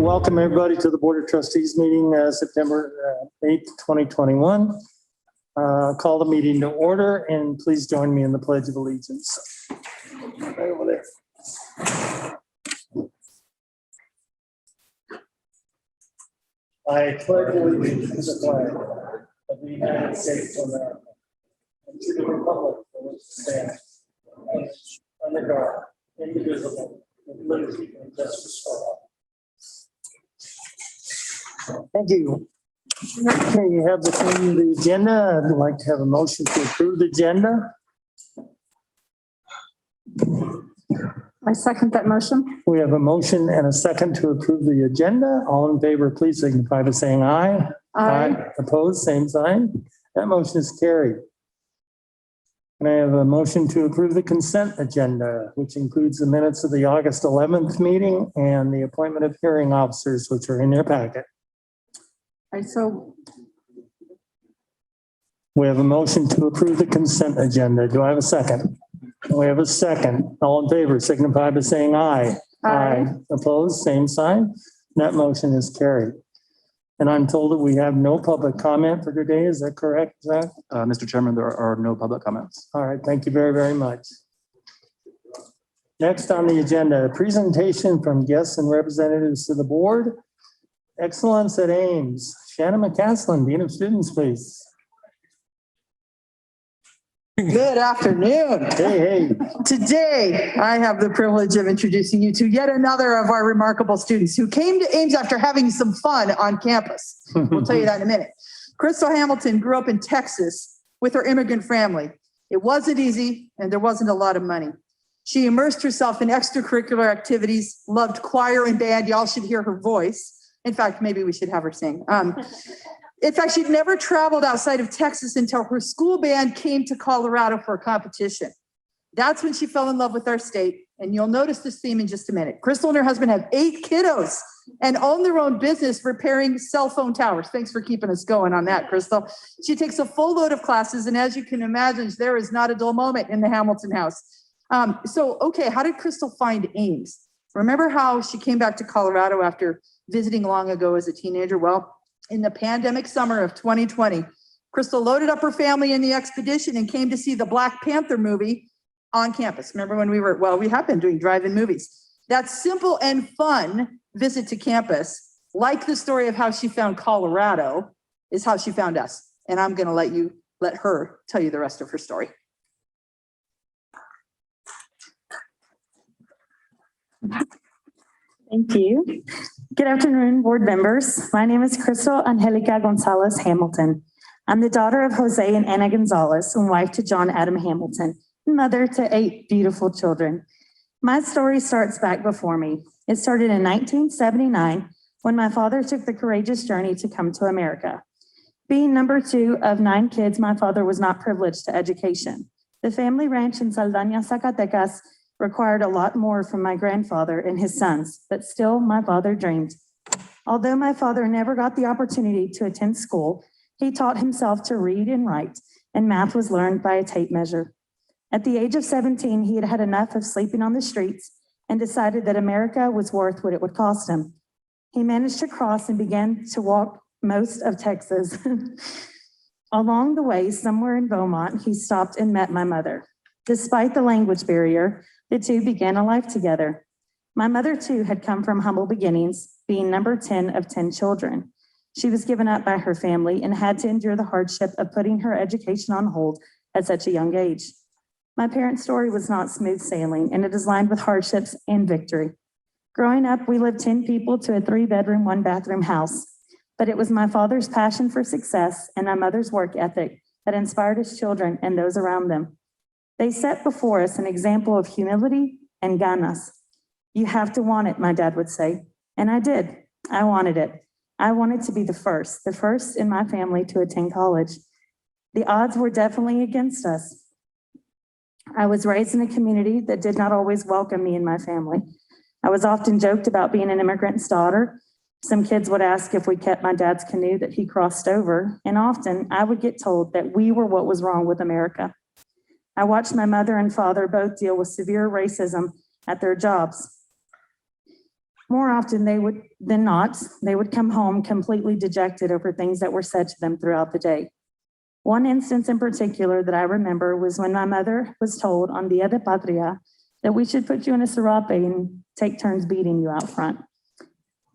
welcome everybody to the Board of Trustees meeting, September 8th, 2021. Call the meeting to order and please join me in the Pledge of Allegiance. Right over there. I pledge allegiance to the flag of the United States of America and to the republic for which it stands, under God, indivisible, with liberty and justice for all. Thank you. Okay, you have the agenda. I'd like to have a motion to approve the agenda. I second that motion. We have a motion and a second to approve the agenda. All in favor, please signify by saying aye. Aye. Opposed, same sign. That motion is carried. And I have a motion to approve the consent agenda, which includes the minutes of the August 11th meeting and the appointment of hearing officers, which are in your packet. We have a motion to approve the consent agenda. Do I have a second? We have a second. All in favor, signify by saying aye. Aye. Opposed, same sign. That motion is carried. And I'm told that we have no public comment for today. Is that correct, Zach? Mr. Chairman, there are no public comments. All right, thank you very, very much. Next on the agenda, a presentation from guests and representatives to the board. Excellence at Ames. Shannon McCaslin, Dean of Students, please. Good afternoon. Hey. Today, I have the privilege of introducing you to yet another of our remarkable students who came to Ames after having some fun on campus. We'll tell you that in a minute. Crystal Hamilton grew up in Texas with her immigrant family. It wasn't easy and there wasn't a lot of money. She immersed herself in extracurricular activities, loved choir and band. Y'all should hear her voice. In fact, maybe we should have her sing. In fact, she'd never traveled outside of Texas until her school band came to Colorado for a competition. That's when she fell in love with our state. And you'll notice this theme in just a minute. Crystal and her husband have 8 kiddos and own their own business repairing cell phone towers. Thanks for keeping us going on that, Crystal. She takes a full load of classes. And as you can imagine, there is not a dull moment in the Hamilton house. Okay, how did Crystal find Ames? Remember how she came back to Colorado after visiting long ago as a teenager? Well, in the pandemic summer of 2020, Crystal loaded up her family in the expedition and came to see the Black Panther movie on campus. Remember when we have been doing drive-in movies. That simple and fun visit to campus, like the story of how she found Colorado, is how she found us. And I'm going to let her tell you the rest of her story. Thank you. Good afternoon, board members. My name is Crystal Angelica Gonzalez Hamilton. I'm the daughter of Jose and Anna Gonzalez and wife to John Adam Hamilton, mother to 8 beautiful children. My story starts back before me. It started in 1979 when my father took the courageous journey to come to America. Being number 2 of 9 kids, my father was not privileged to education. The family ranch in Saldaña, Zacatecas required a lot more from my grandfather and his sons, but still my father dreamed. Although my father never got the opportunity to attend school, he taught himself to read and write, and math was learned by a tape measure. At the age of 17, he had had enough of sleeping on the streets and decided that America was worth what it would cost him. He managed to cross and began to walk most of Texas. Along the way, somewhere in Beaumont, he stopped and met my mother. Despite the language barrier, the two began a life together. My mother, too, had come from humble beginnings, being number 10 of 10 children. She was given up by her family and had to endure the hardship of putting her education on hold at such a young age. My parents' story was not smooth sailing, and it is lined with hardships and victory. Growing up, we lived 10 people to a 3-bedroom, 1-bathroom house. But it was my father's passion for success and my mother's work ethic that inspired his children and those around them. They set before us an example of humility and ganas. You have to want it, my dad would say. And I did. I wanted it. I wanted to be the first in my family to attend college. The odds were definitely against us. I was raised in a community that did not always welcome me and my family. I was often joked about being an immigrant's daughter. Some kids would ask if we kept my dad's canoe that he crossed over, and often I would get told that we were what was wrong with America. I watched my mother and father both deal with severe racism at their jobs. More often than not, they would come home completely dejected over things that were said to them throughout the day. One instance in particular that I remember was when my mother was told on Dia de Patria that we should put you in a serape and take turns beating you out front.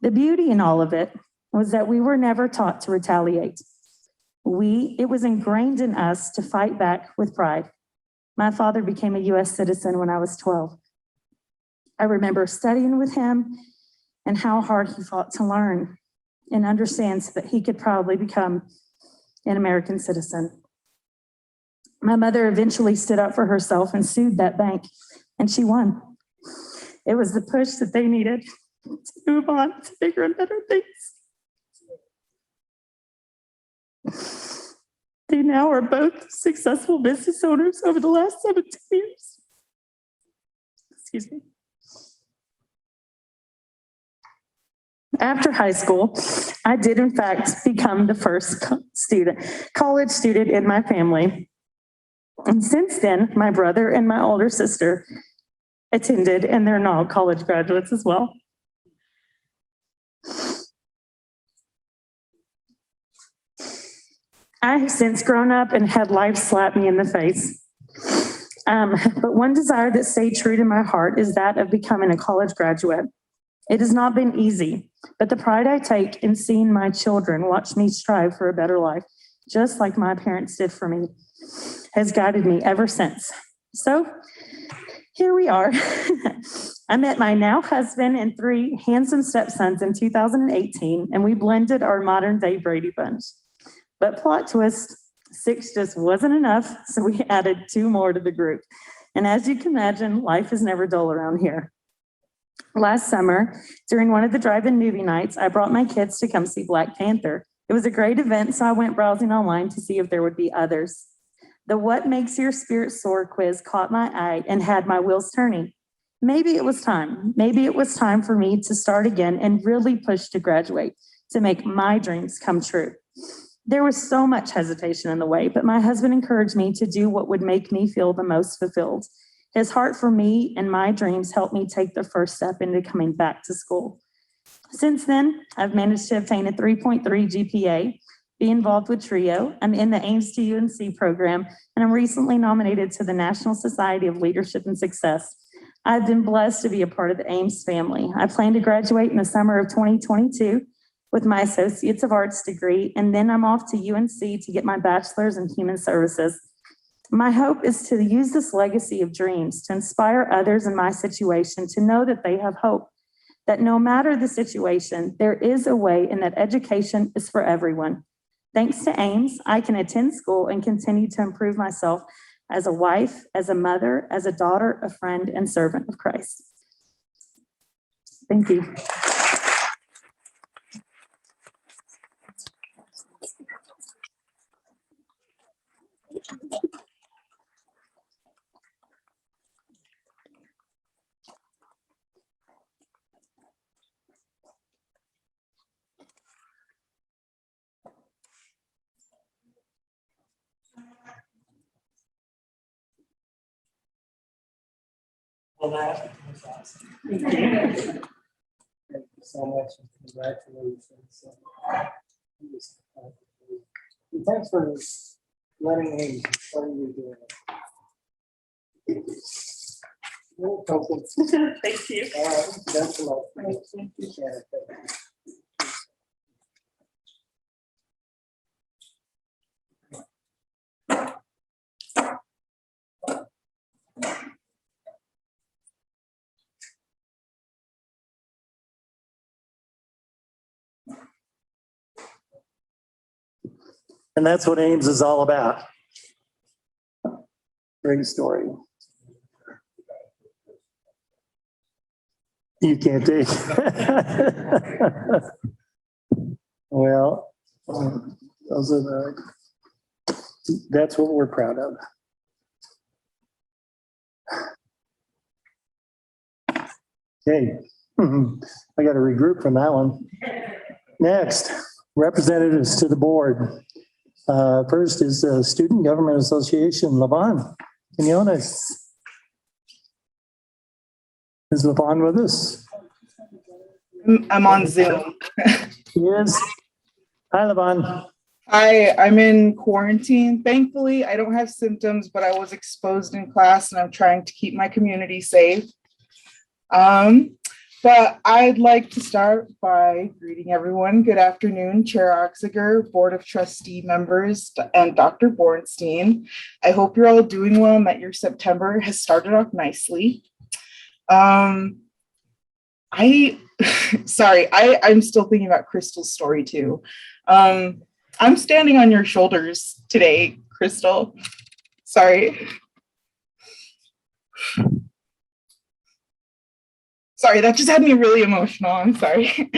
The beauty in all of it was that we were never taught to retaliate. It was ingrained in us to fight back with pride. My father became a U.S. citizen when I was 12. I remember studying with him and how hard he fought to learn and understand so that he could probably become an American citizen. My mother eventually stood up for herself and sued that bank, and she won. It was the push that they needed to move on to bigger and better things. They now are both successful business owners over the last 17 years. Excuse me. After high school, I did in fact become the first college student in my family. And since then, my brother and my older sister attended, and they're now college graduates as well. I have since grown up and had life slap me in the face. But one desire that stayed true to my heart is that of becoming a college graduate. It has not been easy, but the pride I take in seeing my children watch me strive for a better life, just like my parents did for me, has guided me ever since. So here we are. I met my now husband and 3 handsome stepsons in 2018, and we blended our modern day Brady Bunch. But plot twist, 6 just wasn't enough, so we added 2 more to the group. And as you can imagine, life is never dull around here. Last summer, during one of the drive-in movie nights, I brought my kids to come see Black Panther. It was a great event, so I went browsing online to see if there would be others. The What Makes Your Spirit Soar quiz caught my eye and had my wheels turning. Maybe it was time. Maybe it was time for me to start again and really push to graduate, to make my dreams come true. There was so much hesitation in the way, but my husband encouraged me to do what would make me feel the most fulfilled. His heart for me and my dreams helped me take the first step into coming back to school. Since then, I've managed to obtain a 3.3 GPA, be involved with TRIO. I'm in the Ames to UNC program, and I'm recently nominated to the National Society of Leadership and Success. I've been blessed to be a part of the Ames family. I plan to graduate in the summer of 2022 with my Associates of Arts degree, and then I'm off to UNC to get my bachelor's in human services. My hope is to use this legacy of dreams to inspire others in my situation to know that they have hope, that no matter the situation, there is a way and that education is for everyone. Thanks to Ames, I can attend school and continue to improve myself as a wife, as a mother, as a daughter, a friend, and servant of Christ. Thank you. Well, that was awesome. Thank you so much. Congratulations. And thanks for letting me show you doing it. Thank you. All right, that's a lot. Thank you. And that's what Ames is all about. Great story. You can't take. Well, those are that's what we're proud of. Okay, I got to regroup from that one. Next, representatives to the board. First is the Student Government Association, Levon Quinones. Is Levon with us? I'm on Zoom. Yes. Hi, Levon. Hi, I'm in quarantine. Thankfully, I don't have symptoms, but I was exposed in class and I'm trying to keep my community safe. But I'd like to start by greeting everyone. Good afternoon, Chair Oxiger, Board of Trustee members, and Dr. Bornstein. I hope you're all doing well and that your September has started off nicely. I'm still thinking about Crystal's story too. I'm standing on your shoulders today, Crystal. Sorry, that just had me really emotional. I'm sorry.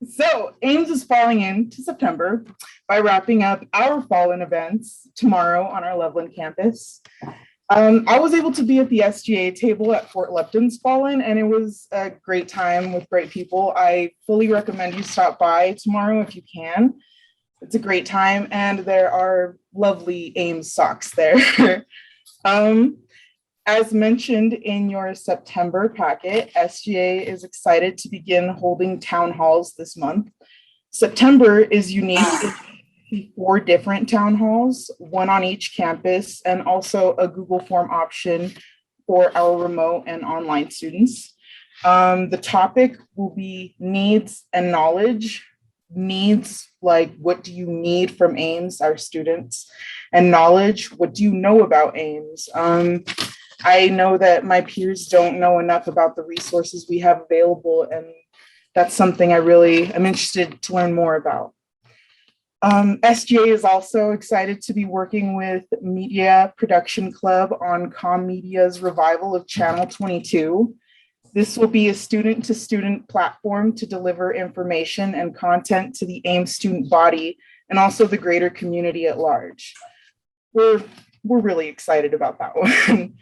So Ames is falling into September by wrapping up our fall-in events tomorrow on our Loveland campus. I was able to be at the SGA table at Fort Lupton's Fallen, and it was a great time with great people. I fully recommend you stop by tomorrow if you can. It's a great time, and there are lovely Ames socks there. As mentioned in your September packet, SGA is excited to begin holding town halls this month. September is unique. 4 different town halls, 1 on each campus, and also a Google Form option for our remote and online students. The topic will be needs and knowledge. Needs, like what do you need from Ames, our students, and knowledge, what do you know about Ames? I know that my peers don't know enough about the resources we have available, and that's something I'm interested to learn more about. SGA is also excited to be working with Media Production Club on ComMedia's revival of Channel 22. This will be a student-to-student platform to deliver information and content to the Ames student body and also the greater community at large. We're really excited about that one.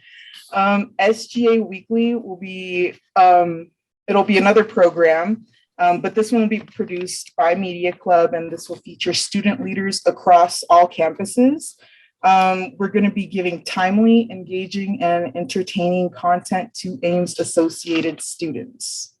Sga Weekly will be, it'll be another program, but this one will be produced by Media Club, and this will feature student leaders across all campuses. We're going to be giving timely, engaging, and entertaining content to Ames associated students.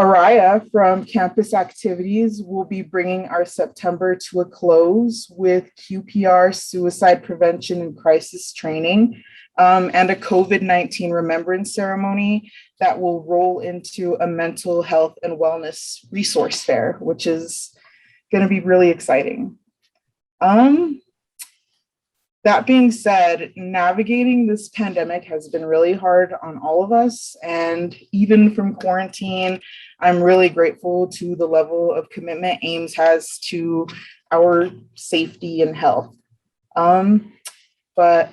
Araya from Campus Activities will be bringing our September to a close with QPR suicide prevention and crisis training, and a COVID-19 remembrance ceremony that will roll into a mental health and wellness resource fair, which is going to be really exciting. That being said, navigating this pandemic has been really hard on all of us, and even from quarantine, I'm really grateful to the level of commitment Ames has to our safety and health. But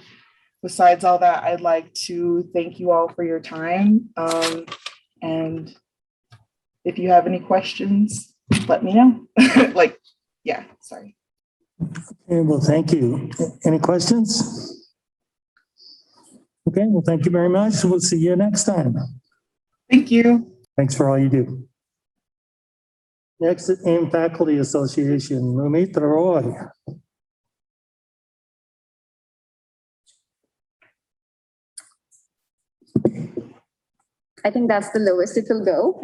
besides all that, I'd like to thank you all for your time. And if you have any questions, let me know. Sorry. Okay, well, thank you. Any questions? Okay, well, thank you very much. We'll see you next time. Thank you. Thanks for all you do. Next, AIM Faculty Association, Momita Roy. I think that's the lowest it will go.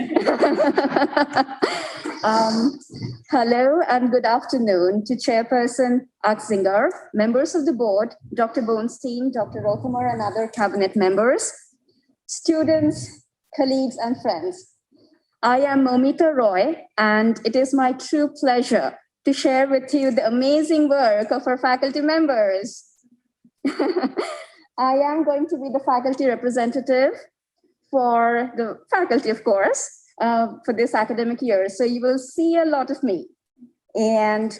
Hello and good afternoon to Chairperson Oxinger, members of the board, Dr. Bornstein, Dr. Rothemar, and other cabinet members, students, colleagues, and friends. I am Momita Roy, and it is my true pleasure to share with you the amazing work of our faculty members. I am going to be the faculty representative for the faculty, of course, for this academic year. So you will see a lot of me. And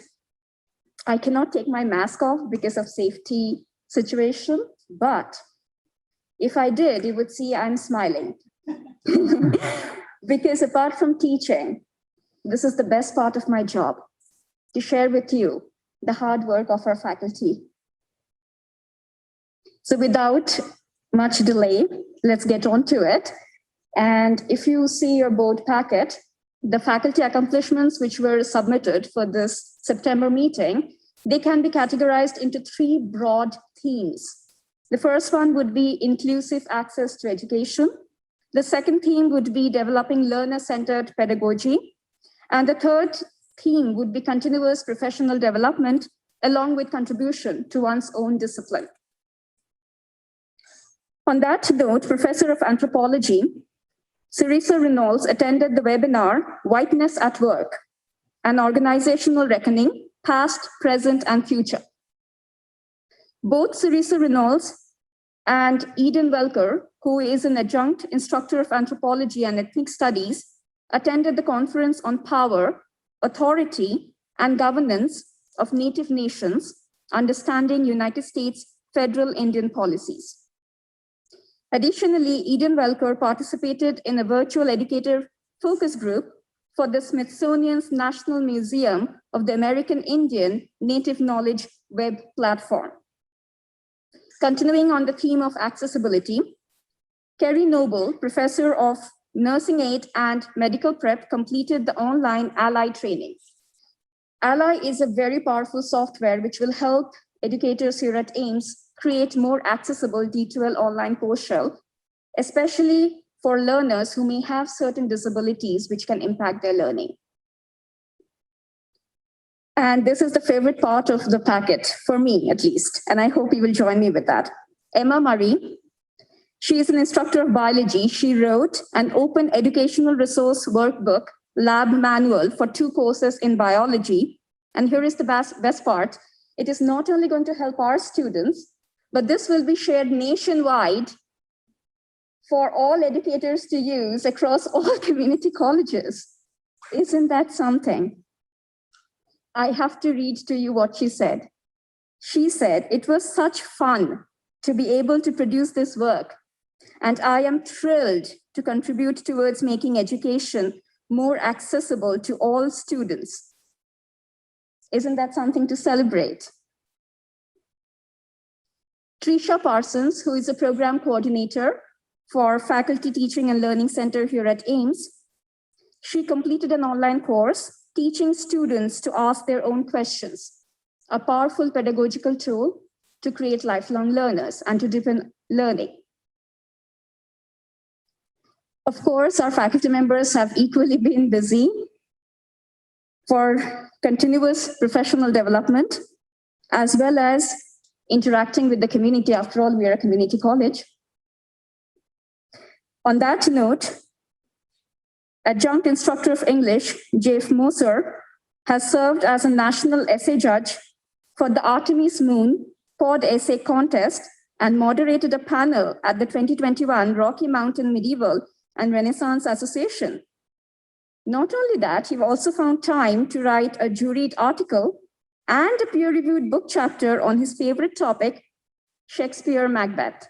I cannot take my mask off because of safety situation, but if I did, you would see I'm smiling. Because apart from teaching, this is the best part of my job, to share with you the hard work of our faculty. So without much delay, let's get on to it. And if you see your board packet, the faculty accomplishments which were submitted for this September meeting, they can be categorized into 3 broad themes. The first one would be inclusive access to education. The second theme would be developing learner-centered pedagogy. And the third theme would be continuous professional development along with contribution to one's own discipline. On that note, Professor of Anthropology, Trisha Reynolds attended the webinar, Whiteness at Work, an Organizational Reckoning, Past, Present, and Future. Both Trisha Reynolds and Eden Welker, who is an adjunct instructor of anthropology and ethnic studies, attended the conference on power, authority, and governance of Native Nations, Understanding United States Federal Indian Policies. Additionally, Eden Welker participated in a virtual educator focus group for the Smithsonian's National Museum of the American Indian Native Knowledge web platform. Continuing on the theme of accessibility, Kerry Noble, professor of nursing aid and medical prep, completed the online Ally training. Ally is a very powerful software which will help educators here at Ames create more accessible D2L online course shell, especially for learners who may have certain disabilities which can impact their learning. And this is the favorite part of the packet, for me at least, and I hope you will join me with that. Emma Murray, she is an instructor of biology. She wrote an open educational resource workbook, lab manual for 2 courses in biology. And here is the best part. It is not only going to help our students, but this will be shared nationwide for all educators to use across all community colleges. Isn't that something? I have to read to you what she said. She said, "It was such fun to be able to produce this work, and I am thrilled to contribute towards making education more accessible to all students." Isn't that something to celebrate? Trisha Parsons, who is a program coordinator for Faculty Teaching and Learning Center here at Ames, she completed an online course teaching students to ask their own questions, a powerful pedagogical tool to create lifelong learners and to deepen learning. Of course, our faculty members have equally been busy for continuous professional development, as well as interacting with the community. After all, we are a community college. On that note, adjunct instructor of English, Jeff Moser, has served as a national essay judge for the Artemis Moon Pod Essay Contest and moderated a panel at the 2021 Rocky Mountain Medieval and Renaissance Association. Not only that, he also found time to write a juried article and a peer-reviewed book chapter on his favorite topic, Shakespeare Macbeth.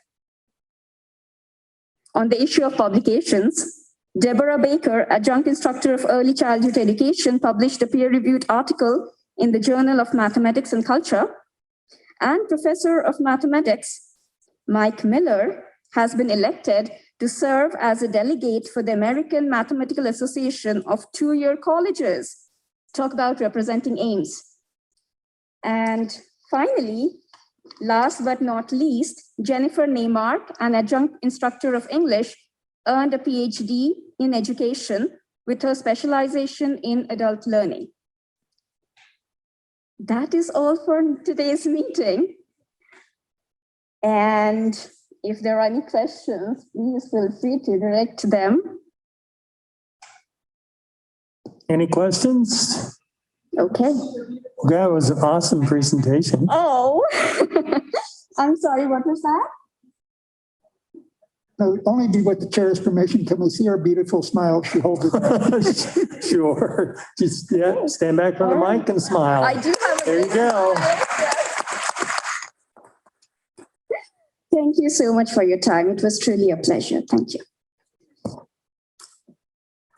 On the issue of publications, Deborah Baker, adjunct instructor of early childhood education, published a peer-reviewed article in the Journal of Mathematics and Culture, and Professor of Mathematics, Mike Miller, has been elected to serve as a delegate for the American Mathematical Association of 2-year colleges. Talk about representing Ames. And finally, last but not least, Jennifer Neymark, an adjunct instructor of English, earned a PhD in education with her specialization in adult learning. That is all for today's meeting. And if there are any questions, please feel free to direct them. Any questions? Okay. That was an awesome presentation. Oh, I'm sorry, what was that? No, only be with the chair's permission. Can we see our beautiful smile? She holds it. Sure. Just stand back from the mic and smile. I do have a There you go. Thank you so much for your time. It was truly a pleasure. Thank you.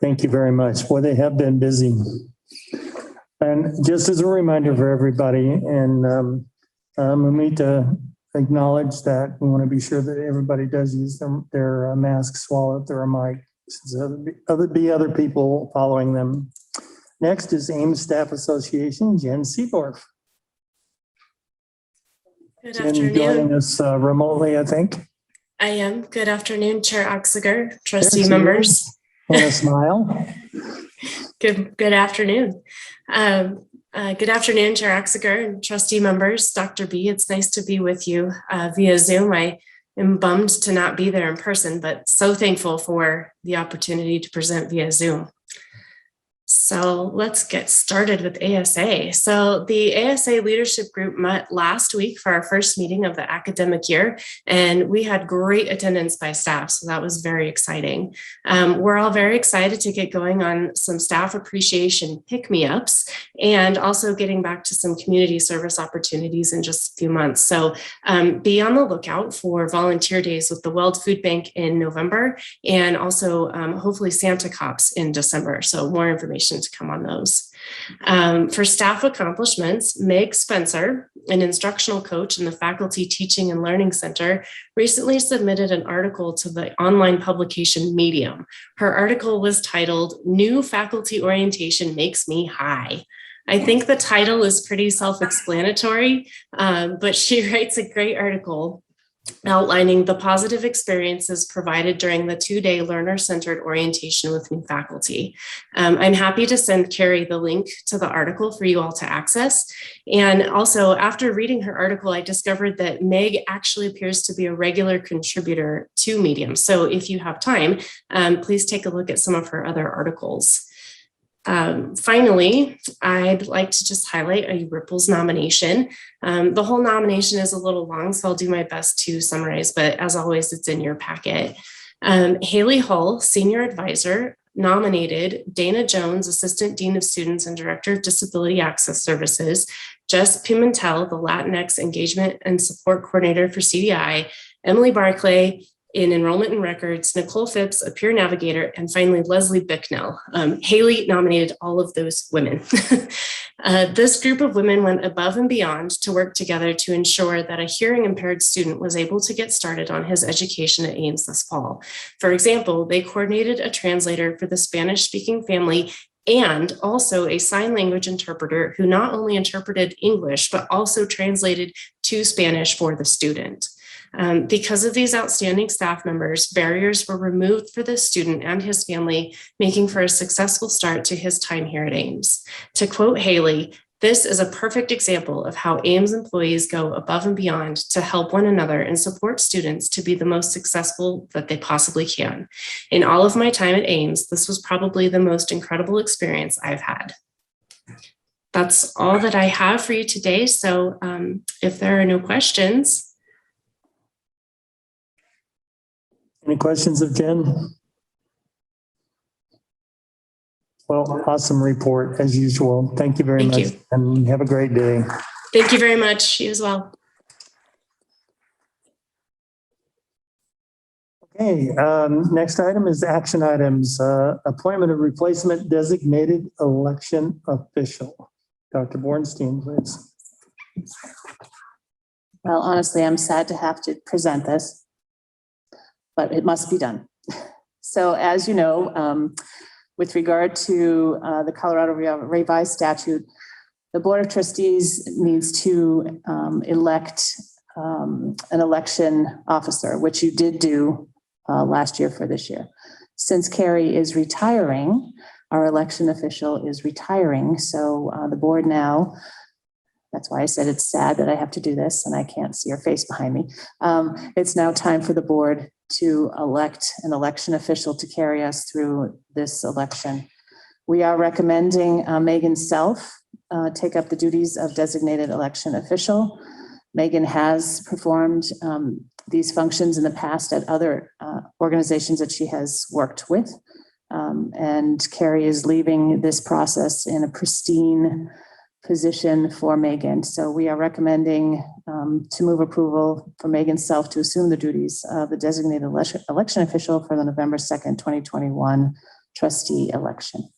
Thank you very much. Boy, they have been busy. And just as a reminder for everybody, and we need to acknowledge that we want to be sure that everybody does use their masks while they're on mic, so there'll be other people following them. Next is Ames Staff Association, Jen Seedorf. Good Jen afternoon. joining us remotely, I think. I am. Good afternoon, Chair Oxiger, trustee There's you. members. And a smile. Good afternoon. Good afternoon, Chair Oxiger and trustee members. Dr. B, it's nice to be with you via Zoom. I am bummed to not be there in person, but so thankful for the opportunity to present via Zoom. So let's get started with ASA. So the ASA leadership group met last week for our first meeting of the academic year, and we had great attendance by staff. So that was very exciting. We're all very excited to get going on some staff appreciation pick-me-ups and also getting back to some community service opportunities in just a few months. So be on the lookout for volunteer days with the Weld Food Bank in November and also hopefully Santa Cops in December. So more information to come on those. For staff accomplishments, Meg Spencer, an instructional coach in the Faculty Teaching and Learning Center, recently submitted an article to the online publication Medium. Her article was titled, "New Faculty Orientation Makes Me High." I think the title is pretty self-explanatory, but she writes a great article outlining the positive experiences provided during the 2-day learner-centered orientation with new faculty. I'm happy to send Carrie the link to the article for you all to access. And also, after reading her article, I discovered that Meg actually appears to be a regular contributor to Medium. So if you have time, please take a look at some of her other articles. Finally, I'd like to just highlight a Ripples nomination. The whole nomination is a little long, so I'll do my best to summarize, but as always, it's in your packet. Haley Hull, Senior Advisor, nominated Dana Jones, Assistant Dean of Students and Director of Disability Access Services, Jess Pimentel, the Latinx Engagement and Support Coordinator for CDI, Emily Barclay, in Enrollment and Records, Nicole Phipps, a peer navigator, and finally Leslie Bicknell. Haley nominated all of those women. This group of women went above and beyond to work together to ensure that a hearing impaired student was able to get started on his education at Ames this fall. For example, they coordinated a translator for the Spanish-speaking family and also a sign language interpreter who not only interpreted English, but also translated to Spanish for the student. Because of these outstanding staff members, barriers were removed for the student and his family, making for a successful start to his time here at Ames. To quote Haley, "This is a perfect example of how Ames employees go above and beyond to help one another and support students to be the most successful that they possibly can. In all of my time at Ames, this was probably the most incredible experience I've had." That's all that I have for you today. So if there are no questions. Any questions of Jen? Well, awesome report as usual. Thank you very much. Thank you. And have a great day. Thank you very much. You as well. Okay, next item is action items. Appointment of replacement designated election official. Dr. Bornstein, please. Well, honestly, I'm sad to have to present this, but it must be done. So as you know, with regard to the Colorado revised statute, the Board of Trustees needs to elect an election officer, which you did do last year for this year. Since Carrie is retiring, our election official is retiring. So the board now, that's why I said it's sad that I have to do this and I can't see her face behind me. It's now time for the board to elect an election official to carry us through this election. We are recommending Megan Self take up the duties of designated election official. Megan has performed these functions in the past at other organizations that she has worked with. And Carrie is leaving this process in a pristine position for Megan. So we are recommending to move approval for Megan Self to assume the duties of the designated election official for the November 2nd, 2021 trustee election.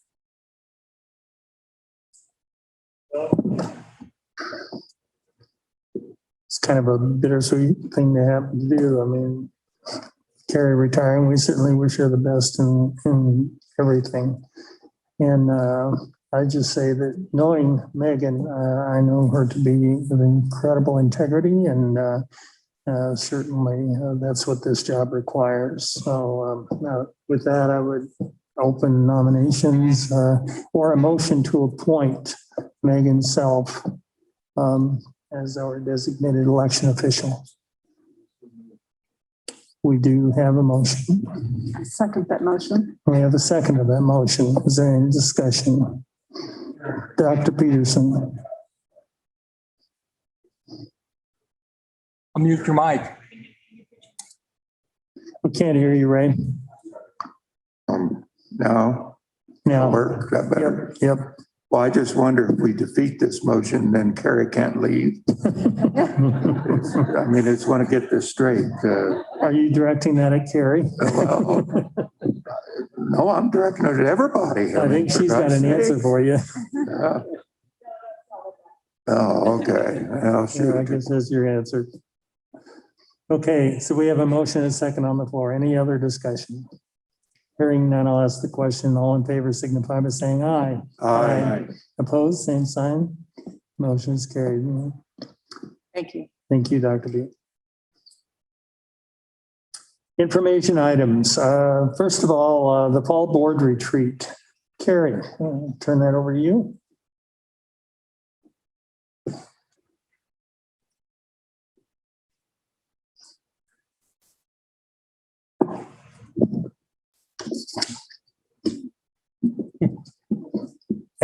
It's kind of a bittersweet thing to have to do. I mean, Carrie retiring, we certainly wish her the best in everything. And I just say that knowing Megan, I know her to be of incredible integrity and Certainly, that's what this job requires. So now with that, I would open nominations or a motion to appoint Megan Self as our designated election official. We do have a motion. I second that motion. We have a second of that motion. Is there any discussion? Dr. Peterson. Unmute your mic. We can't hear you, Ray. No, Now, work got better. yep. Well, I just wonder if we defeat this motion, then Carrie can't leave. I mean, it's want to get this straight. Are you directing that at Carrie? Well, no, I'm directing it at everybody. I think she's got an answer for you. Yeah. Oh, okay. Well, Yeah, I guess that's your answer. Okay, so we have a motion and a second on the floor. Any other discussion? Hearing none, I'll ask the question. All in favor signify by saying aye. Aye. Opposed, same sign. Motion is carried. Thank you. Thank you, Dr. B. Information items. First of all, the fall board retreat. Carrie, turn that over to you.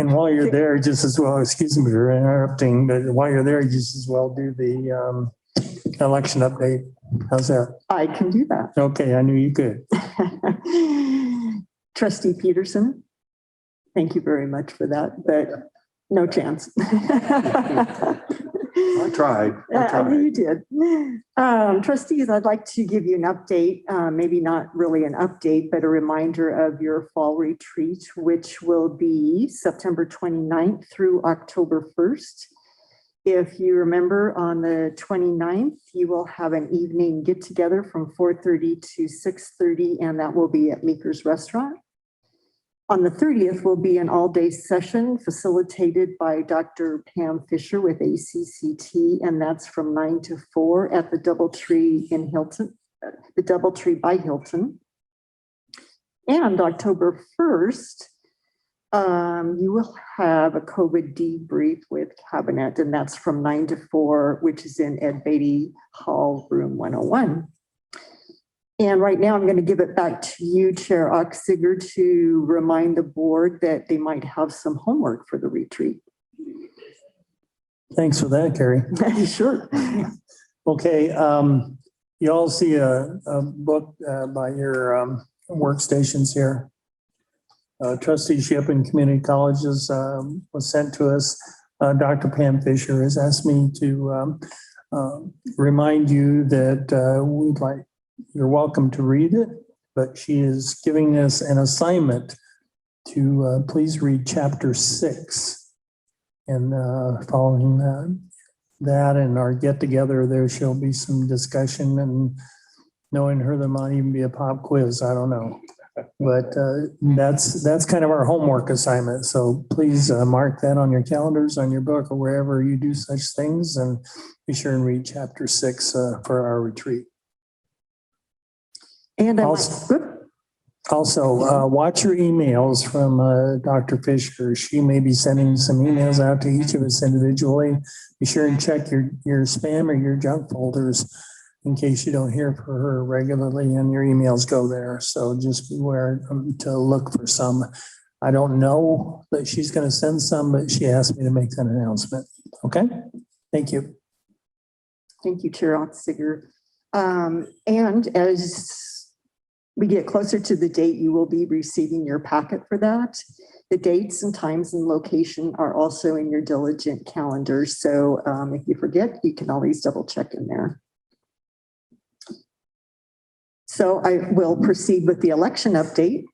And while you're there, just as well, excuse me for interrupting, but while you're there, just as well do the election update. How's that? I can do that. Okay, I knew you could. Trustee Peterson, thank you very much for that, but no chance. I tried. You did. Trustees, I'd like to give you an update, maybe not really an update, but a reminder of your fall retreat, which will be September 29th through October 1st. If you remember, on the 29th, you will have an evening get together from 4:30 to 6:30, and that will be at Meeker's Restaurant. On the 30th will be an all-day session facilitated by Dr. Pam Fisher with ACCT, and that's from 9 to 4 at the Doubletree in Hilton, the Doubletree by Hilton. And October 1st, you will have a COVID debrief with Cabinet, and that's from 9 to 4, which is in Ed Beatty Hall, room 101. And right now I'm going to give it back to you, Chair Oxiger, to remind the board that they might have some homework for the retreat. Thanks for that, Carrie. Sure. Okay, you all see a book by your workstations here. Trusteeship in community colleges was sent to us. Dr. Pam Fisher has asked me to remind you that you're welcome to read it, but she is giving us an assignment to please read chapter 6. And following that and our get together, there shall be some discussion, and knowing her, there might even be a pop quiz. I don't know. But that's kind of our homework assignment. So please mark that on your calendars, on your book, or wherever you do such things, and be sure and read chapter 6 for our retreat. And also, watch your emails from Dr. Fisher. She may be sending some emails out to each of us individually. Be sure and check your spam or your junk folders in case you don't hear from her regularly and your emails go there. So just beware to look for some. I don't know that she's going to send some, but she asked me to make that announcement. Okay, thank you. Thank you, Chair Oxiger. And as we get closer to the date, you will be receiving your packet for that. The dates and times and location are also in your diligent calendar. So if you forget, you can always double check in there. So I will proceed with the election update.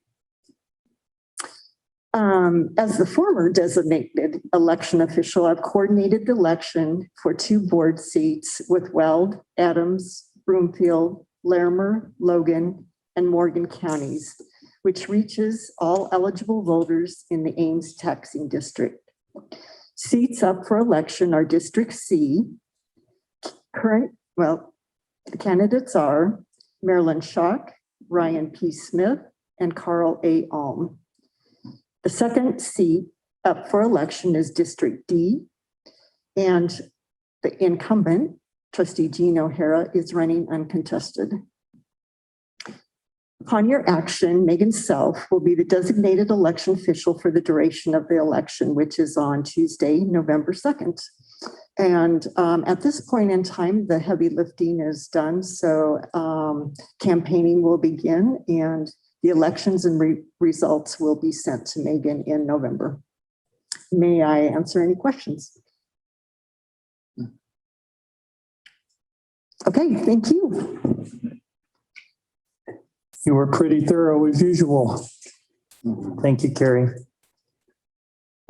As the former designated election official, I've coordinated the election for 2 board seats with Weld, Adams, Broomfield, Larimer, Logan, and Morgan counties, which reaches all eligible voters in the Ames taxing district. Seats up for election are District C, The candidates are Marilyn Schock, Ryan P. Smith, and Carl A. Alm. The second seat up for election is District D, and the incumbent, Trustee Jean O'Hara, is running uncontested. Upon your action, Megan Self will be the designated election official for the duration of the election, which is on Tuesday, November 2nd. And at this point in time, the heavy lifting is done. So campaigning will begin and the elections and results will be sent to Megan in November. May I answer any questions? Okay, thank you. You were pretty thorough as usual. Thank you, Carrie.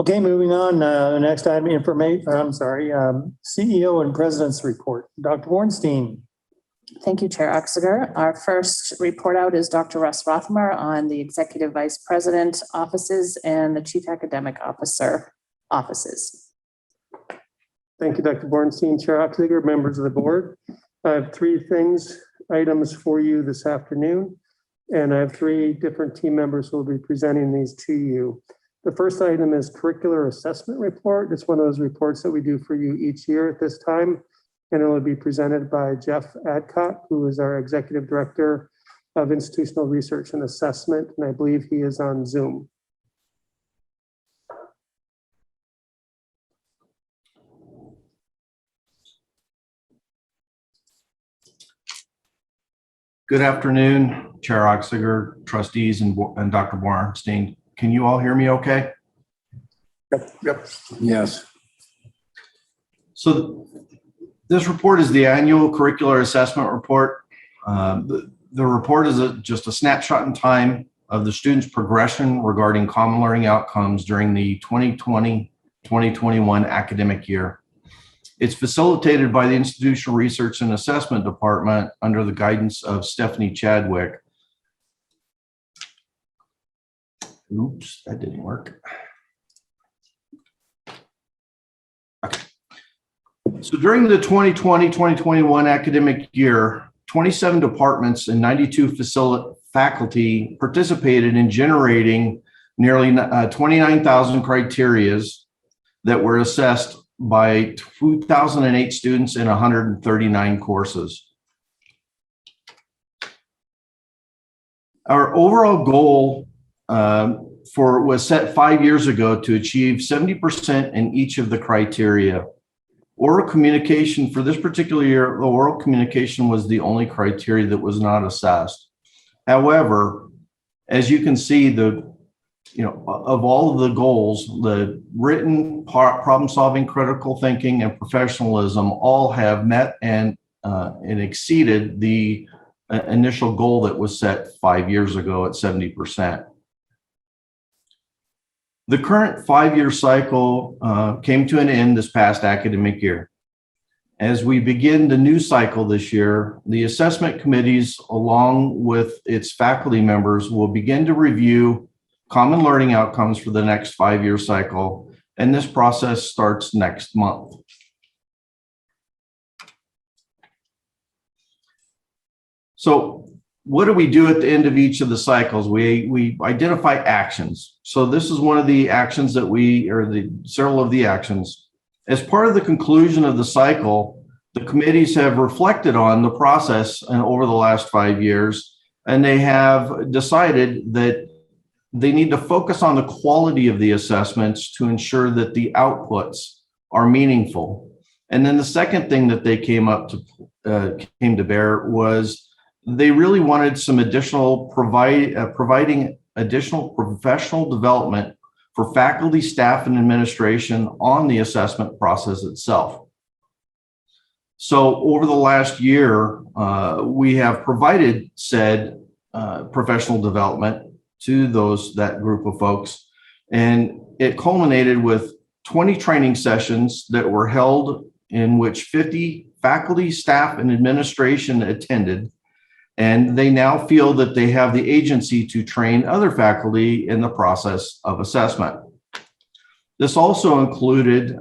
Okay, moving on. Next item, CEO and President's report. Dr. Bornstein. Thank you, Chair Oxiger. Our first report out is Dr. Russ Rothmar on the Executive Vice President offices and the Chief Academic Officer offices. Thank you, Dr. Bornstein, Chair Oxiger, members of the board. I have three items for you this afternoon, and I have three different team members who will be presenting these to you. The first item is Curricular Assessment Report. It's one of those reports that we do for you each year at this time, and it will be presented by Jeff Adcock, who is our Executive Director of Institutional Research and Assessment, and I believe he is on Zoom. Good afternoon, Chair Oxiger, trustees, and Dr. Bornstein. Can you all hear me okay? Yep. Yes. So this report is the annual curricular assessment report. The report is just a snapshot in time of the students' progression regarding common learning outcomes during the 2020-2021 academic year. It's facilitated by the Institutional Research and Assessment Department under the guidance of Stephanie Chadwick. Oops, that didn't work. Okay. So during the 2020-2021 academic year, 27 departments and 92 faculty participated in generating nearly 29,000 criterias that were assessed by 2,008 students in 139 courses. Our overall goal was set 5 years ago to achieve 70% in each of the criteria. Oral communication for this particular year, the oral communication was the only criteria that was not assessed. However, as you can see, of all of the goals, the written, problem solving, critical thinking, and professionalism all have met and exceeded the initial goal that was set 5 years ago at 70%. The current 5-year cycle came to an end this past academic year. As we begin the new cycle this year, the assessment committees, along with its faculty members, will begin to review common learning outcomes for the next 5-year cycle, and this process starts next month. So what do we do at the end of each of the cycles? We identify actions. So this is one of the actions that several of the actions. As part of the conclusion of the cycle, the committees have reflected on the process and over the last 5 years, and they have decided that they need to focus on the quality of the assessments to ensure that the outputs are meaningful. And then the second thing that they came to bear was they really wanted some additional providing additional professional development for faculty, staff, and administration on the assessment process itself. So over the last year, we have provided said professional development to that group of folks, and it culminated with 20 training sessions that were held in which 50 faculty, staff, and administration attended, and they now feel that they have the agency to train other faculty in the process of assessment. This also included,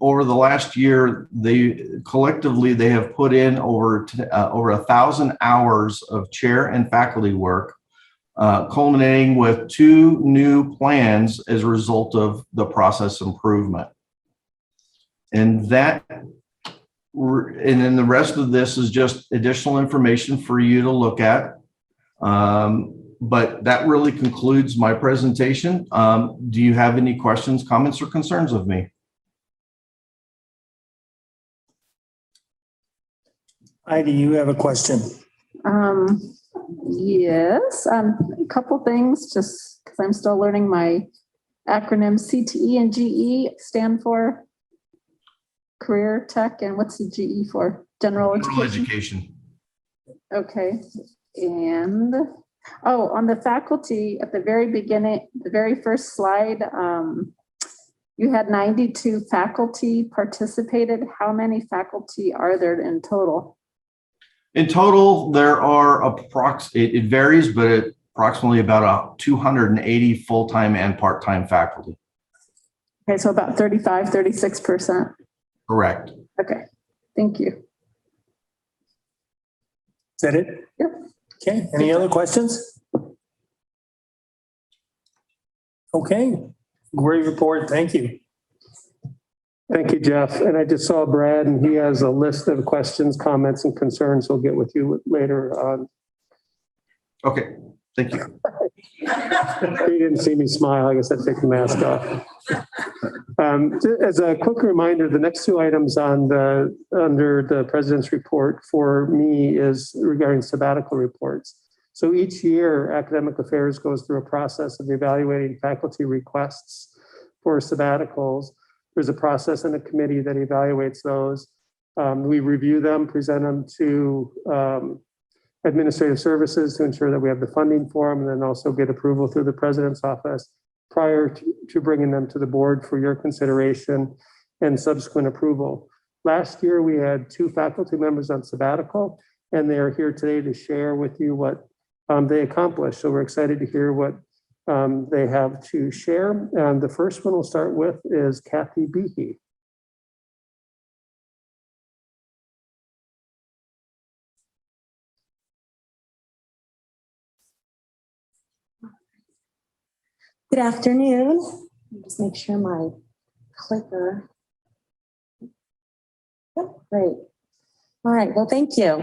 over the last year, they have put in over 1,000 hours of chair and faculty work, culminating with 2 new plans as a result of the process improvement. And then the rest of this is just additional information for you to look at. But that really concludes my presentation. Do you have any questions, comments, or concerns of me? Heidi, you have a question. Yes, a couple things, just because I'm still learning my acronym. CTE and GE stand for career tech, and what's the GE for? General education. Okay, and on the faculty at the very beginning, the very first slide, you had 92 faculty participated. How many faculty are there in total? In total, there are it varies, but approximately about 280 full-time and part-time faculty. Okay, so about 35, 36%. Correct. Okay, thank you. Is that it? Yep. Okay, any other questions? Okay, great report, thank you. Thank you, Jeff. And I just saw Brad, and he has a list of questions, comments, and concerns. He'll get with you later on. Okay, thank you. You didn't see me smile. I guess I'd take the mask off. As a quick reminder, the next 2 items under the president's report for me is regarding sabbatical reports. So each year, Academic Affairs goes through a process of evaluating faculty requests for sabbaticals. There's a process and a committee that evaluates those. We review them, present them to administrative services to ensure that we have the funding for them, and then also get approval through the president's office prior to bringing them to the board for your consideration and subsequent approval. Last year, we had 2 faculty members on sabbatical, and they are here today to share with you what they accomplished. So we're excited to hear what they have to share. And the first one we'll start with is Kathy Behe. Good afternoon. Just make sure my clicker. Yep, great. All right, well, thank you.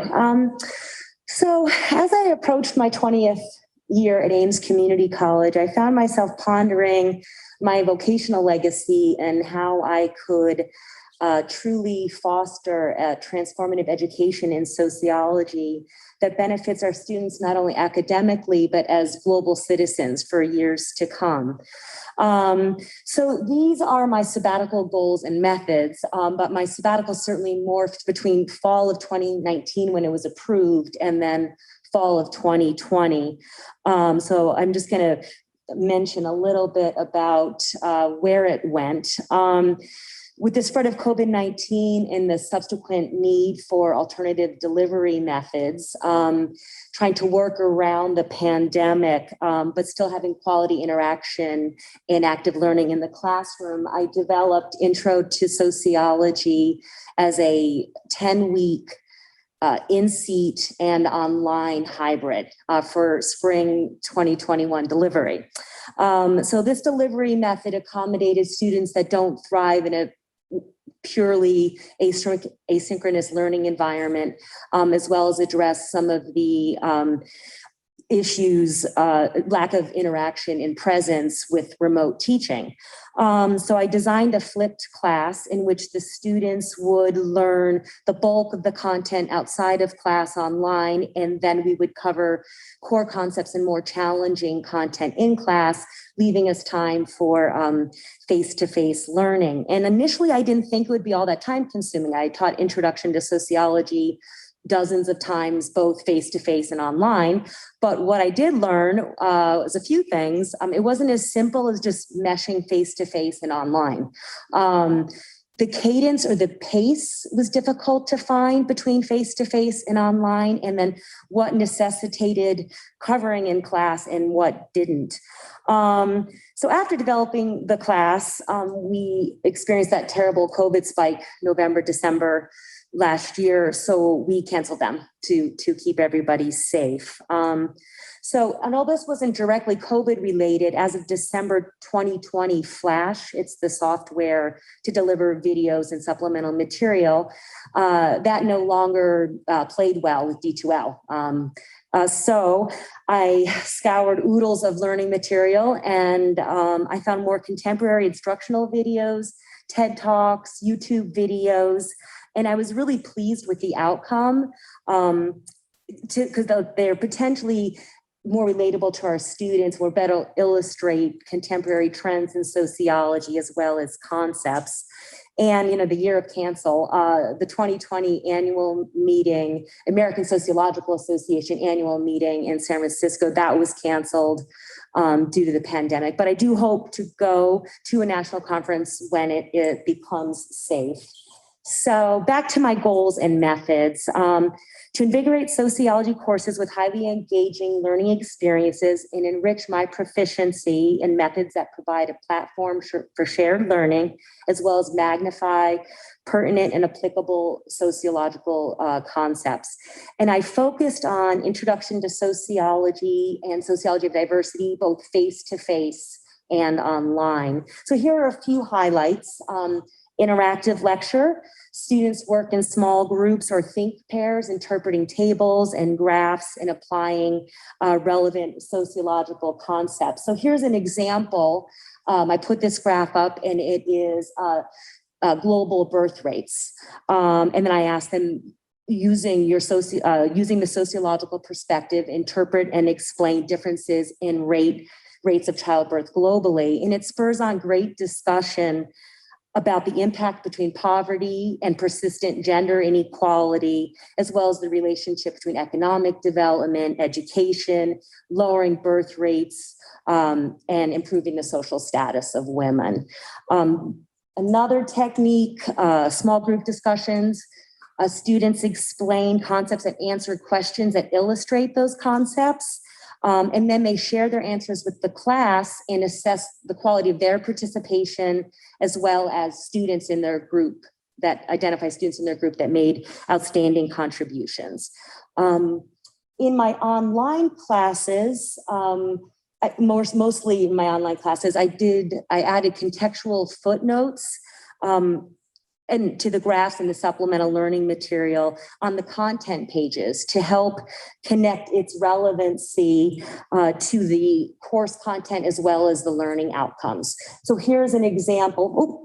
So as I approached my 20th year at Ames Community College, I found myself pondering my vocational legacy and how I could truly foster a transformative education in sociology that benefits our students not only academically, but as global citizens for years to come. So these are my sabbatical goals and methods, but my sabbatical certainly morphed between fall of 2019 when it was approved and then fall of 2020. So I'm just going to mention a little bit about where it went. With the spread of COVID-19 and the subsequent need for alternative delivery methods, trying to work around the pandemic, but still having quality interaction and active learning in the classroom, I developed Intro to Sociology as a 10-week in-seat and online hybrid for spring 2021 delivery. So this delivery method accommodated students that don't thrive in a purely asynchronous learning environment, as well as address some of the issues, lack of interaction in presence with remote teaching. So I designed a flipped class in which the students would learn the bulk of the content outside of class online, and then we would cover core concepts and more challenging content in class, leaving us time for face-to-face learning. And initially, I didn't think it would be all that time consuming. I taught Introduction to Sociology dozens of times, both face-to-face and online. But what I did learn was a few things. It wasn't as simple as just meshing face-to-face and online. the cadence or the pace was difficult to find between face-to-face and online, and then what necessitated covering in class and what didn't. So after developing the class, we experienced that terrible COVID spike November, December last year. So we canceled them to keep everybody safe. And all this wasn't directly COVID related. As of December 2020, Flash, it's the software to deliver videos and supplemental material, that no longer played well with D2L. So I scoured oodles of learning material, and I found more contemporary instructional videos, TED Talks, YouTube videos, and I was really pleased with the outcome because they're potentially more relatable to our students, will better illustrate contemporary trends in sociology as well as concepts. And, the year of cancel, the 2020 annual meeting, American Sociological Association annual meeting in San Francisco, that was canceled due to the pandemic. But I do hope to go to a national conference when it becomes safe. So back to my goals and methods. To invigorate sociology courses with highly engaging learning experiences and enrich my proficiency in methods that provide a platform for shared learning, as well as magnify pertinent and applicable sociological concepps. And I focused on introduction to sociology and sociology of diversity, both face-to-face and online. So here are a few highlights. Interactive lecture. Students work in small groups or think pairs, interpreting tables and graphs and applying relevant sociological concepts. So here's an example. I put this graph up, and it is global birth rates. And then I asked them, using the sociological perspective, interpret and explain differences in rates of childbirth globally. And it spurs on great discussion about the impact between poverty and persistent gender inequality, as well as the relationship between economic development, education, lowering birth rates, and improving the social status of women. Another technique, small group discussions. Students explain concepts and answer questions that illustrate those concepts. And then they share their answers with the class and assess the quality of their participation, as well as students in their group, that identify students in their group that made outstanding contributions. In my online classes, mostly in my online classes, I added contextual footnotes and to the graphs and the supplemental learning material on the content pages to help connect its relevancy to the course content as well as the learning outcomes. So here's an example.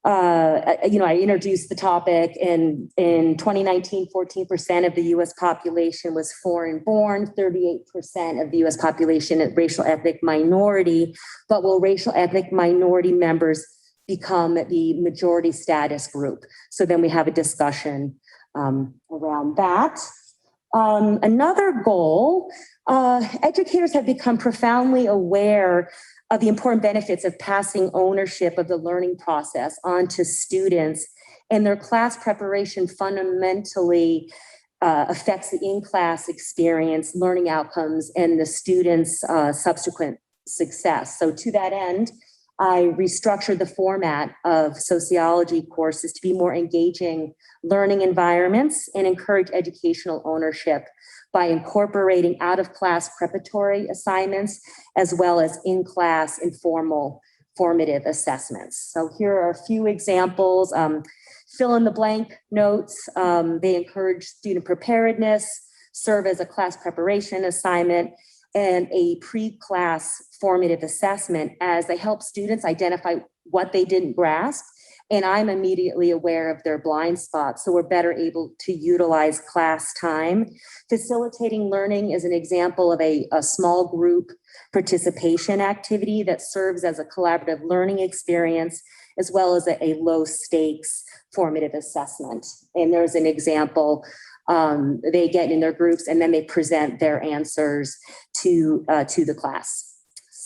I introduced the topic, and in 2019, 14% of the US population was foreign born, 38% of the US population is racial ethnic minority, but will racial ethnic minority members become the majority status group? So then we have a discussion around that. Another goal, educators have become profoundly aware of the important benefits of passing ownership of the learning process onto students, and their class preparation fundamentally affects the in-class experience, learning outcomes, and the students' subsequent success. So to that end, I restructured the format of sociology courses to be more engaging learning environments and encourage educational ownership by incorporating out-of-class preparatory assignments as well as in-class informal formative assessments. So here are a few examples. Fill in the blank notes. They encourage student preparedness, serve as a class preparation assignment, and a pre-class formative assessment as they help students identify what they didn't grasp. And I'm immediately aware of their blind spots, so we're better able to utilize class time. Facilitating learning is an example of a small group participation activity that serves as a collaborative learning experience, as well as a low stakes formative assessment. And there's an example. They get in their groups and then they present their answers to the class.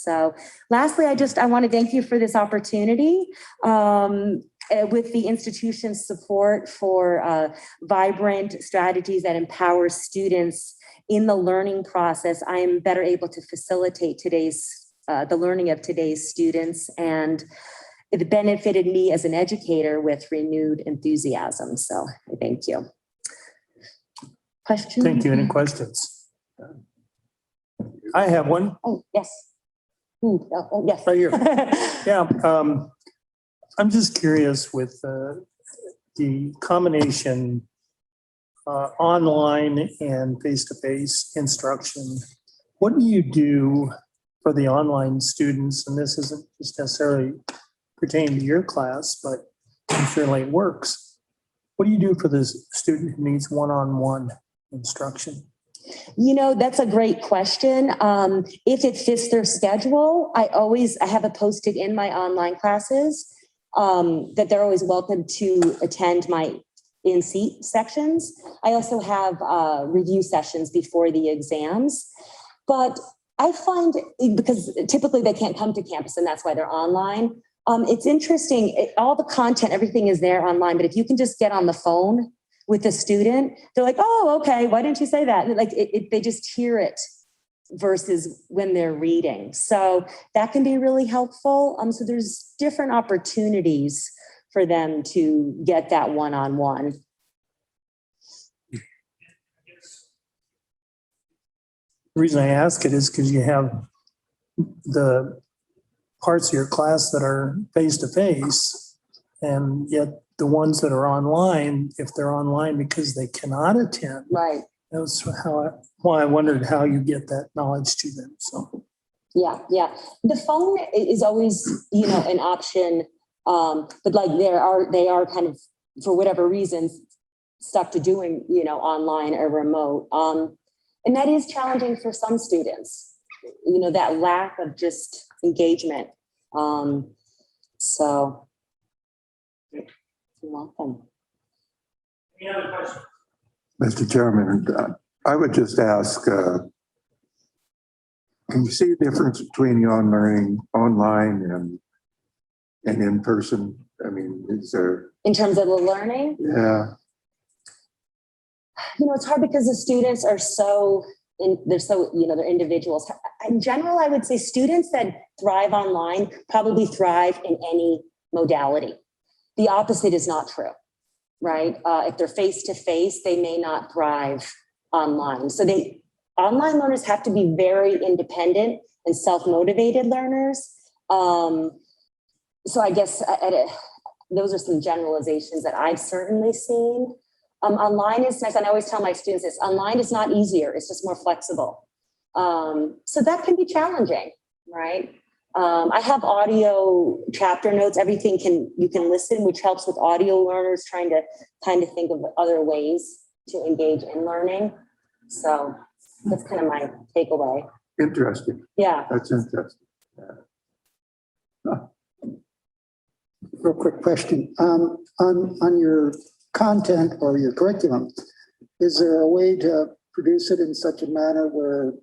So lastly, I want to thank you for this opportunity. With the institution's support for vibrant strategies that empower students in the learning process, I am better able to facilitate the learning of today's students, and it benefited me as an educator with renewed enthusiasm. So thank you. Question? Thank you. Any questions? I have one. Oh, yes. Oh, yes. Right here. Yeah. I'm just curious with the combination online and face-to-face instruction. What do you do for the online students? And this isn't just necessarily pertaining to your class, but certainly it works. What do you do for the student who needs one-on-one instruction? You know, that's a great question. If it fits their schedule, I have it posted in my online classes that they're always welcome to attend my in-seat sections. I also have review sessions before the exams, but I find, because typically they can't come to campus and that's why they're online. It's interesting. All the content, everything is there online, but if you can just get on the phone with the student, they're like, oh, okay, why didn't you say that? Like they just hear it versus when they're reading. So that can be really helpful. So there's different opportunities for them to get that one-on-one. The reason I ask it is because you have the parts of your class that are face-to-face, and yet the ones that are online, if they're online because they cannot attend. Right. That's why I wondered how you get that knowledge to them. So. Yeah. The phone is always, an option. But like they are kind of, for whatever reasons, stuck to doing, online or remote. And that is challenging for some students, that lack of just engagement. So you're welcome. Any other questions? Mr. Chairman, I would just ask, can you see a difference between Yon Learning online and in person? I mean, is there? In terms of the learning? Yeah. It's hard because the students are they're individuals. In general, I would say students that thrive online probably thrive in any modality. The opposite is not true, right? If they're face-to-face, they may not thrive online. So online learners have to be very independent and self-motivated learners. So I guess those are some generalizations that I've certainly seen. Online is nice, and I always tell my students this, online is not easier, it's just more flexible. So that can be challenging, right? I have audio chapter notes, everything you can listen, which helps with audio learners trying to kind of think of other ways to engage in learning. So that's kind of my takeaway. Interesting. Yeah. That's interesting. Yeah. Real quick question. On your content or your curriculum, is there a way to produce it in such a manner where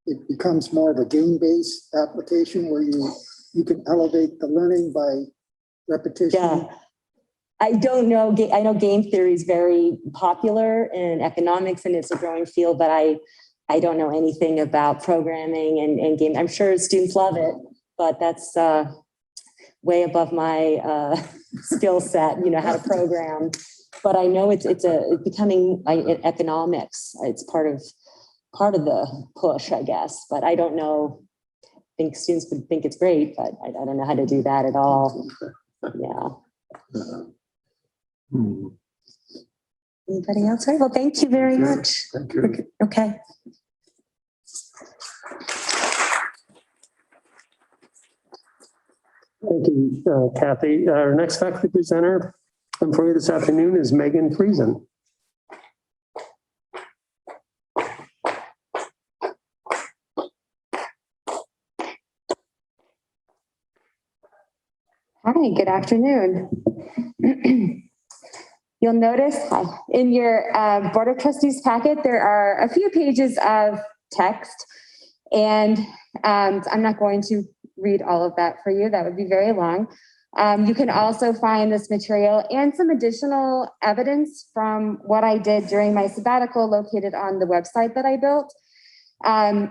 it becomes more of a game-based application where you can elevate the learning by repetition? Yeah. I don't know. I know game theory is very popular in economics and it's a growing field, but I don't know anything about programming and game. I'm sure students love it, but that's way above my skill set, how to program. But I know it's becoming economics. It's part of the push, I guess. But I don't know. I think students would think it's great, but I don't know how to do that at all. Yeah. Anybody else? All right. Well, thank you very much. Thank you. Okay. Thank you, Kathy. Our next faculty presenter for you this afternoon is Megan Friesen. Hi, good afternoon. You'll notice in your Board of Trustees packet, there are a few pages of text. And and I'm not going to read all of that for you. That would be very long. You can also find this material and some additional evidence from what I did during my sabbatical located on the website that I built.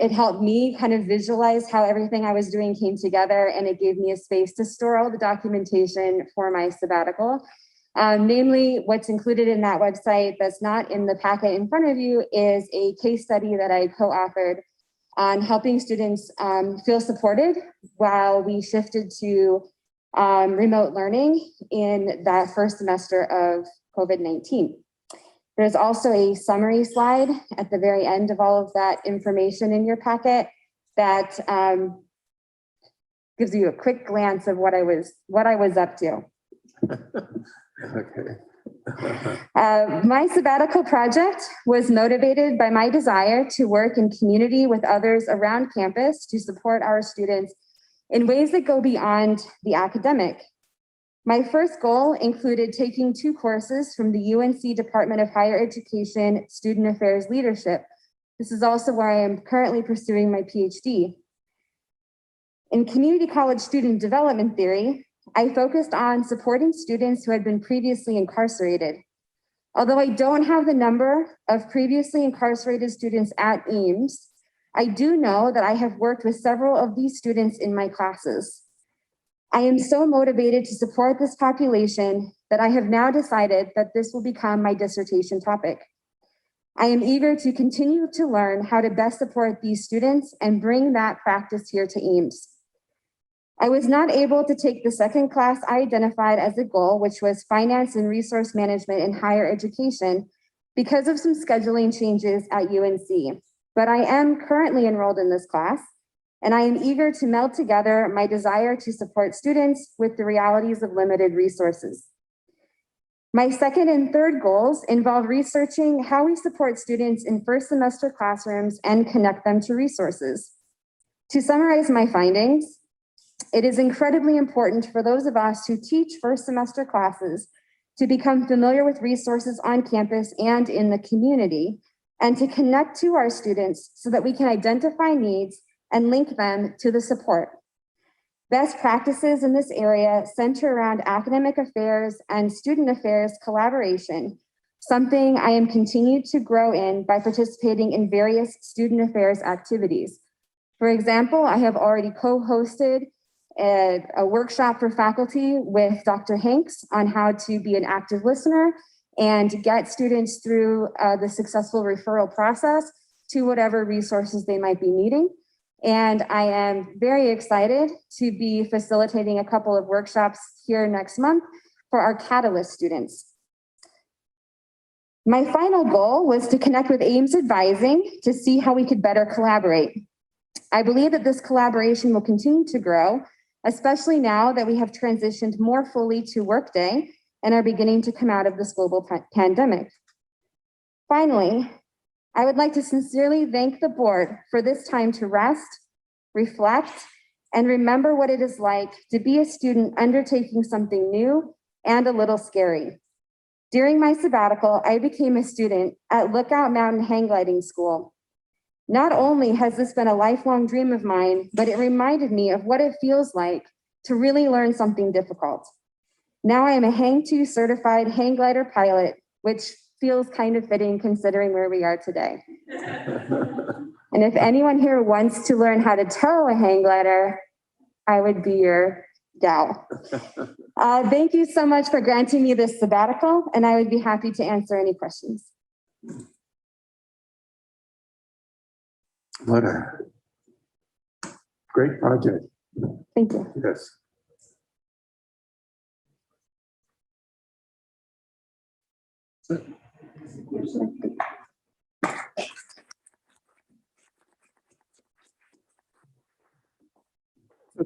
It helped me kind of visualize how everything I was doing came together, and it gave me a space to store all the documentation for my sabbatical. Namely, what's included in that website that's not in the packet in front of you is a case study that I co-authored on helping students feel supported while we shifted to remote learning in that first semester of COVID-19. There's also a summary slide at the very end of all of that information in your packet that gives you a quick glance of what I was up to. Okay. My sabbatical project was motivated by my desire to work in community with others around campus to support our students in ways that go beyond the academic. My first goal included taking 2 courses from the UNC Department of Higher Education Student Affairs Leadership. This is also where I am currently pursuing my PhD. In community college student development theory, I focused on supporting students who had been previously incarcerated. Although I don't have the number of previously incarcerated students at Ames, I do know that I have worked with several of these students in my classes. I am so motivated to support this population that I have now decided that this will become my dissertation topic. I am eager to continue to learn how to best support these students and bring that practice here to Ames. I was not able to take the second class I identified as a goal, which was finance and resource management in higher education, because of some scheduling changes at UNC. But I am currently enrolled in this class, and I am eager to meld together my desire to support students with the realities of limited resources. My second and third goals involve researching how we support students in first semester classrooms and connect them to resources. To summarize my findings, it is incredibly important for those of us who teach first semester classes to become familiar with resources on campus and in the community, and to connect to our students so that we can identify needs and link them to the support. Best practices in this area center around academic affairs and student affairs collaboration, something I am continued to grow in by participating in various student affairs activities. For example, I have already co-hosted a workshop for faculty with Dr. Hanks on how to be an active listener and get students through the successful referral process to whatever resources they might be needing. And I am very excited to be facilitating a couple of workshops here next month for our Catalyst students. My final goal was to connect with Ames Advising to see how we could better collaborate. I believe that this collaboration will continue to grow, especially now that we have transitioned more fully to Workday and are beginning to come out of this global pandemic. Finally, I would like to sincerely thank the board for this time to rest, reflect, and remember what it is like to be a student undertaking something new and a little scary. During my sabbatical, I became a student at Lookout Mountain Hang Gliding School. Not only has this been a lifelong dream of mine, but it reminded me of what it feels like to really learn something difficult. Now I am a Hang 2 certified hang glider pilot, which feels kind of fitting considering where we are today. And if anyone here wants to learn how to tow a hang glider, I would be your gal. Thank you so much for granting me this sabbatical, and I would be happy to answer any questions. What a great project. Thank you. Yes.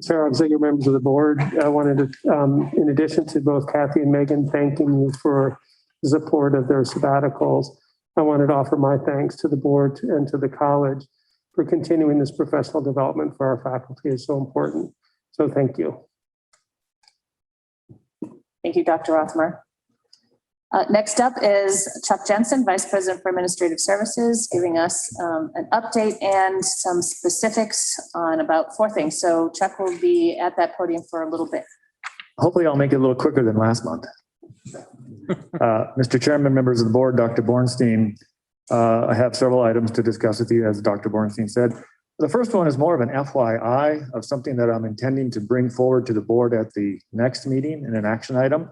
Sarah Ziegler, members of the board, I wanted to, in addition to both Kathy and Megan thanking you for the support of their sabbaticals, I wanted to offer my thanks to the board and to the college for continuing this professional development for our faculty is so important. So thank you. Thank you, Dr. Rothmer. Next up is Chuck Jensen, Vice President for Administrative Services, giving us an update and some specifics on about 4 things. So Chuck will be at that podium for a little bit. Hopefully I'll make it a little quicker than last month. Mr. Chairman, members of the board, Dr. Bornstein, I have several items to discuss with you, as Dr. Bornstein said. The first one is more of an FYI of something that I'm intending to bring forward to the board at the next meeting in an action item.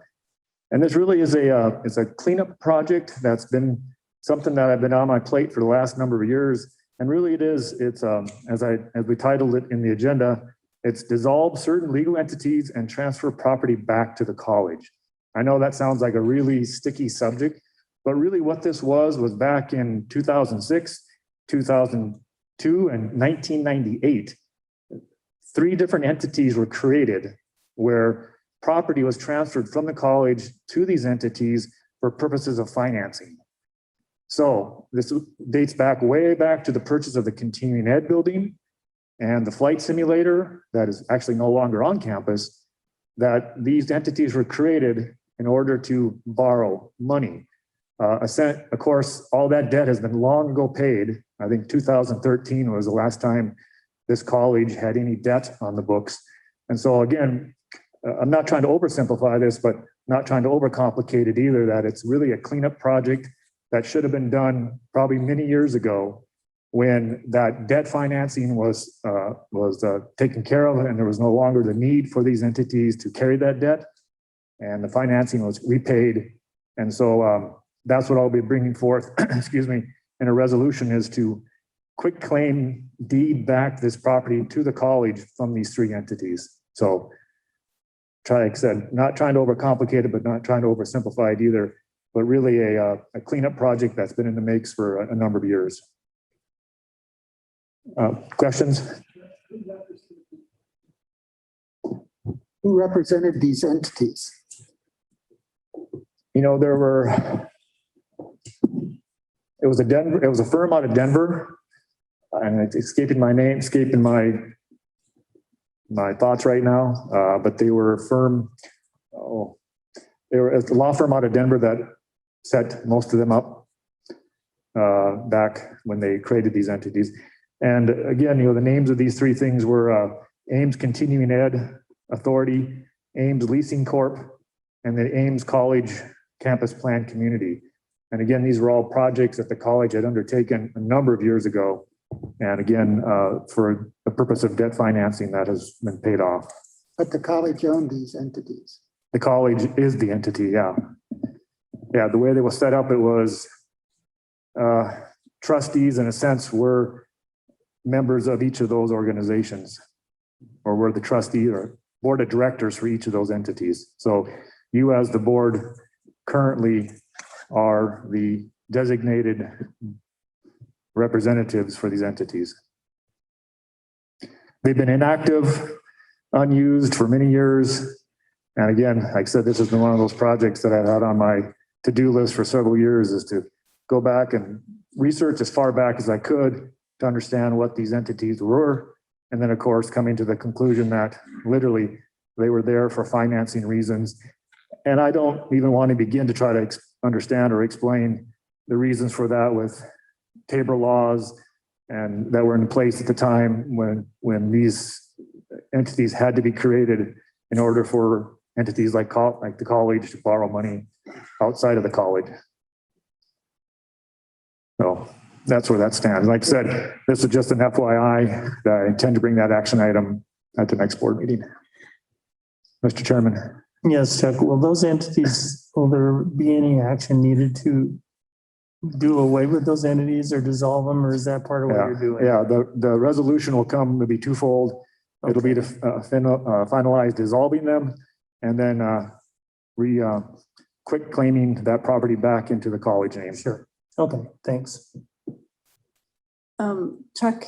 And this really is it's a cleanup project that's been something that I've been on my plate for the last number of years. And really it's as we titled it in the agenda, it's dissolve certain legal entities and transfer property back to the college. I know that sounds like a really sticky subject, but really what this was back in 2006, 2002, and 1998. 3 different entities were created where property was transferred from the college to these entities for purposes of financing. So this dates back way back to the purchase of the continuing ed building and the flight simulator that is actually no longer on campus, that these entities were created in order to borrow money. Of course, all that debt has been long ago paid. I think 2013 was the last time this college had any debt on the books. And so again, I'm not trying to oversimplify this, but not trying to overcomplicate it either, that it's really a cleanup project that should have been done probably many years ago when that debt financing was taken care of and there was no longer the need for these entities to carry that debt and the financing was repaid. And so that's what I'll be bringing forth, excuse me, in a resolution is to quick claim deed back this property to the college from these 3 entities. So like I said, not trying to overcomplicate it, but not trying to oversimplify it either, but really a cleanup project that's been in the makes for a number of years. Questions? Who represented these entities? You know, it was a firm out of Denver, and it's escaping my name, escaping my thoughts right now, but they were a firm, they were a law firm out of Denver that set most of them up back when they created these entities. And again, you know, the names of these 3 things were Ames Continuing Ed Authority, Ames Leasing Corp, and the Ames College Campus Plan Community. And again, these were all projects that the college had undertaken a number of years ago. And again, for the purpose of debt financing that has been paid off. But the college owned these entities. The college is the entity, yeah. Yeah, the way they were set up, it was trustees in a sense were members of each of those organizations, or were the trustee or board of directors for each of those entities. So you as the board currently are the designated representatives for these entities. They've been inactive, unused for many years. And again, like I said, this has been one of those projects that I've had on my to-do list for several years, is to go back and research as far back as I could to understand what these entities were. And then of course, coming to the conclusion that literally they were there for financing reasons. And I don't even want to begin to try to understand or explain the reasons for that with Tabor laws and that were in place at the time when these entities had to be created in order for entities like the college to borrow money outside of the college. So that's where that stands. Like I said, this is just an FYI that I intend to bring that action item at the next board meeting. Mr. Chairman. Yes, Chuck, will those entities, will there be any action needed to do away with those entities or dissolve them, or is that part of what you're doing? Yeah, the resolution will come, it'll be twofold. Okay. It'll be to finalize dissolving them and then quick claiming that property back into the college name. Sure. Okay, thanks. Chuck,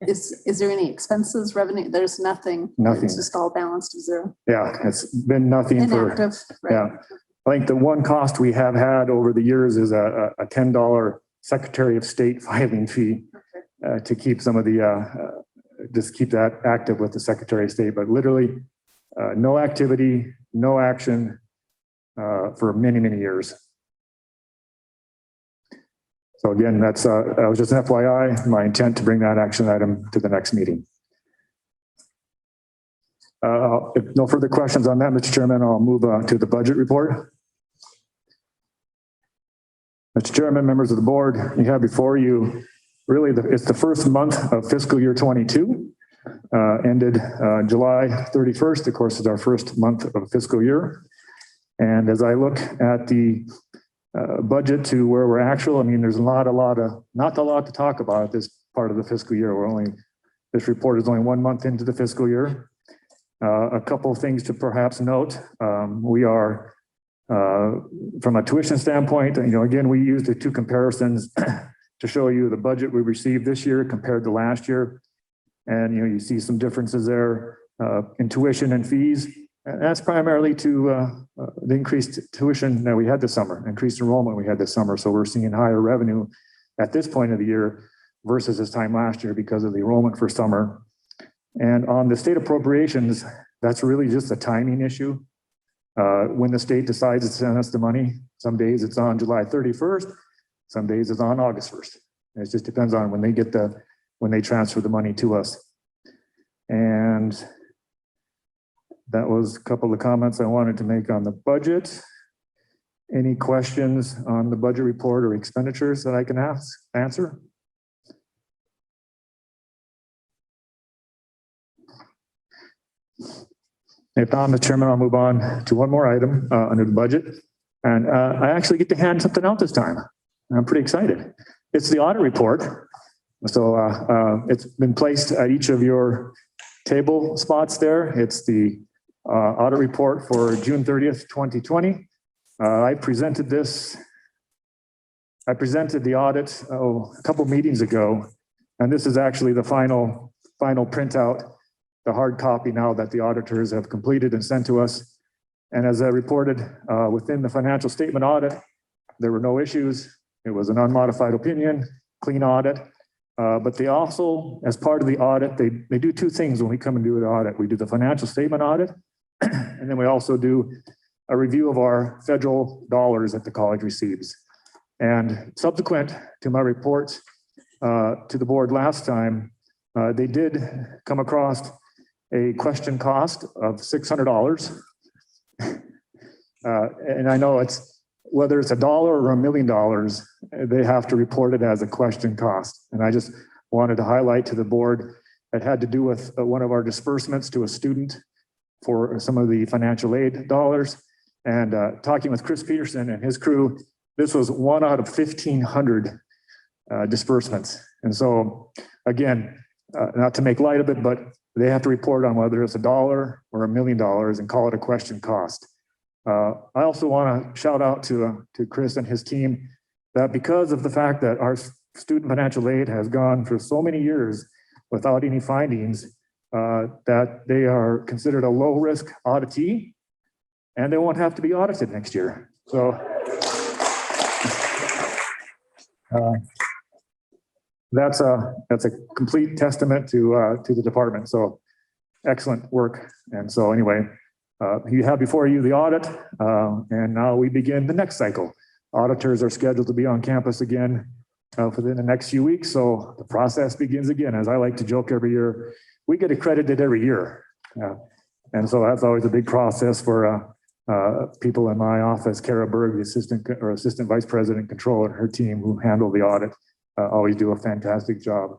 is there any expenses, revenue? There's nothing. Nothing. It's just all balanced to 0. Yeah, it's been nothing. Inactive, right. Yeah. I think the one cost we have had over the years is a $10 Secretary of State filing fee to keep some of the, just keep that active with the Secretary of State, but literally no activity, no action, for many, many years. So again, that was just an FYI, my intent to bring that action item to the next meeting. If no further questions on that, Mr. Chairman, I'll move to the budget report. Mr. Chairman, members of the board, you have before you, really, it's the first month of fiscal year 22, ended July 31st, of course, is our first month of fiscal year. And as I look at the budget to where we're actual, I mean, there's not a lot to talk about at this part of the fiscal year. This report is only 1 month into the fiscal year. A couple of things to perhaps note. We are, from a tuition standpoint, again, we used the two comparisons to show you the budget we received this year compared to last year. And, you see some differences there in tuition and fees. And that's primarily to the increased tuition that we had this summer, increased enrollment we had this summer. So we're seeing higher revenue at this point of the year versus this time last year because of the enrollment for summer. And on the state appropriations, that's really just a timing issue. When the state decides to send us the money, some days it's on July 31st, some days it's on August 1st. It just depends on when they transfer the money to us. And that was a couple of comments I wanted to make on the budget. Any questions on the budget report or expenditures that I can answer? If not, Mr. Chairman, I'll move on to one more item under the budget. And I actually get to hand something out this time. I'm pretty excited. It's the audit report. So it's been placed at each of your table spots there. It's the audit report for June 30th, 2020. I presented the audit a couple meetings ago, and this is actually the final printout, the hard copy now that the auditors have completed and sent to us. And as I reported within the financial statement audit, there were no issues. It was an unmodified opinion, clean audit. But they also, as part of the audit, they do two things when we come and do the audit. We do the financial statement audit, and then we also do a review of our federal dollars that the college receives. And subsequent to my report to the board last time, they did come across a question cost of $600. And I know whether it's $1 or $1 million, they have to report it as a question cost. And I just wanted to highlight to the board that had to do with one of our disbursements to a student for some of the financial aid dollars. And talking with Chris Peterson and his crew, this was 1 out of 1,500 disbursements. And so again, not to make light of it, but they have to report on whether it's $1 or $1 million and call it a question cost. I also want to shout out to Chris and his team that because of the fact that our student financial aid has gone for so many years without any findings, that they are considered a low risk auditee and they won't have to be audited next year. So that's a complete testament to the department. So excellent work. And so anyway, you have before you the audit, and now we begin the next cycle. Auditors are scheduled to be on campus again within the next few weeks. So the process begins again. As I like to joke every year, we get accredited every year. And so that's always a big process for people in my office. Kara Berg, the assistant vice president controller, and her team who handle the audit always do a fantastic job.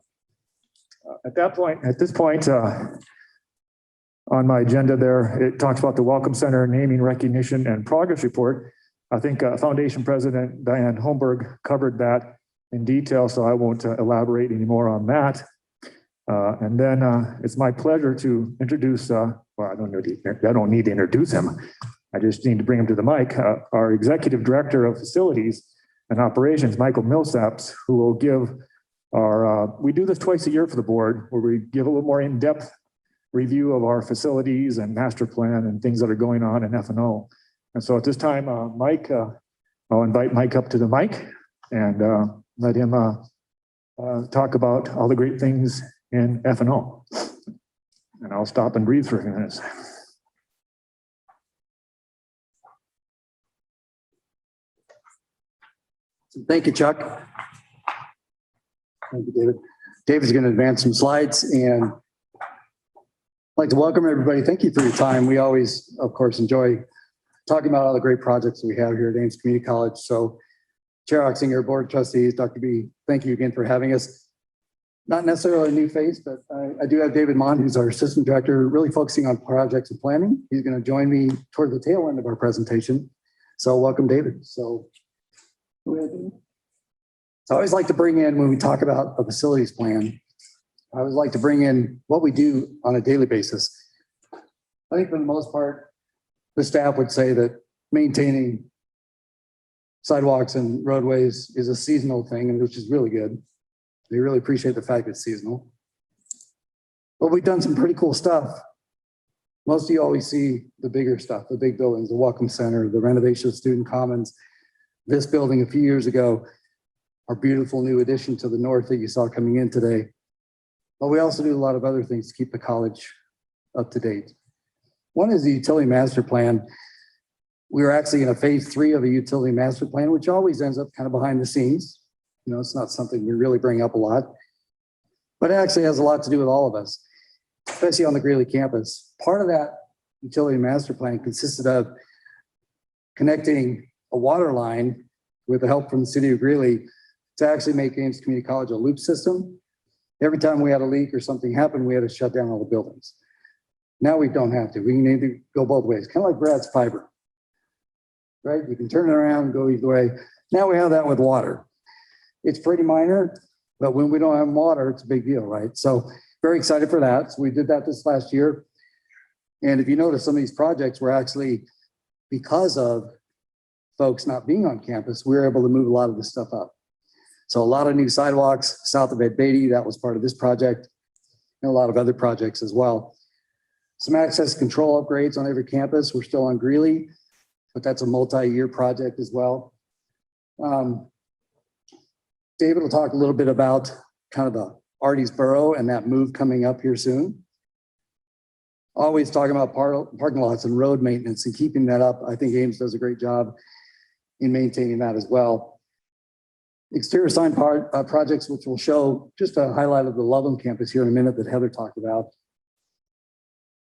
At this point, on my agenda there, it talks about the Welcome Center naming, recognition, and progress report. I think Foundation President Diane Holmberg covered that in detail, so I won't elaborate anymore on that. And then it's my pleasure to introduce, well, I don't need to introduce him. I just need to bring him to the mic. Our Executive Director of Facilities and Operations, Michael Millsaps, who will give we do this twice a year for the board, where we give a little more in-depth review of our facilities and master plan and things that are going on in F&O. And so at this time, Mike, I'll invite Mike up to the mic and let him talk about all the great things in F&O. And I'll stop and breathe for a few minutes. Thank you, Chuck. Thank you, David. David's going to advance some slides, and I'd like to welcome everybody. Thank you for your time. We always, of course, enjoy talking about all the great projects that we have here at Ames Community College. So Chair Oxinger, Board of Trustees, Dr. B, thank you again for having us. Not necessarily a new face, but I do have David Mont, who's our Assistant Director, really focusing on projects and planning. He's going to join me toward the tail end of our presentation. So welcome, David. So I always like to bring in, when we talk about a facilities plan, I always like to bring in what we do on a daily basis. I think for the most part, the staff would say that maintaining sidewalks and roadways is a seasonal thing, and which is really good. They really appreciate the fact it's seasonal. But we've done some pretty cool stuff. Most of you always see the bigger stuff, the big buildings, the Welcome Center, the renovation of Student Commons. This building a few years ago, our beautiful new addition to the north that you saw coming in today. But we also do a lot of other things to keep the college up to date. One is the utility master plan. We were actually in a phase 3 of a utility master plan, which always ends up kind of behind the scenes. You know, it's not something we really bring up a lot, but it actually has a lot to do with all of us, especially on the Greeley campus. Part of that utility master plan consisted of connecting a water line with the help from the city of Greeley to actually make Ames Community College a loop system. Every time we had a leak or something happened, we had to shut down all the buildings. Now we don't have to. We can either go both ways, kind of like Brad's fiber, right? You can turn it around and go either way. Now we have that with water. It's pretty minor, but when we don't have water, it's a big deal, right? So very excited for that. So we did that this last year. And if you notice, some of these projects were actually, because of folks not being on campus, we were able to move a lot of this stuff up. So a lot of new sidewalks south of Ed Beatty, that was part of this project, and a lot of other projects as well. Some access control upgrades on every campus. We're still on Greeley, but that's a multi-year project as well. David will talk a little bit about kind of the Artysboro and that move coming up here soon. Always talking about parking lots and road maintenance and keeping that up. I think Ames does a great job in maintaining that as well. Exterior sign projects, which will show just a highlight of the Loveland campus here in a minute that Heather talked about.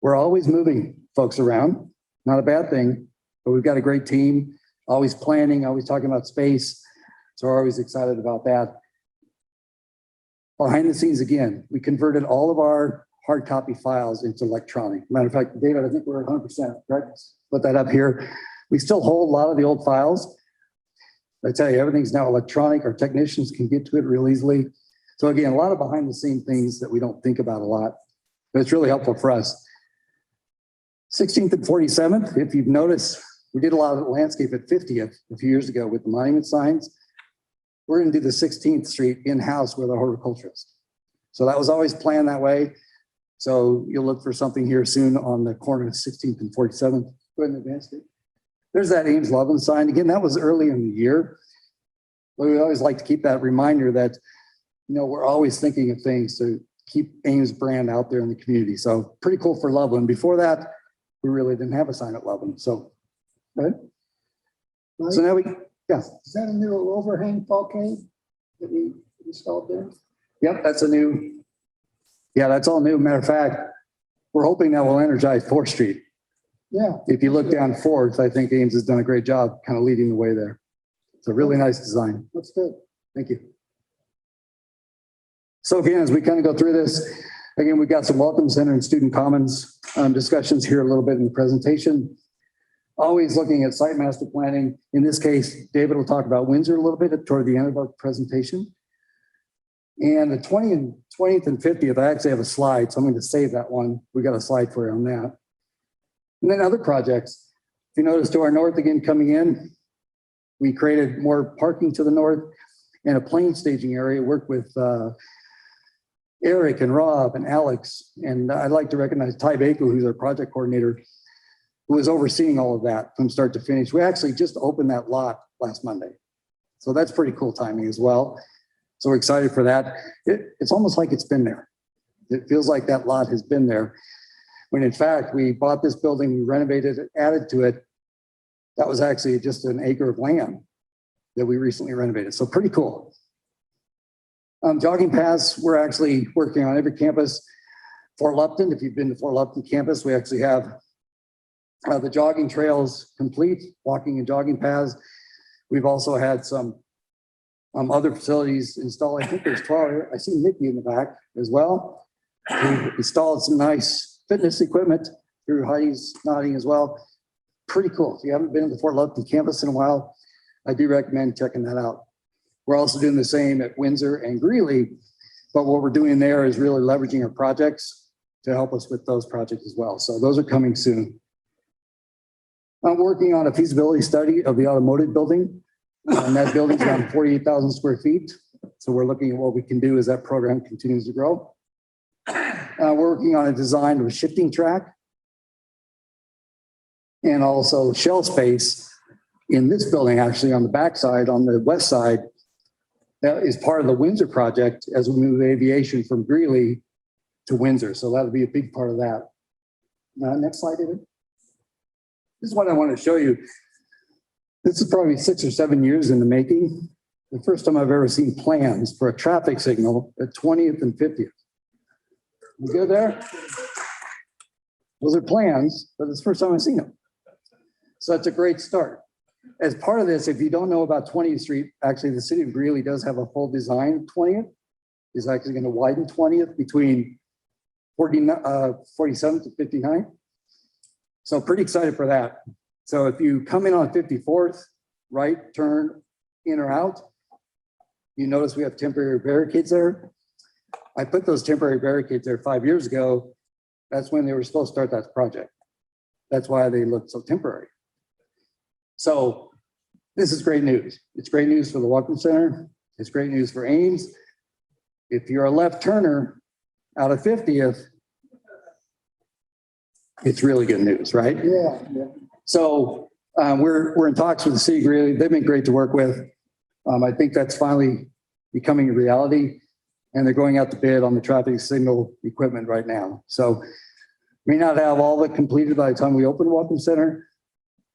We're always moving folks around, not a bad thing, but we've got a great team, always planning, always talking about space. So we're always excited about that. Behind the scenes, again, we converted all of our hard copy files into electronic. Matter of fact, David, I think we're at 100%, right? Put that up here. We still hold a lot of the old files. I tell you, everything's now electronic. Our technicians can get to it real easily. So again, a lot of behind the scene things that we don't think about a lot, but it's really helpful for us. 16th and 47th, if you've noticed, we did a lot of landscape at 50th a few years ago with the monument signs. We're going to do the 16th Street in-house with our horticulturist. So that was always planned that way. So you'll look for something here soon on the corner of 16th and 47th. Go ahead and advance it. There's that Ames Loveland sign. Again, that was early in the year. But we always like to keep that reminder that, you know, we're always thinking of things to keep Ames brand out there in the community. So pretty cool for Loveland. Before that, we really didn't have a sign at Loveland. So, right? So now we, yeah. Is that a new overhang bulkhead that we installed there? Yep, that's a new, yeah, that's all new. Matter of fact, we're hoping that will energize 4th Street. Yeah. If you look down 4th, I think Ames has done a great job kind of leading the way there. It's a really nice design. That's good. Thank you. So again, as we kind of go through this, again, we've got some Welcome Center and Student Commons discussions here a little bit in the presentation. Always looking at site master planning. In this case, David will talk about Windsor a little bit toward the end of our presentation. And the 20th and 50th, I actually have a slide, so I'm going to save that one. We got a slide for you on that. And then other projects. If you notice to our north again coming in, we created more parking to the north and a plane staging area. Worked with Eric and Rob and Alex. And I'd like to recognize Ty Baker, who's our project coordinator, who was overseeing all of that from start to finish. We actually just opened that lot last Monday. So that's pretty cool timing as well. So we're excited for that. It's almost like it's been there. It feels like that lot has been there. When in fact, we bought this building, we renovated it, added to it. That was actually just an acre of land. that we recently renovated. So pretty cool. Jogging paths, we're actually working on every campus. Fort Lupton, if you've been to Fort Lupton campus, we actually have the jogging trails complete, walking and jogging paths. We've also had some other facilities installed. I think there's 12 here. I see Nikki in the back as well. We've installed some nice fitness equipment through Heidi's nodding as well. Pretty cool. If you haven't been to the Fort Lupton campus in a while, I do recommend checking that out. We're also doing the same at Windsor and Greeley, but what we're doing there is really leveraging our projects to help us with those projects as well. So those are coming soon. I'm working on a feasibility study of the automotive building. And that building's around 48,000 square feet. So we're looking at what we can do as that program continues to grow. We're working on a design of a shifting track and also shell space in this building, actually on the backside, on the west side. That is part of the Windsor project as we move aviation from Greeley to Windsor. So that'll be a big part of that. Next slide, David. This is what I want to show you. This is probably 6 or 7 years in the making. The first time I've ever seen plans for a traffic signal at 20th and 50th. You good there? Those are plans, but it's the first time I've seen them. So that's a great start. As part of this, if you don't know about 20th Street, actually the city of Greeley does have a full design of 20th. Is actually going to widen 20th between 47th to 59th. So pretty excited for that. So if you come in on 54th, right turn in or out, you notice we have temporary barricades there. I put those temporary barricades there 5 years ago. That's when they were supposed to start that project. That's why they look so temporary. So this is great news. It's great news for the Welcome Center. It's great news for Ames. If you're a left turner out of 50th, it's really good news, right? Yeah. So we're in talks with the city of Greeley. They've been great to work with. I think that's finally becoming a reality, and they're going out to bid on the traffic signal equipment right now. So may not have all of it completed by the time we open the Welcome Center,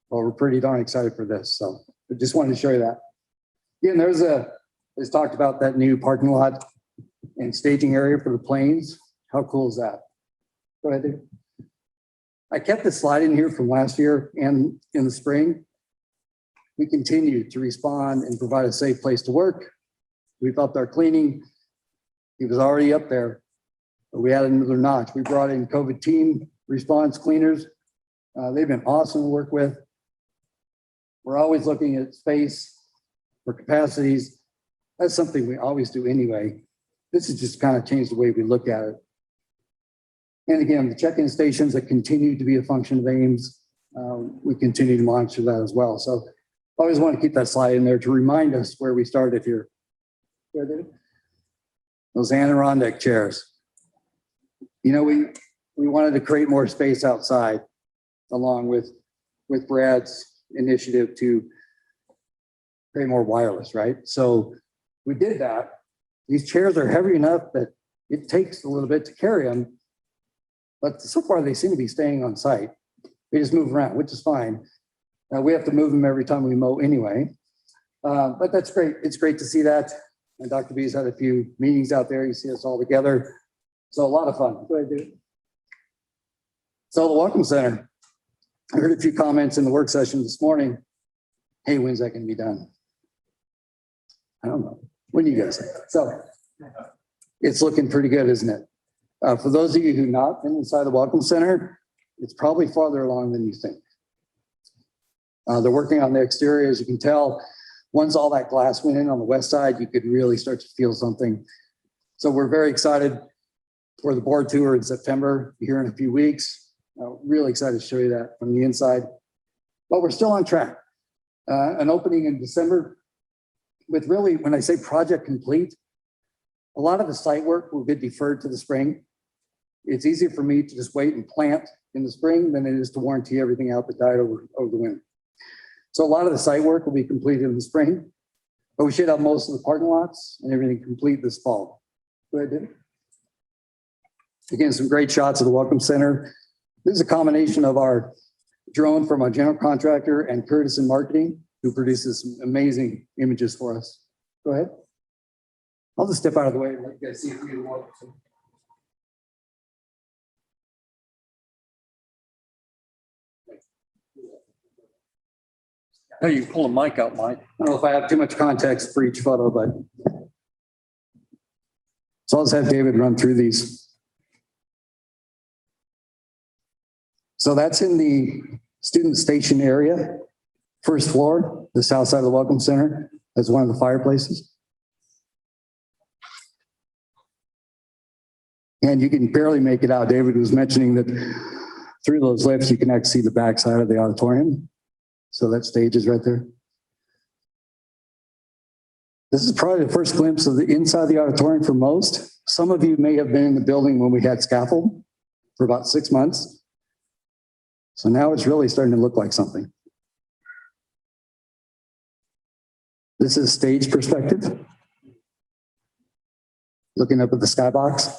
but we're pretty darn excited for this. So I just wanted to show you that. Again, it's talked about that new parking lot and staging area for the planes. How cool is that? Go ahead, Dave. I kept this slide in here from last year and in the spring. We continue to respond and provide a safe place to work. We've upped our cleaning. It was already up there, but we added another notch. We brought in COVID team response cleaners. They've been awesome to work with. We're always looking at space for capacities. That's something we always do anyway. This has just kind of changed the way we look at it. And again, the check-in stations that continue to be a function of Ames, we continue to monitor that as well. So I always want to keep that slide in there to remind us where we started here. Those Adirondack chairs. You know, we wanted to create more space outside along with Brad's initiative to create more wireless, right? So we did that. These chairs are heavy enough that it takes a little bit to carry them. But so far, they seem to be staying on site. They just move around, which is fine. We have to move them every time we mow anyway. But that's great. It's great to see that. And Dr. B's had a few meetings out there. You see us all together. So a lot of fun. Go ahead, dude. So the Welcome Center. I heard a few comments in the work session this morning. Hey, when's that going to be done? I don't know. When do you guys think? So it's looking pretty good, isn't it? For those of you who've not been inside the Welcome Center, it's probably farther along than you think. They're working on the exterior, as you can tell. Once all that glass went in on the west side, you could really start to feel something. So we're very excited for the board tour in September, here in a few weeks. Really excited to show you that from the inside. But we're still on track. An opening in December with really, when I say project complete, a lot of the site work will get deferred to the spring. It's easier for me to just wait and plant in the spring than it is to warranty everything out that died over the winter. So a lot of the site work will be completed in the spring, but we should have most of the parking lots and everything complete this fall. Go ahead, David. Again, some great shots of the Welcome Center. This is a combination of our drone from our general contractor and Curtis in marketing. who produces some amazing images for us. Go ahead. I'll just step out of the way and let you guys see if you want to. Now you can pull a mic out, Mike. I don't know if I have too much context for each photo, but. So I'll just have David run through these. So that's in the student station area, first floor, the south side of the Welcome Center. That's one of the fireplaces. And you can barely make it out. David was mentioning that through those lifts, you can actually see the backside of the auditorium. So that stage is right there. This is probably the first glimpse of the inside of the auditorium for most. Some of you may have been in the building when we had scaffold for about 6 months. So now it's really starting to look like something. This is stage perspective. Looking up at the skybox.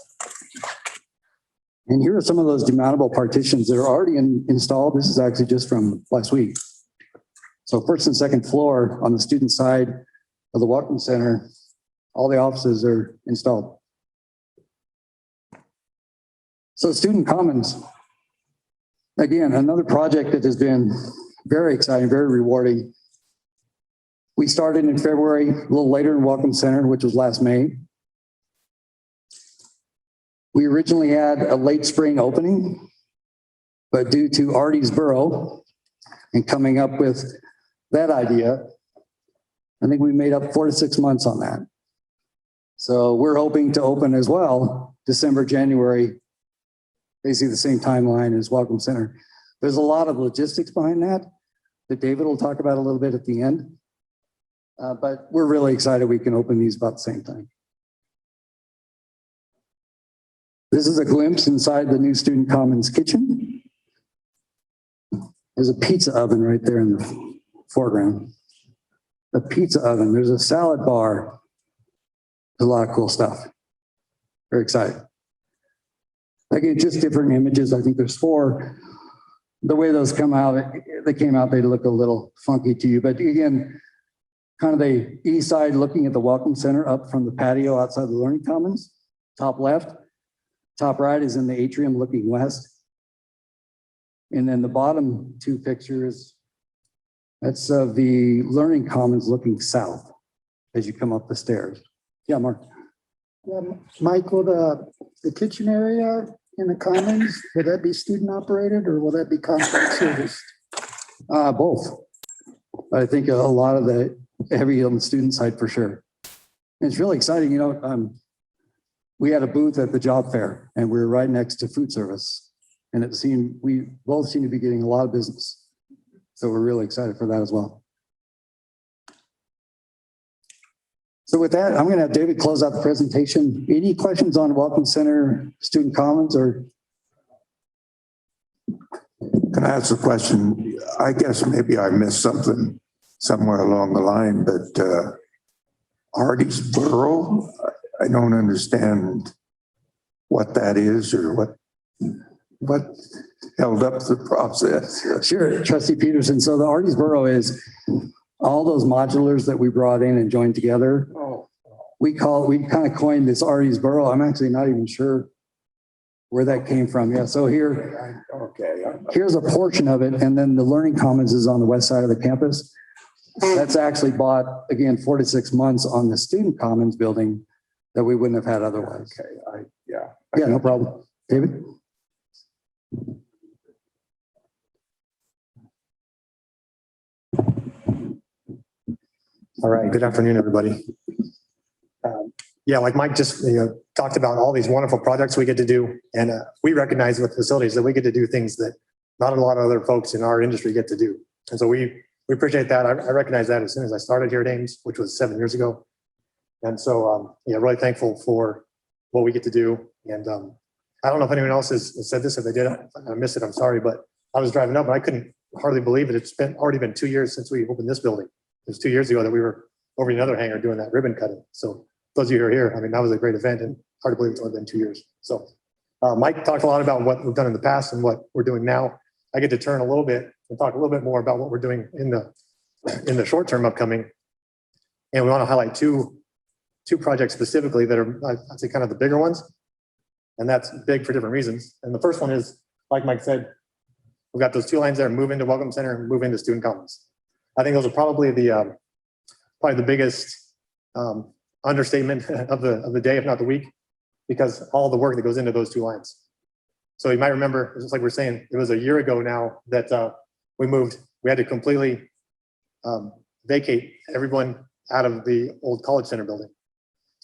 And here are some of those demountable partitions that are already installed. This is actually just from last week. So first and second floor on the student side of the Welcome Center, all the offices are installed. So Student Commons, again, another project that has been very exciting, very rewarding. We started in February, a little later in Welcome Center, which was last May. We originally had a late spring opening, but due to Artie's Borough and coming up with that idea, I think we made up 4 to 6 months on that. So we're hoping to open as well, December, January, basically the same timeline as Welcome Center. There's a lot of logistics behind that David will talk about a little bit at the end. But we're really excited we can open these about the same time. This is a glimpse inside the new Student Commons kitchen. There's a pizza oven right there in the foreground. A pizza oven. There's a salad bar. There's a lot of cool stuff. Very excited. Again, just different images. I think there's 4. The way those come out, they came out, they look a little funky to you. But again, kind of the east side looking at the Welcome Center up from the patio outside the Learning Commons, top left. Top right is in the atrium looking west. And then the bottom 2 pictures, that's of the Learning Commons looking south as you come up the stairs. Yeah, Mark. Mike, will the kitchen area in the Commons, will that be student operated or will that be contract service? Both. I think a lot of the heavy on the student side for sure. And it's really exciting, you know, we had a booth at the job fair and we were right next to food service. And it seemed, we both seem to be getting a lot of business. So we're really excited for that as well. So with that, I'm going to have David close out the presentation. Any questions on Welcome Center, Student Commons, or? Can I ask a question? I guess maybe I missed something somewhere along the line, but Artie's Borough, I don't understand what that is or what held up the process. Sure, Trustee Peterson. So the Artie's Borough is all those modulars that we brought in and joined together. We kind of coined this Artie's Borough. I'm actually not even sure where that came from. Yeah, so here's a portion of it. And then the Learning Commons is on the west side of the campus. That's actually bought, again, 4 to 6 months on the Student Commons building that we wouldn't have had otherwise. Okay, Yeah, no problem. David? All right, good afternoon, everybody. Yeah, like Mike just talked about all these wonderful projects we get to do. And we recognize with facilities that we get to do things that not a lot of other folks in our industry get to do. And so we appreciate that. I recognize that as soon as I started here at Ames, which was 7 years ago. And so, yeah, really thankful for what we get to do. And I don't know if anyone else has said this. If they did, I missed it. I'm sorry, but I was driving up and I couldn't hardly believe it. It's already been 2 years since we opened this building. It was 2 years ago that we were over in another hangar doing that ribbon cutting. So those of you who are here, I mean, that was a great event and hard to believe it's only been 2 years. So Mike talked a lot about what we've done in the past and what we're doing now. I get to turn a little bit and talk a little bit more about what we're doing in the in the short term upcoming. And we want to highlight two projects specifically that are, I'd say, kind of the bigger ones. And that's big for different reasons. And the first one is, like Mike said, we've got those 2 lines there, move into Welcome Center and move into Student Commons. I think those are probably the biggest understatement of the day, if not the week, because all the work that goes into those 2 lines. So you might remember, just like we're saying, it was a year ago now that we had to completely vacate everyone out of the old College Center building.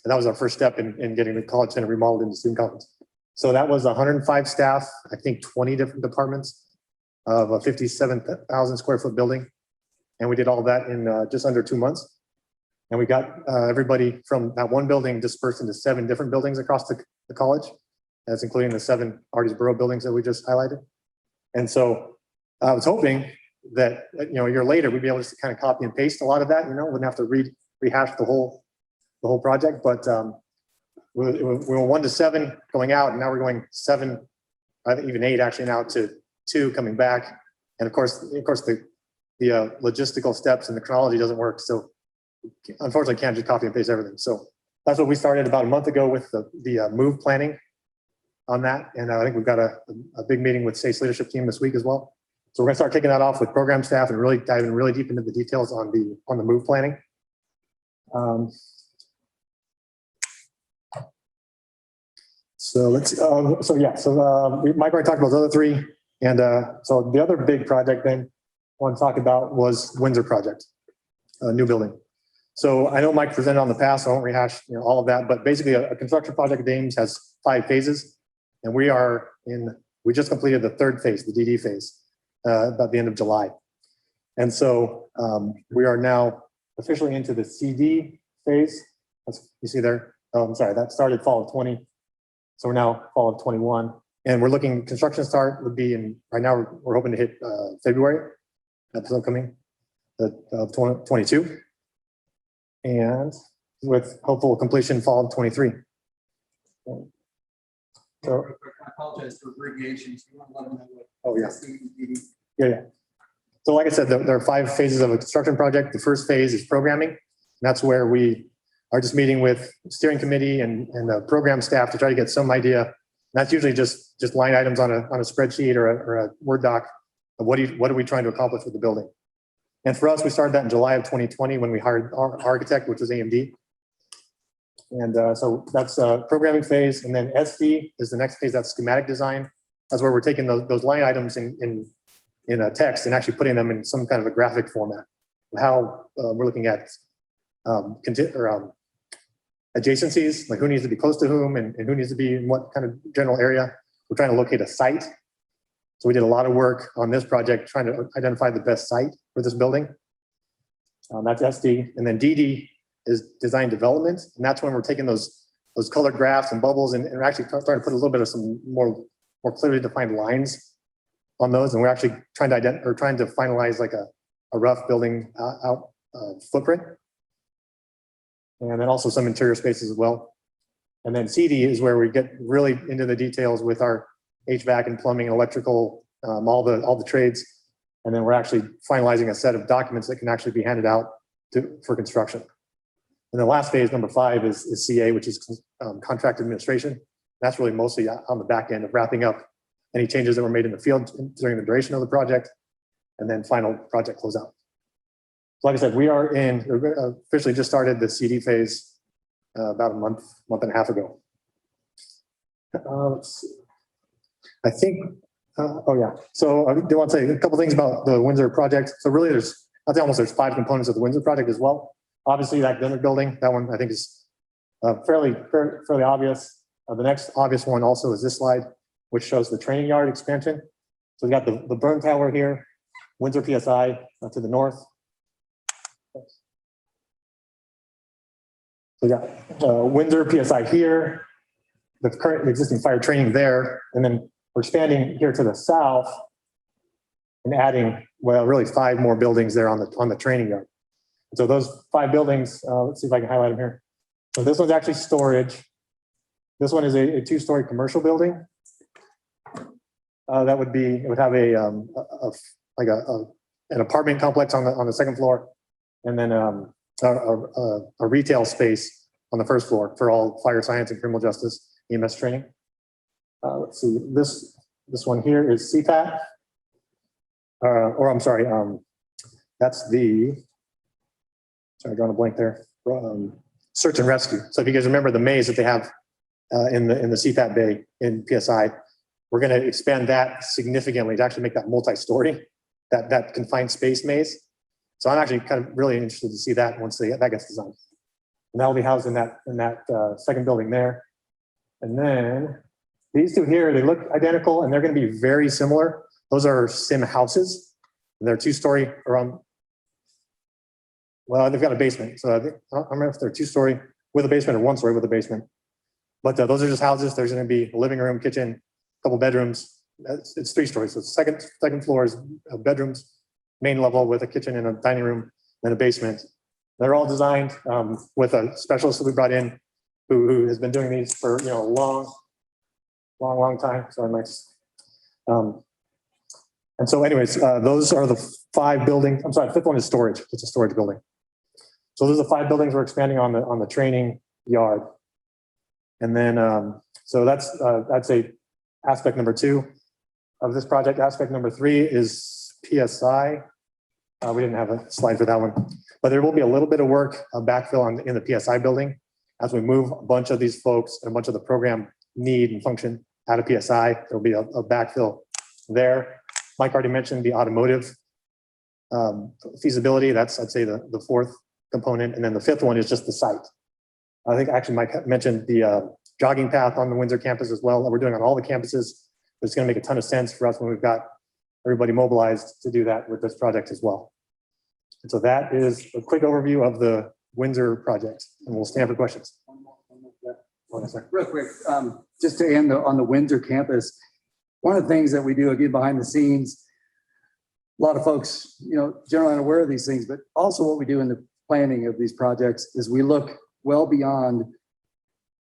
And that was our first step in getting the College Center remodeled into Student Commons. So that was 105 staff, I think 20 different departments of a 57,000 square foot building. And we did all that in just under 2 months. And we got everybody from that one building dispersed into 7 different buildings across the college. That's including the 7 Artysboro buildings that we just highlighted. And so I was hoping that, a year later, we'd be able to kind of copy and paste a lot of that, wouldn't have to rehash the whole project. But we were 1 to 7 going out, and now we're going 7, I think even 8 actually now to 2 coming back. And of course, the logistical steps and the chronology doesn't work. So unfortunately, can't just copy and paste everything. So that's what we started about a month ago with the move planning on that. And I think we've got a big meeting with SACE leadership team this week as well. So we're gonna start kicking that off with program staff and really diving really deep into the details on the move planning. So let's, Mike already talked about those other 3. And so the other big project then I want to talk about was Windsor project, a new building. So I know Mike presented on the past, so I won't rehash all of that, but basically a construction project at Ames has 5 phases. And we just completed the 3rd phase, the DD phase, about the end of July. And so we are now officially into the CD phase. You see there, that started fall of 20. So we're now fall of 21. And we're looking, construction start would be right now we're hoping to hit February, that's upcoming, of 22. And with hopeful completion fall of 23. So, I apologize for abbreviations. Oh, yeah. Yeah. So like I said, there are 5 phases of a construction project. The first phase is programming. And that's where we are just meeting with steering committee and the program staff to try to get some idea. And that's usually just line items on a spreadsheet or a Word doc of what are we trying to accomplish with the building. And for us, we started that in July of 2020 when we hired our architect, which was AMD. And so that's programming phase. And then SD is the next phase, that's schematic design. That's where we're taking those line items in a text and actually putting them in some kind of a graphic format. How we're looking at adjacencies, like who needs to be close to whom and who needs to be in what kind of general area. We're trying to locate a site. So we did a lot of work on this project trying to identify the best site for this building. That's SD. And then DD is design development. And that's when we're taking those colored graphs and bubbles and actually starting to put a little bit of some more clearly defined lines on those. And we're actually trying to finalize like a rough building footprint. And then also some interior spaces as well. And then CD is where we get really into the details with our HVAC and plumbing and electrical, all the trades. And then we're actually finalizing a set of documents that can actually be handed out for construction. And the last phase, number 5, is CA, which is contract administration. That's really mostly on the back end of wrapping up any changes that were made in the field during the duration of the project, and then final project closeout. So like I said, we officially just started the CD phase about a month and a half ago. Let's see. I think, so I do want to say a couple things about the Windsor project. So really there's 5 components of the Windsor project as well. Obviously that academic building, that one I think is fairly obvious. The next obvious one also is this slide, which shows the training yard expansion. So we got the burn tower here, Windsor PSI to the north. So we got Windsor PSI here, the current existing fire training there, and then we're expanding here to the south and adding, really 5 more buildings there on the training yard. So those 5 buildings, let's see if I can highlight them here. So this one's actually storage. This one is a 2-story commercial building. It would have a an apartment complex on the second floor, and then a retail space on the first floor for all fire science and criminal justice EMS training. Let's see, this one here is CPAT, or I'm sorry, that's the, sorry, drawing a blank there, search and rescue. So if you guys remember the maze that they have in the CPAT bay in PSI, we're going to expand that significantly to actually make that multi-story, that confined space maze. So I'm actually kind of really interested to see that once that gets designed. And that will be housed in that second building there. And then these two here, they look identical and they're going to be very similar. Those are sim houses. And they're 2-story around. Well, they've got a basement. So I don't remember if they're 2-story with a basement or 1-story with a basement. But those are just houses. There's going to be a living room, kitchen, couple bedrooms. It's 3 stories. So second floor is bedrooms, main level with a kitchen and a dining room, then a basement. They're all designed with a specialist that we brought in who has been doing these for a long time. So nice. And so anyways, those are the 5 buildings. I'm sorry, the 5th one is storage. It's a storage building. So those are the 5 buildings we're expanding on the training yard. And then, so that's a aspect number 2 of this project. Aspect number 3 is PSI. We didn't have a slide for that one, but there will be a little bit of work, backfill in the PSI building as we move a bunch of these folks and a bunch of the program need and function out of PSI. There'll be a backfill there. Mike already mentioned the automotive feasibility. That's, I'd say, the 4th component. And then the 5th one is just the site. I think actually Mike mentioned the jogging path on the Windsor campus as well that we're doing on all the campuses. It's going to make a ton of sense for us when we've got everybody mobilized to do that with this project as well. And so that is a quick overview of the Windsor project, and we'll stand for questions. Real quick, just to end on the Windsor campus, one of the things that we do, again, behind the scenes, a lot of folks, generally unaware of these things, but also what we do in the planning of these projects is we look well beyond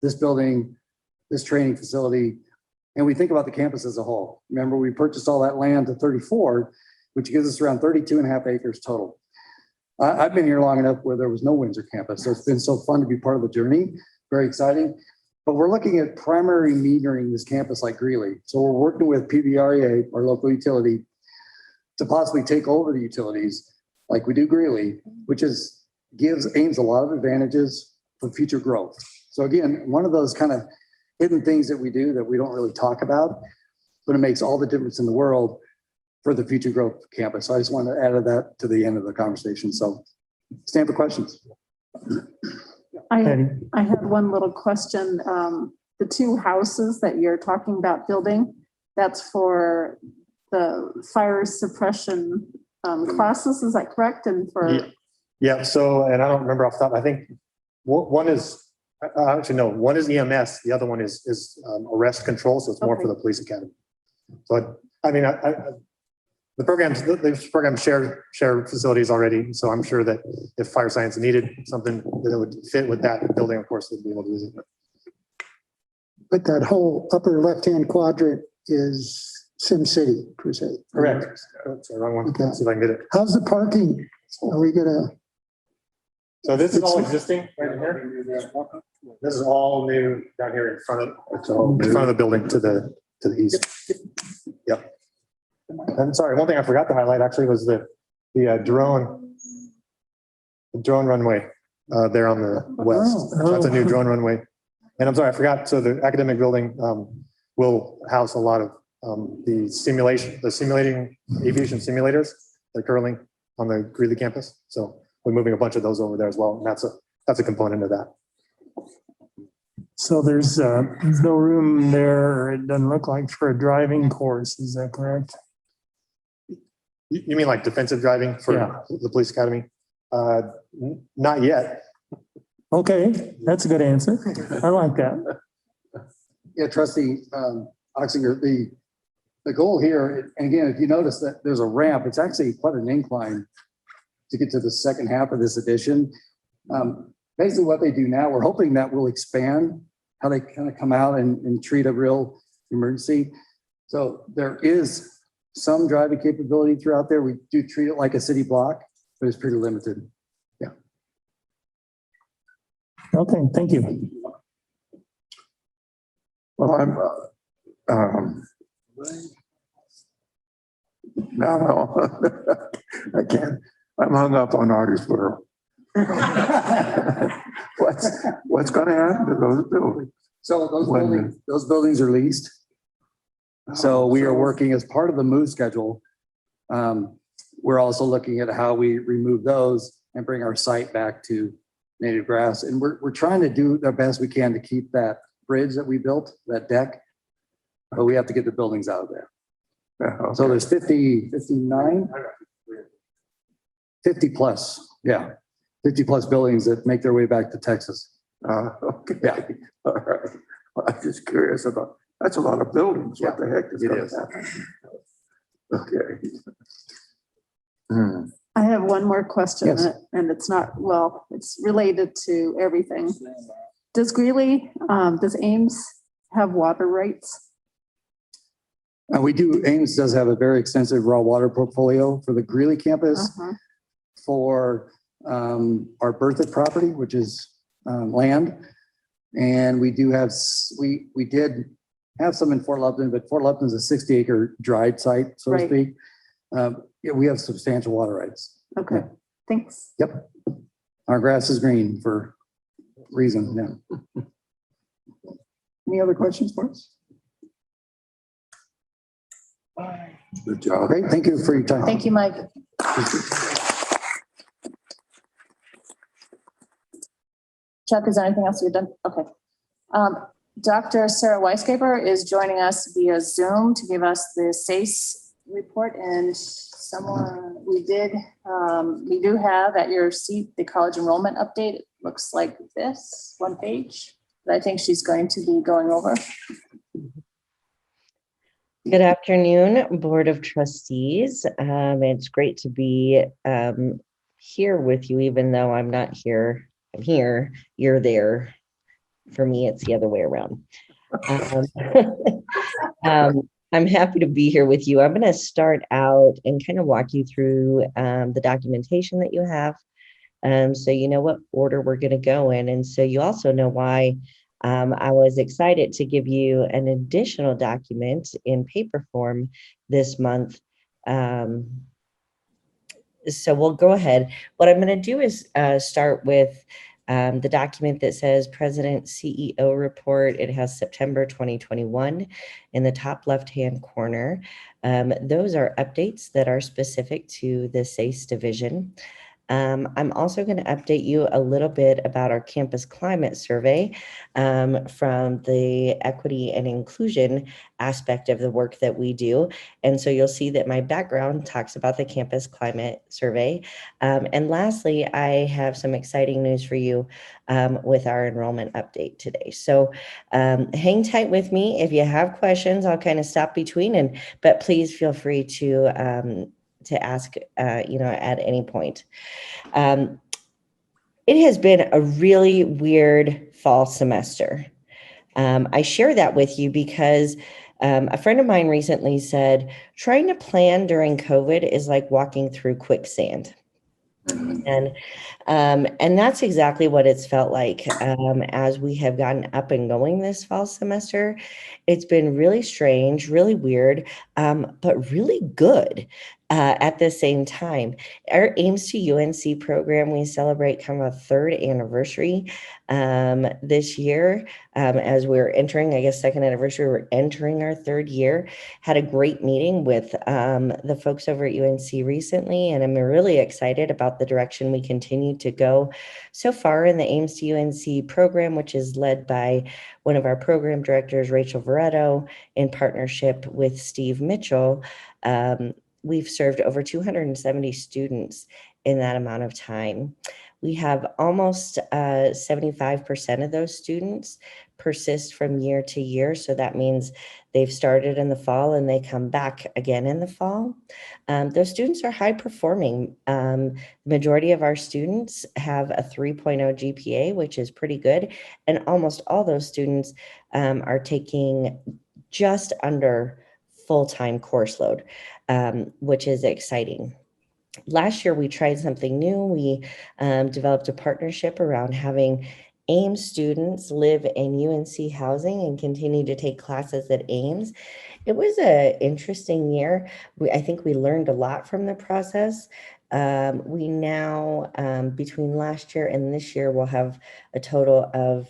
this building, this training facility, and we think about the campus as a whole. Remember, we purchased all that land to 34, which gives us around 32.5 acres total. I've been here long enough where there was no Windsor campus, so it's been so fun to be part of the journey. Very exciting. But we're looking at primary metering this campus like Greeley. So we're working with PBREA, our local utility, to possibly take over the utilities like we do Greeley, which gives Ames a lot of advantages for future growth. So again, one of those kind of hidden things that we do that we don't really talk about, but it makes all the difference in the world for the future growth of campus. So I just wanted to add that to the end of the conversation. So stand for questions. I had one little question. The 2 houses that you're talking about building, that's for the fire suppression classes, is that correct? And for yeah. So, and I don't remember off the top. I think one is actually no. One is EMS. The other one is arrest control. So it's more for the police academy. So I mean, the programs share facilities already. So I'm sure that if fire science needed something that it would fit with that building, of course they'd be able to use it. But that whole upper left-hand quadrant is Sim City per se. Correct. Sorry, wrong one. Let's see if I can get it. How's the parking? Are we gonna? So this is all existing right in here. This is all new down here in front of the building to the east. Yep. And sorry, one thing I forgot to highlight actually was the drone runway there on the west. That's a new drone runway. And I'm sorry, I forgot. So the academic building will house a lot of the simulating aviation simulators that are currently on the Greeley campus. So we're moving a bunch of those over there as well. And that's a component of that. So there's no room there, it doesn't look like, for a driving course, is that correct? You mean like defensive driving for the police academy? Not yet. Okay, that's a good answer. I like that. Yeah, Trustee Oxinger, the goal here, and again, if you notice that there's a ramp, it's actually quite an incline to get to the second half of this addition. Basically what they do now, we're hoping that will expand how they kind of come out and treat a real emergency. So there is some driving capability throughout there. We do treat it like a city block, but it's pretty limited. Yeah. Okay, thank you. Well, no, I can't. I'm hung up on Artersboro. What's going to happen to those buildings? So those buildings are leased. So we are working as part of the move schedule. We're also looking at how we remove those and bring our site back to native grass. And we're trying to do the best we can to keep that bridge that we built, that deck, but we have to get the buildings out of there. Okay. So there's 59, 50 plus, yeah, 50 plus buildings that make their way back to Texas. Okay. Yeah. All right. Well, I'm just curious about, that's a lot of buildings. What the heck is going to happen? Okay. I have one more question, Yes. and it's not, well, it's related to everything. Does Greeley, does Ames have water rights? We do, Ames does have a very extensive raw water portfolio for the Greeley campus, for our Berthoud property, which is land. And we do have, we did have some in Fort Lupton, but Fort Lupton is a 60-acre dried site, so to speak. Yeah, we have substantial water rights. Okay, Yeah. Thanks. Yep. Our grass is green for reason. Yeah. Any other questions for us? Good job. Great. Thank you for your time. Thank you, Mike. Chuck, is there anything else you've done? Okay. Dr. Sarah Weisgeber is joining us via Zoom to give us the SACE report, and we do have at your seat the college enrollment update. It looks like this one page that I think she's going to be going over. Good afternoon, Board of Trustees. It's great to be here with you, even though I'm not here. I'm here, you're there. For me, it's the other way around. I'm happy to be here with you. I'm going to start out and kind of walk you through the documentation that you have, so you know what order we're going to go in. And so you also know why I was excited to give you an additional document in paper form this month. So we'll go ahead. What I'm going to do is start with the document that says President CEO Report. It has September 2021 in the top left-hand corner. Those are updates that are specific to the SACE division. I'm also going to update you a little bit about our campus climate survey from the equity and inclusion aspect of the work that we do. And so you'll see that my background talks about the campus climate survey. And lastly, I have some exciting news for you with our enrollment update today. So hang tight with me. If you have questions, I'll kind of stop between, but please feel free to ask, at any point. It has been a really weird fall semester. I share that with you because a friend of mine recently said, trying to plan during COVID is like walking through quicksand. And that's exactly what it's felt like as we have gotten up and going this fall semester. It's been really strange, really weird, but really good at the same time. Our Ames to UNC program, we celebrate kind of a third anniversary this year as we're entering, I guess, second anniversary, we're entering our third year. Had a great meeting with the folks over at UNC recently, and I'm really excited about the direction we continue to go so far in the Ames to UNC program, which is led by one of our program directors, Rachel Veretto, in partnership with Steve Mitchell. We've served over 270 students in that amount of time. We have almost 75% of those students persist from year to year. So that means they've started in the fall and they come back again in the fall. Those students are high performing. The majority of our students have a 3.0 GPA, which is pretty good. And almost all those students are taking just under full-time course load, which is exciting. Last year, we tried something new. We developed a partnership around having Ames students live in UNC housing and continue to take classes at Ames. It was an interesting year. I think we learned a lot from the process. We now, between last year and this year, will have a total of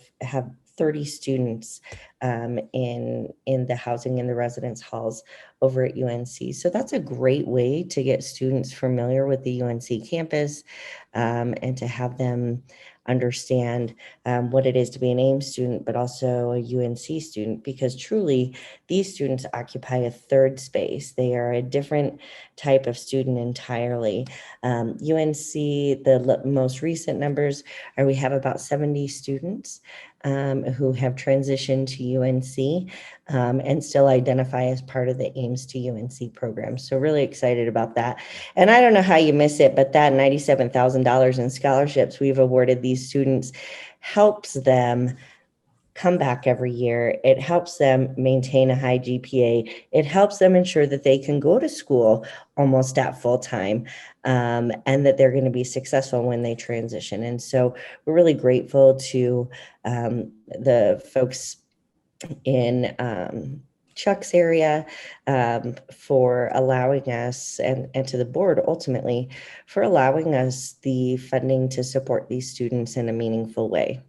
30 students in the housing in the residence halls over at UNC. So that's a great way to get students familiar with the UNC campus and to have them understand what it is to be an Ames student, but also a UNC student, because truly these students occupy a third space. They are a different type of student entirely. UNC, the most recent numbers are we have about 70 students who have transitioned to UNC and still identify as part of the Ames to UNC program. So really excited about that. And I don't know how you miss it, but that $97,000 in scholarships we've awarded these students helps them come back every year. It helps them maintain a high GPA. It helps them ensure that they can go to school almost at full time and that they're going to be successful when they transition. And so we're really grateful to the folks in Chuck's area for allowing us, and to the board ultimately, for allowing us the funding to support these students in a meaningful way.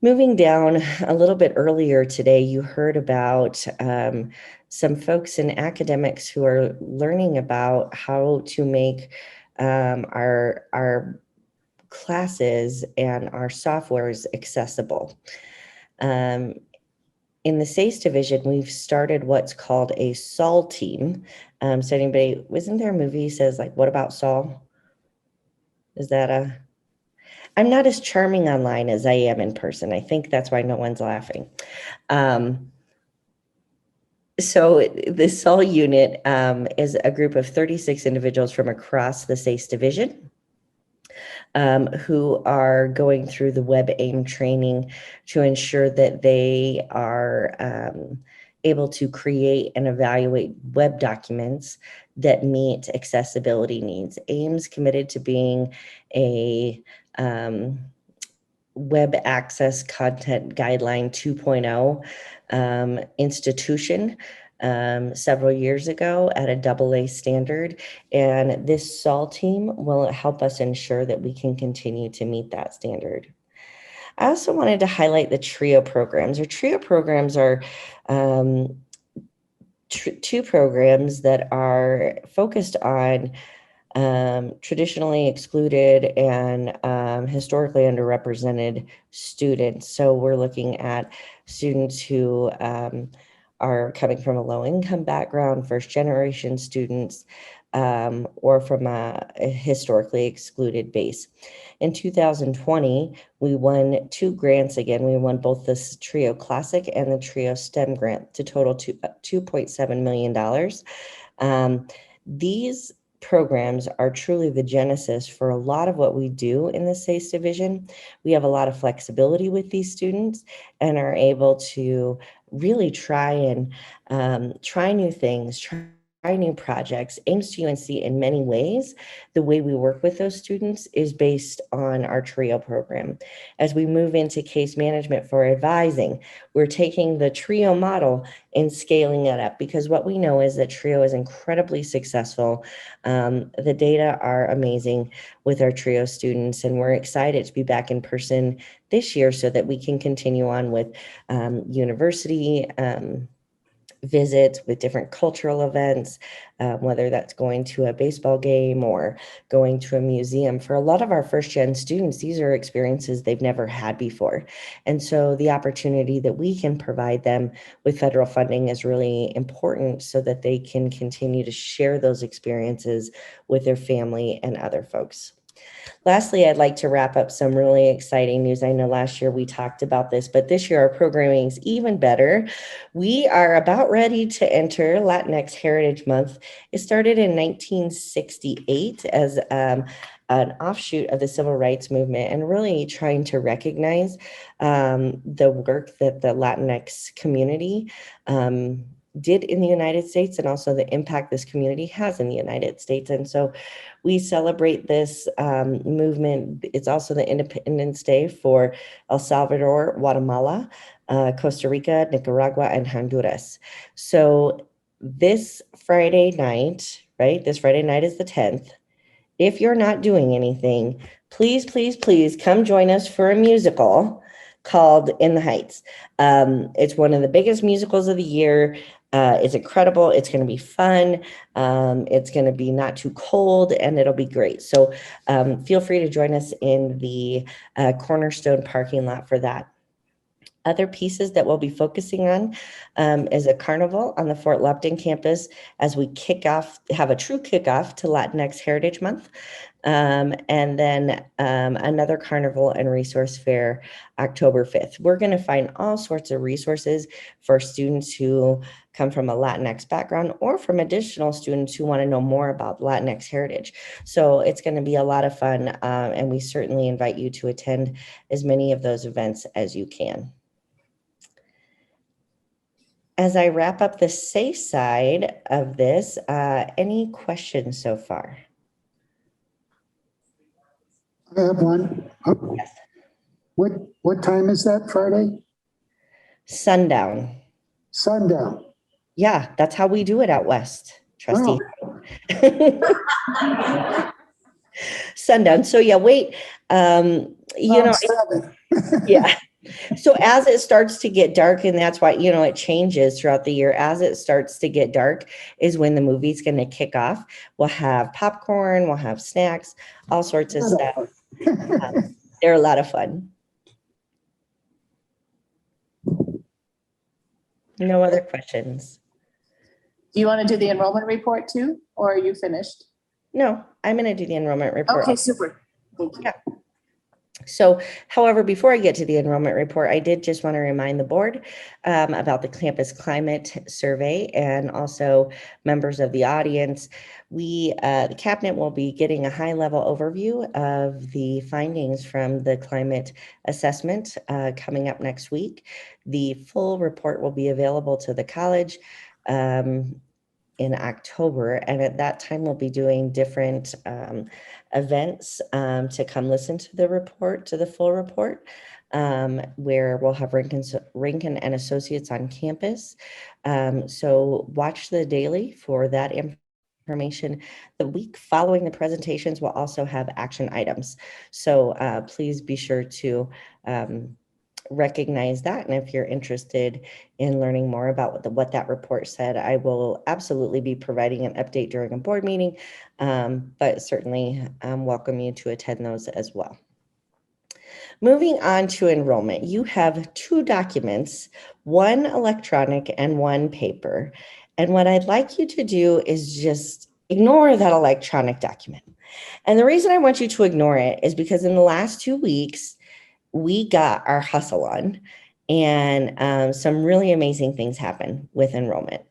Moving down a little bit earlier today, you heard about some folks in academics who are learning about how to make our classes and our softwares accessible. In the SACE division, we've started what's called a Saul team. So anybody, wasn't there a movie that says like, what about Saul? Is that I'm not as charming online as I am in person. I think that's why no one's laughing. So the Saul unit is a group of 36 individuals from across the SACE division who are going through the WebAIM training to ensure that they are able to create and evaluate web documents that meet accessibility needs. Ames committed to being a Web Access Content Guideline 2.0 institution several years ago at a AA standard. And this SAL team will help us ensure that we can continue to meet that standard. I also wanted to highlight the TRIO programs. Our TRIO programs are two programs that are focused on traditionally excluded and historically underrepresented students. So we're looking at students who are coming from a low income background, first generation students, or from a historically excluded base. In 2020, we won 2 grants again. We won both the TRIO Classic and the TRIO STEM grant to total $2.7 million. These programs are truly the genesis for a lot of what we do in the SACE division. We have a lot of flexibility with these students and are able to really try new things, try new projects. Ames to UNC in many ways, the way we work with those students is based on our TRIO program. As we move into case management for advising, we're taking the TRIO model and scaling it up, because what we know is that TRIO is incredibly successful. The data are amazing with our TRIO students, and we're excited to be back in person this year so that we can continue on with university visits, with different cultural events, whether that's going to a baseball game or going to a museum. For a lot of our first gen students, these are experiences they've never had before. And so the opportunity that we can provide them with federal funding is really important so that they can continue to share those experiences with their family and other folks. Lastly, I'd like to wrap up some really exciting news. I know last year we talked about this, but this year our programming is even better. We are about ready to enter Latinx Heritage Month. It started in 1968 as an offshoot of the civil rights movement, and really trying to recognize the work that the Latinx community did in the United States and also the impact this community has in the United States. And so we celebrate this movement. It's also the Independence Day for El Salvador, Guatemala, Costa Rica, Nicaragua, and Honduras. So this Friday night, right? This Friday night is the 10th. If you're not doing anything, please, please, please come join us for a musical called In the Heights. It's one of the biggest musicals of the year. It's incredible. It's going to be fun. It's going to be not too cold, and it'll be great. So feel free to join us in the Cornerstone parking lot for that. Other pieces that we'll be focusing on is a carnival on the Fort Lupton campus as we have a true kickoff to Latinx Heritage Month. And then another carnival and resource fair October 5th. We're going to find all sorts of resources for students who come from a Latinx background or from additional students who want to know more about Latinx heritage. So it's going to be a lot of fun, and we certainly invite you to attend as many of those events as you can. As I wrap up the safe side of this, any questions so far? I have one. Oh. Yes. What time is that Friday? Sundown. Sundown. Yeah, that's how we do it out west, Trustee. Oh. Sundown. So yeah, wait. Yeah. So as it starts to get dark, and that's why, it changes throughout the year. As it starts to get dark is when the movie's going to kick off. We'll have popcorn, we'll have snacks, all sorts of stuff. They're a lot of fun. No other questions? Do you want to do the enrollment report too, or are you finished? No, I'm going to do the enrollment report. Okay, super. Thank you. Yeah. So, however, before I get to the enrollment report, I did just want to remind the board about the campus climate survey and also members of the audience. The cabinet will be getting a high-level overview of the findings from the climate assessment coming up next week. The full report will be available to the college in October, and at that time we'll be doing different events to come listen to the report, to the full report, where we'll have Rankin and Associates on campus. So watch the daily for that information. The week following the presentations will also have action items. So please be sure to recognize that. And if you're interested in learning more about what that report said, I will absolutely be providing an update during a board meeting, but certainly welcome you to attend those as well. Moving on to enrollment, you have two documents, one electronic and one paper. And what I'd like you to do is just ignore that electronic document. And the reason I want you to ignore it is because in the last 2 weeks, we got our hustle on, and some really amazing things happen with enrollment.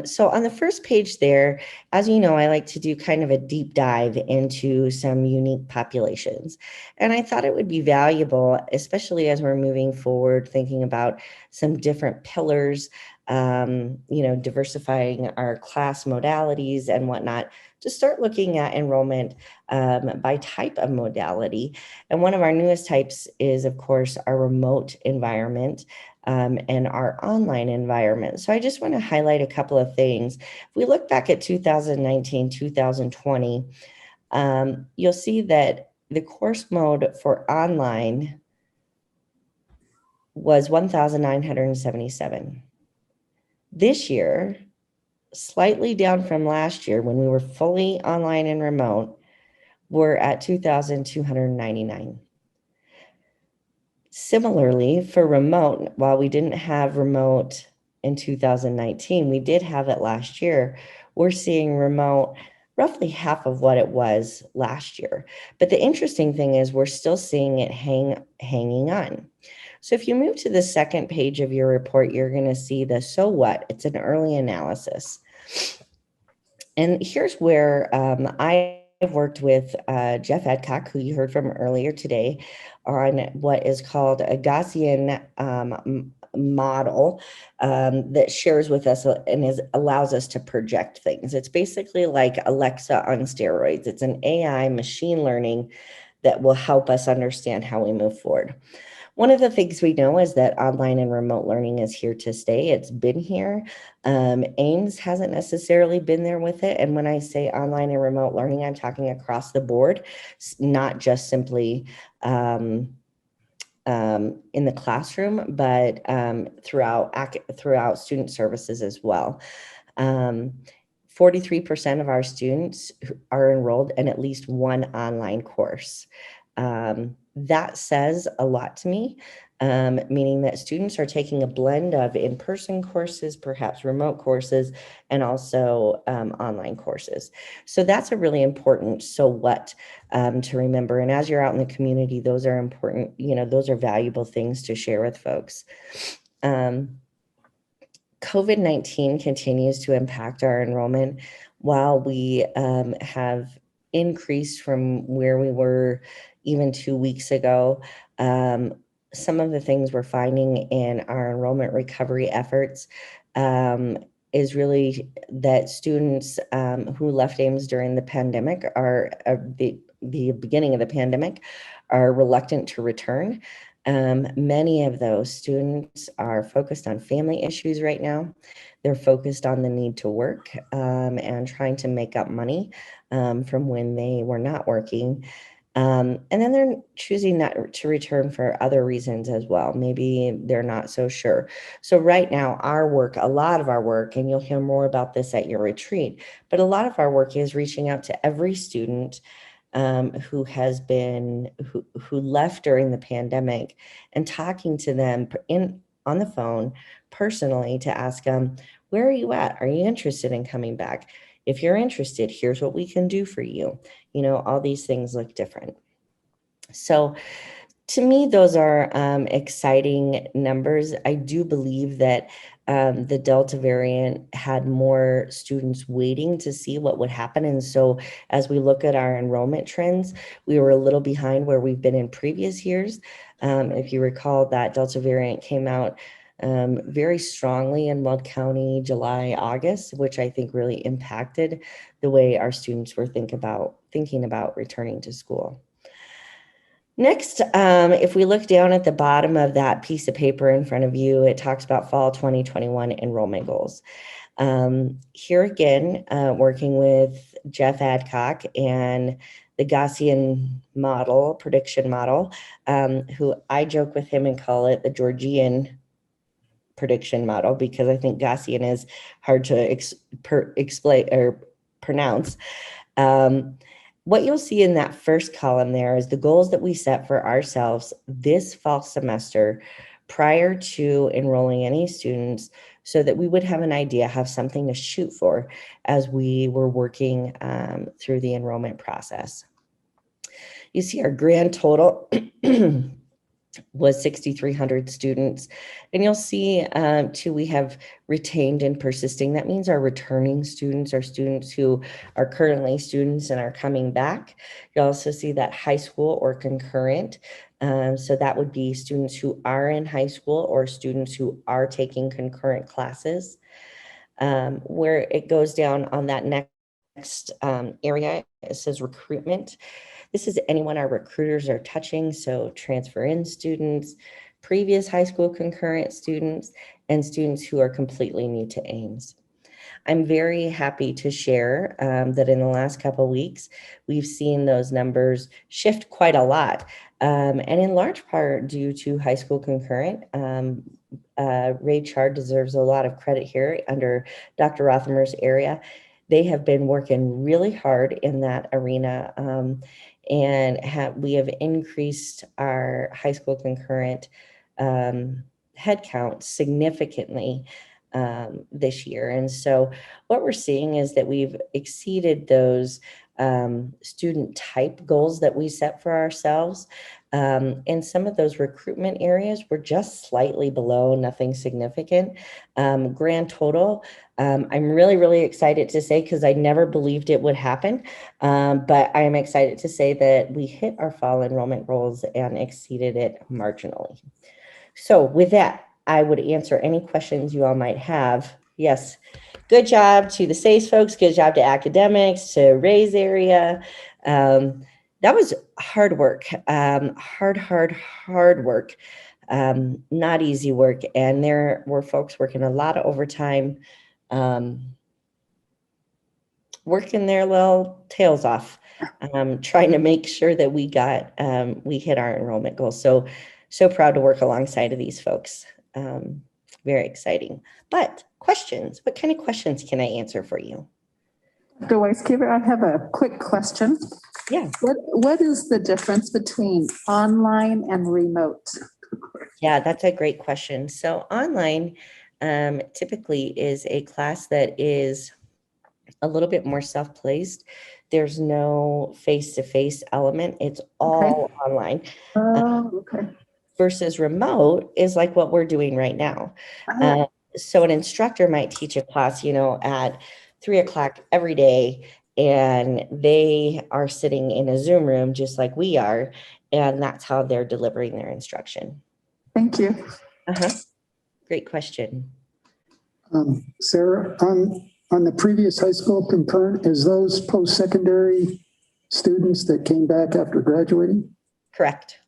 So on the first page there, as you know, I like to do kind of a deep dive into some unique populations. And I thought it would be valuable, especially as we're moving forward, thinking about some different pillars, diversifying our class modalities and whatnot, to start looking at enrollment by type of modality. And one of our newest types is, of course, our remote environment and our online environment. So I just want to highlight a couple of things. If we look back at 2019, 2020, you'll see that the course mode for online was 1,977. This year, slightly down from last year when we were fully online and remote, we're at 2,299. Similarly, for remote, while we didn't have remote in 2019, we did have it last year. We're seeing remote roughly half of what it was last year. But the interesting thing is we're still seeing it hanging on. So if you move to the second page of your report, you're going to see the so what. It's an early analysis. And here's where I've worked with Jeff Adcock, who you heard from earlier today, on what is called a Gaussian model that shares with us and allows us to project things. It's basically like Alexa on steroids. It's an AI machine learning that will help us understand how we move forward. One of the things we know is that online and remote learning is here to stay. It's been here. Ames hasn't necessarily been there with it. And when I say online and remote learning, I'm talking across the board, not just simply in the classroom, but throughout student services as well. 43% of our students are enrolled in at least one online course. That says a lot to me, meaning that students are taking a blend of in-person courses, perhaps remote courses, and also online courses. So that's a really important so what to remember. And as you're out in the community, those are important, those are valuable things to share with folks. COVID-19 continues to impact our enrollment. While we have increased from where we were even 2 weeks ago, some of the things we're finding in our enrollment recovery efforts is really that students who left Ames during the pandemic the beginning of the pandemic are reluctant to return. Many of those students are focused on family issues right now. They're focused on the need to work and trying to make up money from when they were not working. And then they're choosing not to return for other reasons as well. Maybe they're not so sure. So right now, a lot of our work, and you'll hear more about this at your retreat, but a lot of our work is reaching out to every student who left during the pandemic and talking to them on the phone personally to ask them, where are you at? Are you interested in coming back? If you're interested, here's what we can do for you. All these things look different. So to me, those are exciting numbers. I do believe that the Delta variant had more students waiting to see what would happen. And so as we look at our enrollment trends, we were a little behind where we've been in previous years. If you recall, that Delta variant came out very strongly in Weld County, July, August, which I think really impacted the way our students were thinking about returning to school. Next, if we look down at the bottom of that piece of paper in front of you, it talks about fall 2021 enrollment goals. Here again, working with Jeff Adcock and the Gaussian model, prediction model, who I joke with him and call it the Georgian prediction model, because I think Gaussian is hard to explain or pronounce. What you'll see in that first column there is the goals that we set for ourselves this fall semester prior to enrolling any students, so that we would have an idea, have something to shoot for as we were working through the enrollment process. You see our grand total was 6,300 students. And you'll see too, we have retained and persisting. That means our returning students are students who are currently students and are coming back. You also see that high school or concurrent. So that would be students who are in high school or students who are taking concurrent classes. Where it goes down on that next area, it says recruitment. This is anyone our recruiters are touching, so transfer in students, previous high school concurrent students, and students who are completely new to Ames. I'm very happy to share that in the last couple of weeks, we've seen those numbers shift quite a lot, and in large part due to high school concurrent. Ray Chard deserves a lot of credit here under Dr. Rothamer's area. They have been working really hard in that arena, and we have increased our high school concurrent headcount significantly this year. And so what we're seeing is that we've exceeded those student type goals that we set for ourselves. And some of those recruitment areas were just slightly below, nothing significant. Grand total, I'm really, really excited to say, because I never believed it would happen, but I am excited to say that we hit our fall enrollment goals and exceeded it marginally. So with that, I would answer any questions you all might have. Yes, good job to the SACE folks, good job to academics, to Ray's area. That was hard work, hard work, not easy work. And there were folks working a lot of overtime, working their little tails off, trying to make sure that we hit our enrollment goals. So proud to work alongside of these folks. Very exciting. But questions, what kind of questions can I answer for you? Dr. Weisgeber, I have a quick question. Yeah. What is the difference between online and remote? Yeah, that's a great question. So online typically is a class that is a little bit more self-paced. There's no face-to-face element. It's all online. Okay. Versus remote is like what we're doing right now. So an instructor might teach a class, at 3:00 every day, and they are sitting in a Zoom room just like we are, and that's how they're delivering their instruction. Thank you. Great question. Sarah, on the previous high school concurrent, is those post-secondary students that came back after graduating? Correct.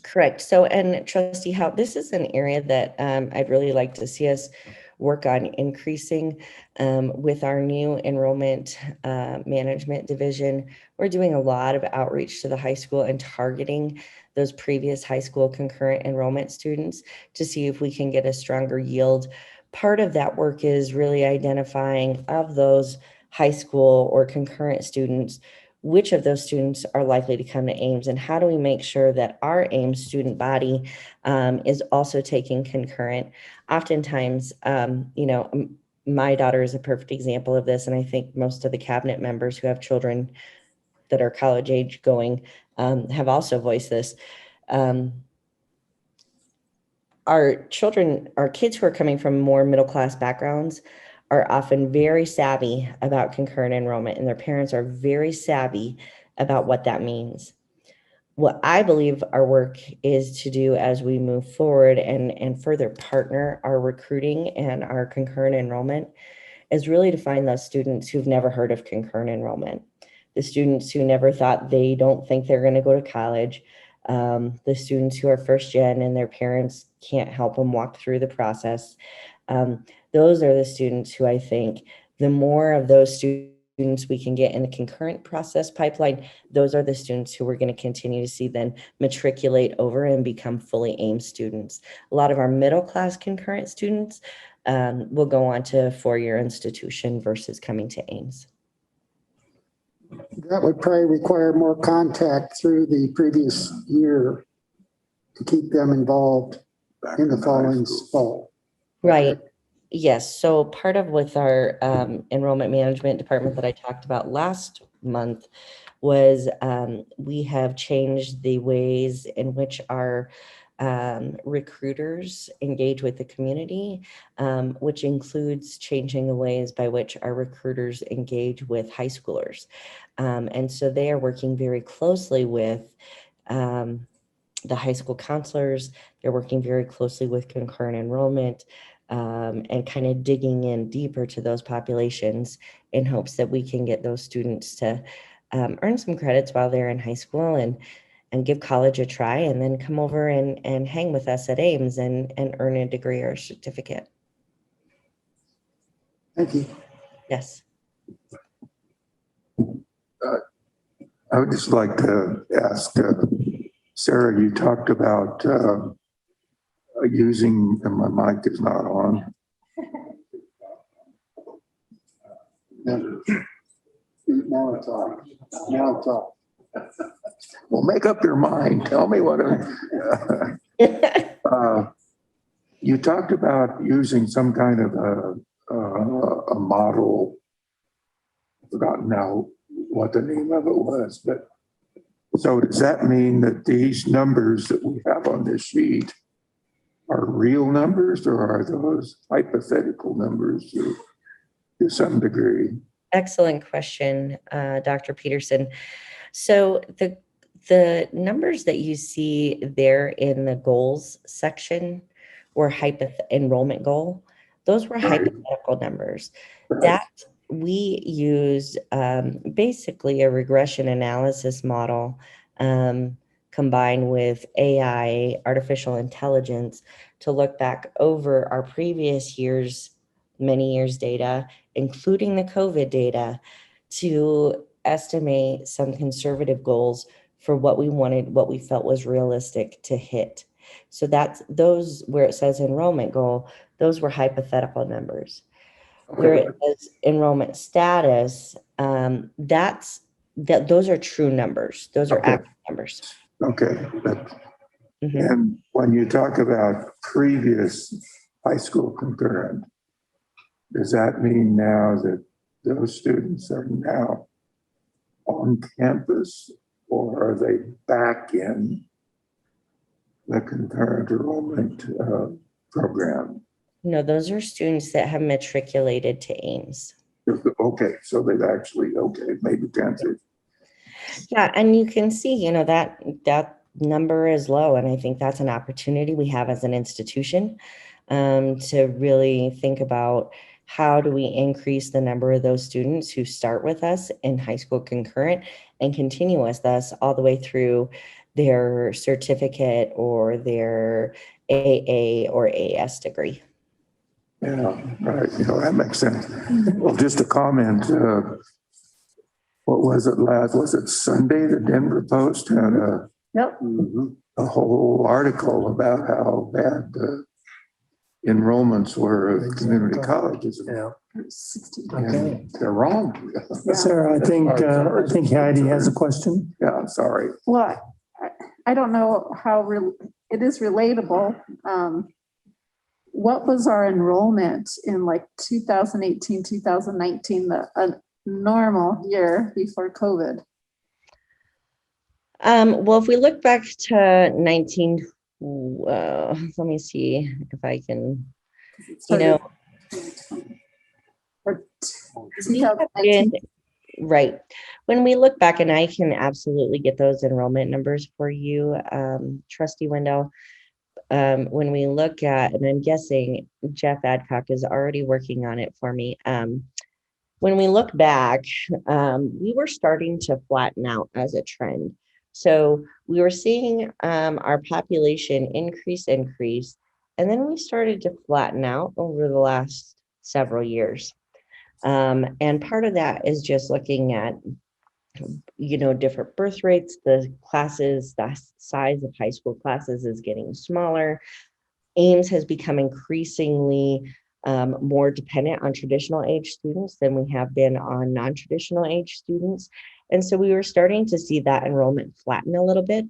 Correct. So, and Trustee Howe, this is an area that I'd really like to see us work on increasing with our new enrollment management division. We're doing a lot of outreach to the high school and targeting those previous high school concurrent enrollment students to see if we can get a stronger yield. Part of that work is really identifying of those high school or concurrent students, which of those students are likely to come to Ames, and how do we make sure that our Ames student body is also taking concurrent. Oftentimes, my daughter is a perfect example of this, and I think most of the cabinet members who have children that are college age going have also voiced this. Our kids who are coming from more middle-class backgrounds are often very savvy about concurrent enrollment, and their parents are very savvy about what that means. What I believe our work is to do as we move forward and further partner our recruiting and our concurrent enrollment is really to find those students who've never heard of concurrent enrollment, the students who never thought they don't think they're going to go to college, the students who are first gen and their parents can't help them walk through the process. Those are the students who I think the more of those students we can get in the concurrent process pipeline, those are the students who we're going to continue to see then matriculate over and become fully Ames students. A lot of our middle class concurrent students will go on to a four-year institution versus coming to Ames. That would probably require more contact through the previous year to keep them involved in the following fall. Right. Yes. So part of with our enrollment management department that I talked about last month was we have changed the ways in which our recruiters engage with the community, which includes changing the ways by which our recruiters engage with high schoolers. And so they are working very closely with the high school counselors. They're working very closely with concurrent enrollment and kind of digging in deeper to those populations in hopes that we can get those students to earn some credits while they're in high school and give college a try, and then come over and hang with us at Ames and earn a degree or a certificate. Thank you. Yes. I would just like to ask Sarah, you talked about using, and my mic is not on. Now it's on. Now it's on. Well, make up your mind. Tell me what. You talked about using some kind of a model. I've forgotten now what the name of it was, but so does that mean that these numbers that we have on this sheet are real numbers, or are those hypothetical numbers to some degree? Excellent question, Dr. Peterson. So The numbers that you see there in the goals section were enrollment goal. Those were hypothetical numbers. That we used basically a regression analysis model combined with AI, artificial intelligence, to look back over our previous years, many years data, including the COVID data, to estimate some conservative goals for what we wanted, what we felt was realistic to hit. So that's those where it says enrollment goal, those were hypothetical numbers. Where it says enrollment status, those are true numbers. Those are actual numbers. Okay. And when you talk about previous high school concurrent, does that mean now that those students are now on campus, or are they back in the concurrent enrollment program? No, those are students that have matriculated to Ames. Okay, so they've actually, maybe transferred. Yeah, and you can see, that number is low, and I think that's an opportunity we have as an institution to really think about how do we increase the number of those students who start with us in high school concurrent and continue with us all the way through their certificate or their AA or AS degree. Yeah, right. That makes sense. Well, just a comment. What was it last? Was it Sunday? The Denver Post had a whole article about how bad the enrollments were of community colleges. Yeah. Okay. They're wrong. Sarah, I think Heidi has a question. Yeah, I'm sorry. Well, I don't know how it is relatable. What was our enrollment in like 2018, 2019, a normal year before COVID? Well, if we look back to 19, let me see if I can, right. When we look back, and I can absolutely get those enrollment numbers for you, Trustee Wendell. When we look at, and I'm guessing Jeff Adcock is already working on it for me. When we look back, we were starting to flatten out as a trend. So we were seeing our population increase, and then we started to flatten out over the last several years. And part of that is just looking at, different birth rates, the classes, the size of high school classes is getting smaller. Ames has become increasingly more dependent on traditional age students than we have been on non-traditional age students. And so we were starting to see that enrollment flatten a little bit.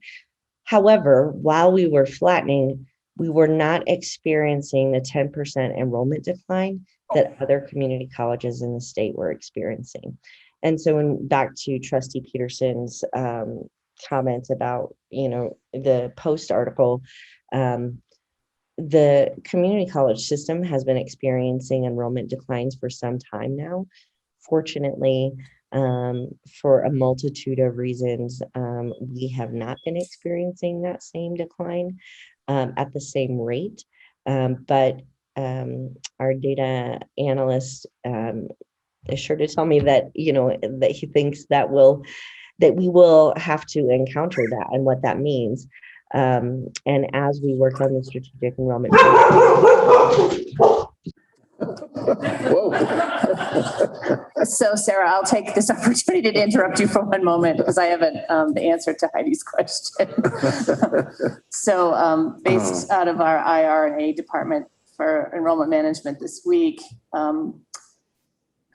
However, while we were flattening, we were not experiencing the 10% enrollment decline that other community colleges in the state were experiencing. And so back to Trustee Peterson's comments about, the Post article, the community college system has been experiencing enrollment declines for some time now. Fortunately, for a multitude of reasons, we have not been experiencing that same decline at the same rate. But our data analyst is sure to tell me that, that he thinks that we will have to encounter that and what that means. And as we work on the strategic enrollment So Sarah, I'll take this opportunity to interrupt you for one moment because I haven't the answer to Heidi's question. So based out of our IR&A department for enrollment management this week,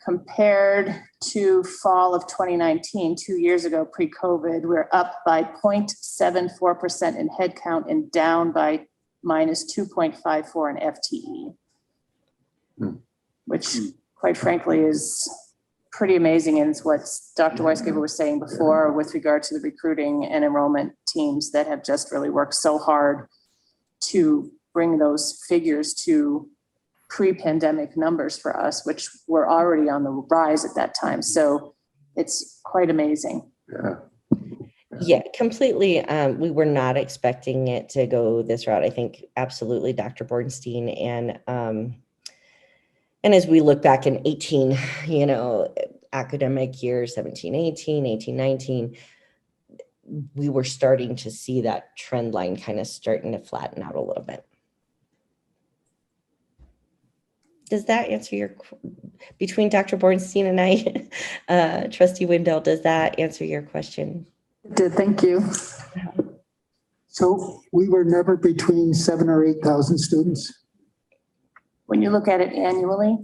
compared to fall of 2019, 2 years ago, pre-COVID, we're up by 0.74% in headcount and down by minus 2.54 in FTE, which quite frankly is pretty amazing. And it's what Dr. Weisgeber was saying before with regard to the recruiting and enrollment teams that have just really worked so hard to bring those figures to pre-pandemic numbers for us, which were already on the rise at that time. So it's quite amazing. Yeah. Yeah, completely. We were not expecting it to go this route. I think absolutely Dr. Bornstein and as we look back in 18, academic year 17, 18, 18, 19, we were starting to see that trend line kind of starting to flatten out a little bit. Does that answer your, between Dr. Bornstein and I, Trustee Wendell, does that answer your question? It did, thank you. So we were never between 7,000 or 8,000 students? When you look at it annually,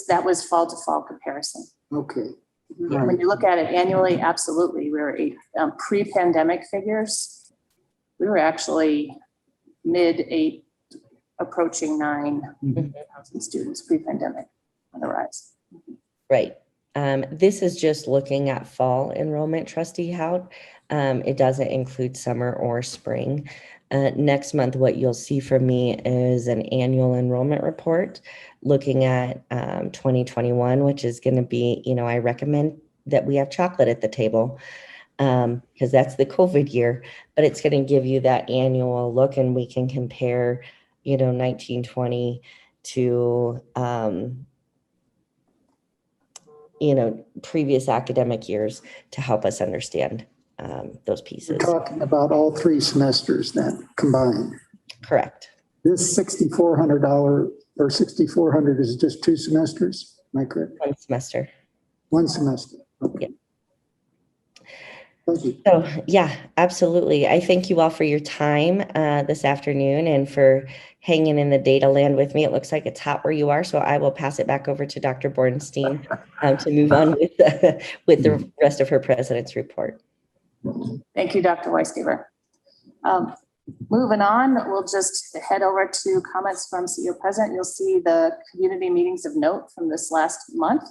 that was fall to fall comparison. Okay. Yeah, when you look at it annually, absolutely. We were pre-pandemic figures. We were actually mid-8, approaching 9,000 students pre-pandemic on the rise. Right. This is just looking at fall enrollment, Trustee Hout. It doesn't include summer or spring. Next month, what you'll see from me is an annual enrollment report looking at 2021, which is going to be, I recommend that we have chocolate at the table because that's the COVID year, but it's going to give you that annual look and we can compare, 1920 to, previous academic years to help us understand those pieces. We're talking about all 3 semesters then combined. Correct. This $6,400 or $6,400 is just 2 semesters. Am I correct? 1 semester. 1 semester. Okay. Yeah. Thank you. So yeah, absolutely. I thank you all for your time this afternoon and for hanging in the data land with me. It looks like it's hot where you are, so I will pass it back over to Dr. Bornstein to move on with the rest of her president's report. Thank you, Dr. Weisgeber. Moving on, we'll just head over to comments from CEO President. You'll see the community meetings of note from this last month.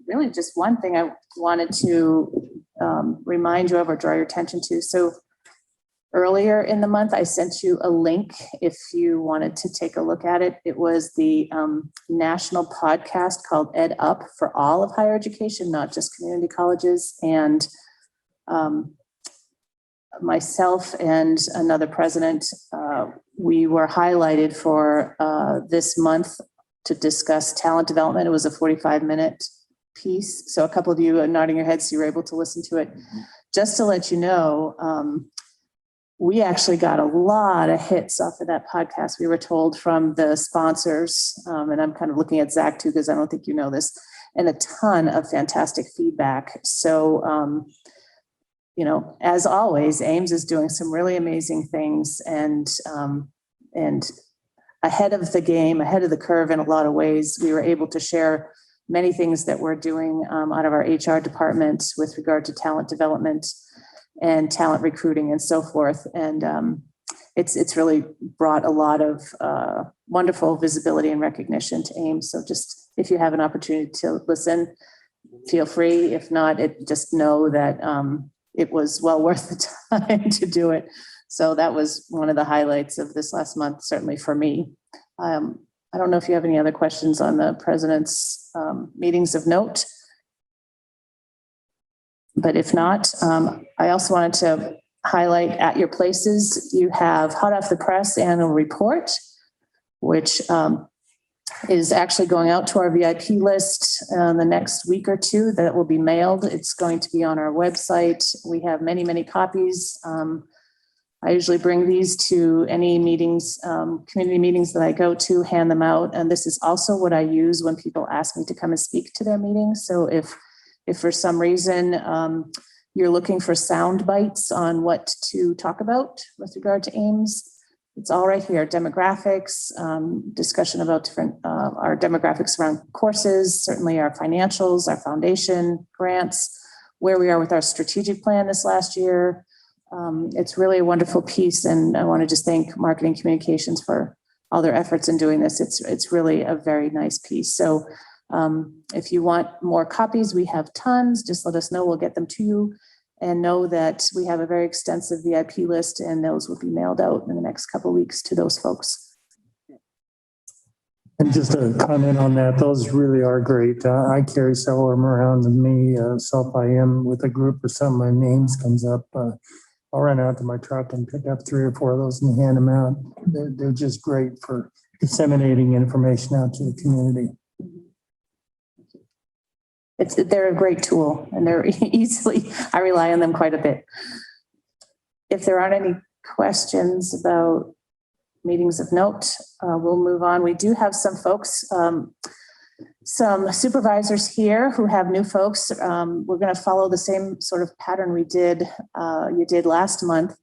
Really just one thing I wanted to remind you of or draw your attention to. So earlier in the month, I sent you a link if you wanted to take a look at it. It was the national podcast called Ed Up for all of higher education, not just community colleges. And myself and another president, we were highlighted for this month to discuss talent development. It was a 45-minute piece. So a couple of you are nodding your heads, so you were able to listen to it. Just to let you know, we actually got a lot of hits off of that podcast. We were told from the sponsors, and I'm kind of looking at Zach too, because I don't think you know this, and a ton of fantastic feedback. So, as always, Ames is doing some really amazing things and ahead of the game, ahead of the curve in a lot of ways. We were able to share many things that we're doing out of our HR department with regard to talent development and talent recruiting and so forth. And it's really brought a lot of wonderful visibility and recognition to Ames. So just if you have an opportunity to listen, feel free. If not, just know that it was well worth the time to do it. So that was one of the highlights of this last month, certainly for me. I don't know if you have any other questions on the president's meetings of note. But if not, I also wanted to highlight at your places, you have hot off the press annual report, which is actually going out to our VIP list the next week or two. That will be mailed. It's going to be on our website. We have many, many copies. I usually bring these to any meetings, community meetings that I go to, hand them out. And this is also what I use when people ask me to come and speak to their meetings. So if for some reason you're looking for sound bites on what to talk about with regard to Ames, it's all right here. Demographics, discussion about different, our demographics around courses, certainly our financials, our foundation, grants, where we are with our strategic plan this last year. It's really a wonderful piece, and I want to just thank Marketing Communications for all their efforts in doing this. It's really a very nice piece. So if you want more copies, we have tons. Just let us know. We'll get them to you. And know that we have a very extensive VIP list, and those will be mailed out in the next couple of weeks to those folks. And just a comment on that, those really are great. I carry several of them around with me. So if I am with a group or something, my names comes up. I'll run out to my truck and pick up 3 or 4 of those and hand them out. They're just great for disseminating information out to the community. They're a great tool and they're I rely on them quite a bit. If there aren't any questions about meetings of note, we'll move on. We do have some folks, some supervisors here who have new folks. We're going to follow the same sort of pattern you did last month.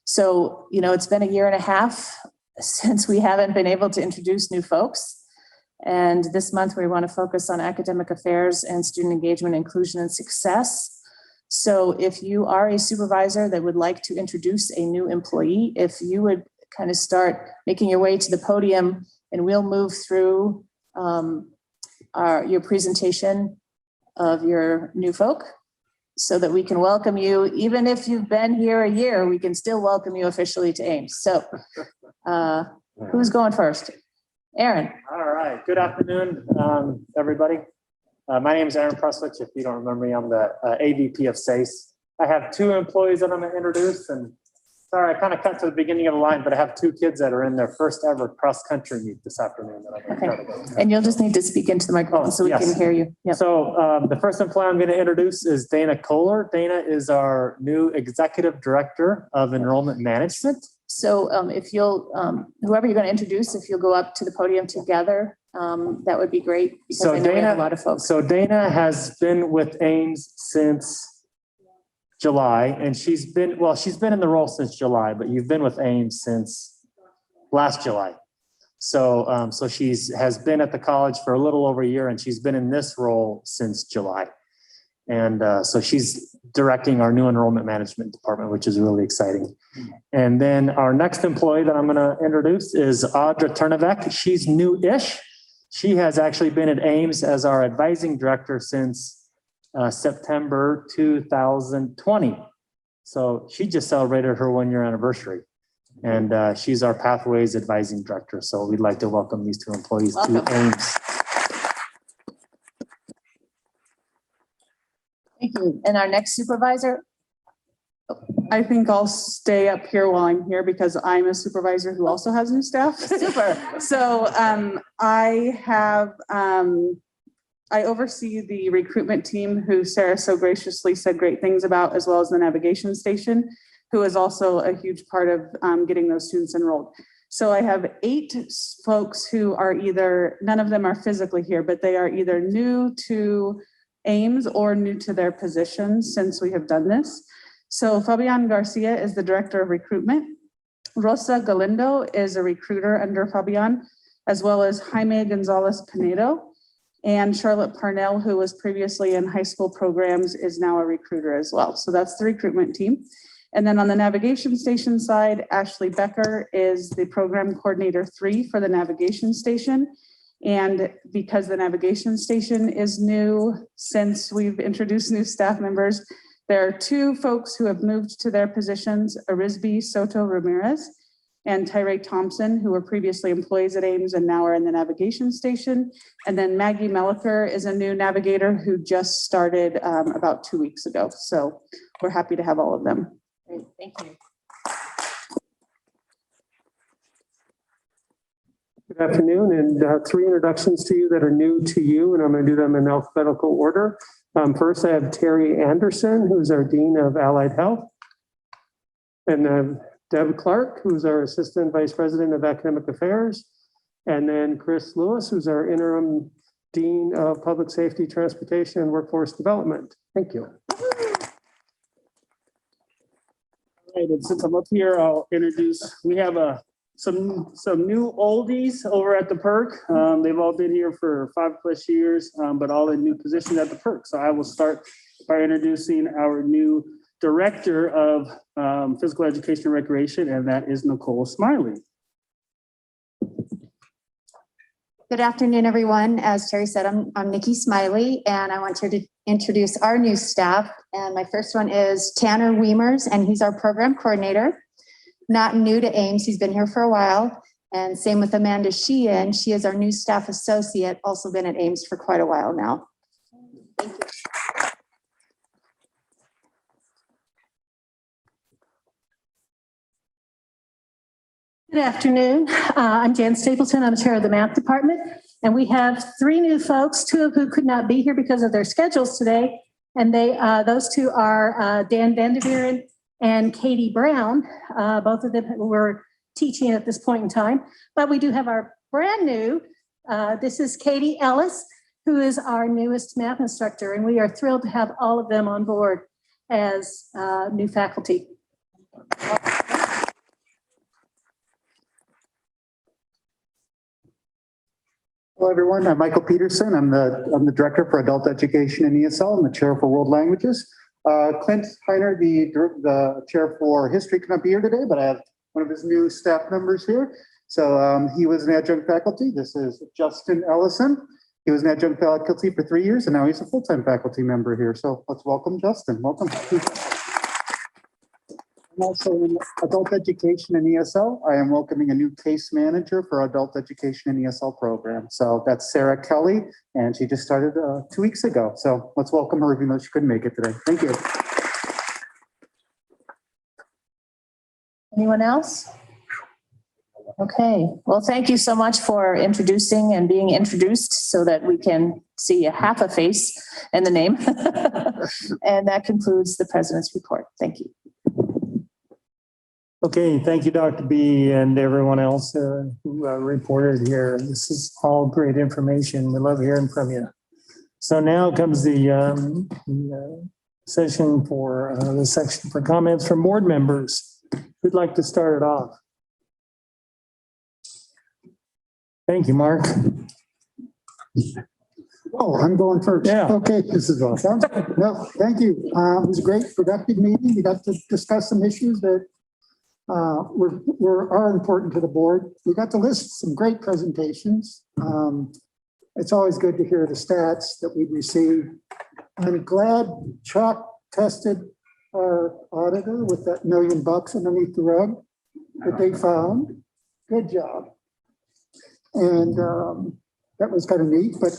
So, it's been 1.5 years since we haven't been able to introduce new folks. And this month we want to focus on academic affairs and student engagement, inclusion, and success. So if you are a supervisor that would like to introduce a new employee, if you would kind of start making your way to the podium, and we'll move through your presentation of your new folk so that we can welcome you. Even if you've been here 1 year, we can still welcome you officially to Ames. So who's going first? Aaron. All right. Good afternoon, everybody. My name is Aaron Pruswich. If you don't remember me, I'm the AVP of SACE. I have 2 employees that I'm going to introduce. And sorry, I kind of cut to the beginning of the line, but I have 2 kids that are in their first ever cross-country meet this afternoon. That I'm going to try to go to. And you'll just need to speak into the microphone so we can hear you. Yep. So the first employee I'm going to introduce is Dana Kohler. Dana is our new Executive Director of Enrollment Management. So if you'll, whoever you're going to introduce, if you'll go up to the podium together, that would be great. Because I know we have a lot of folks. So Dana has been with Ames since July, and she's been in the role since July, but you've been with Ames since last July. So has been at the college for a little over 1 year, and she's been in this role since July. And so she's directing our new enrollment management department, which is really exciting. And then our next employee that I'm going to introduce is Audra Turnavek. She's new-ish. She has actually been at Ames as our advising director since September 2020. So she just celebrated her 1-year anniversary. And she's our Pathways Advising Director. So we'd like to welcome these 2 employees to Ames. Thank you. And our next supervisor? I think I'll stay up here while I'm here because I'm a supervisor who also has new staff. Super. So I oversee the recruitment team who Sarah so graciously said great things about, as well as the navigation station, who is also a huge part of getting those students enrolled. So I have 8 folks who are none of them are physically here, but they are either new to Ames or new to their positions since we have done this. So Fabian Garcia is the Director of Recruitment. Rosa Galindo is a recruiter under Fabian, as well as Jaime Gonzalez Pinedo. And Charlotte Parnell, who was previously in high school programs, is now a recruiter as well. So that's the recruitment team. And then on the navigation station side, Ashley Becker is the Program Coordinator 3 for the navigation station. And because the navigation station is new, since we've introduced new staff members, there are 2 folks who have moved to their positions, Arizbi Soto Ramirez and Tyree Thompson, who were previously employees at Ames and now are in the navigation station. And then Maggie Melliker is a new navigator who just started about 2 weeks ago. So we're happy to have all of them. Great, thank you. Good afternoon, and 3 introductions to you that are new to you, and I'm going to do them in alphabetical order. First, I have Terry Anderson, who's our Dean of Allied Health, and Deb Clark, who's our Assistant Vice President of Academic Affairs, and then Chris Lewis, who's our Interim Dean of Public Safety, Transportation, and Workforce Development. Thank you. All right, and since I'm up here, I'll introduce, we have some new oldies over at the PERC. They've all been here for 5+ years, but all in new positions at the PERC. So I will start by introducing our new Director of Physical Education and Recreation, and that is Nicole Smiley. Good afternoon, everyone. As Terry said, I'm Nikki Smiley, and I want to introduce our new staff. And my first one is Tanner Weimers, and he's our program coordinator. Not new to Ames, he's been here for a while. And same with Amanda Sheehan. She is our new staff associate, also been at Ames for quite a while now. Thank you. Good afternoon. I'm Jan Stapleton. I'm chair of the math department. And we have 3 new folks, 2 of who could not be here because of their schedules today. And those 2 are Dan Vanderveeren and Katie Brown. Both of them were teaching at this point in time. But we do have our brand new, this is Katie Ellis, who is our newest math instructor. And we are thrilled to have all of them on board as new faculty. Hello, everyone. I'm Michael Peterson. I'm the director for adult education and ESL. I'm the chair for world languages. Clint Heiner, the chair for history, cannot be here today, but I have one of his new staff members here. So he was an adjunct faculty. This is Justin Ellison. He was an adjunct faculty for 3 years, and now he's a full-time faculty member here. So let's welcome Justin. Welcome. I'm also in adult education and ESL. I am welcoming a new case manager for adult education and ESL program. So that's Sarah Kelly, and she just started 2 weeks ago. So let's welcome her, even though she couldn't make it today. Thank you. Anyone else? Okay, well, thank you so much for introducing and being introduced so that we can see a half a face and the name. And that concludes the president's report. Thank you. Okay, thank you, Dr. B, and everyone else who reported here. This is all great information. We love hearing from you. So now comes the session for the section for comments from board members. Who'd like to start it off? Thank you, Mark. Oh, I'm going first. Yeah. Okay, this is all. Sounds good. No, thank you. It was a great, productive meeting. We got to discuss some issues that are important to the board. We got to list some great presentations. It's always good to hear the stats that we receive. I'm glad Chuck tested our auditor with that $1 million underneath the rug that they found. Good job. And that was kind of neat. But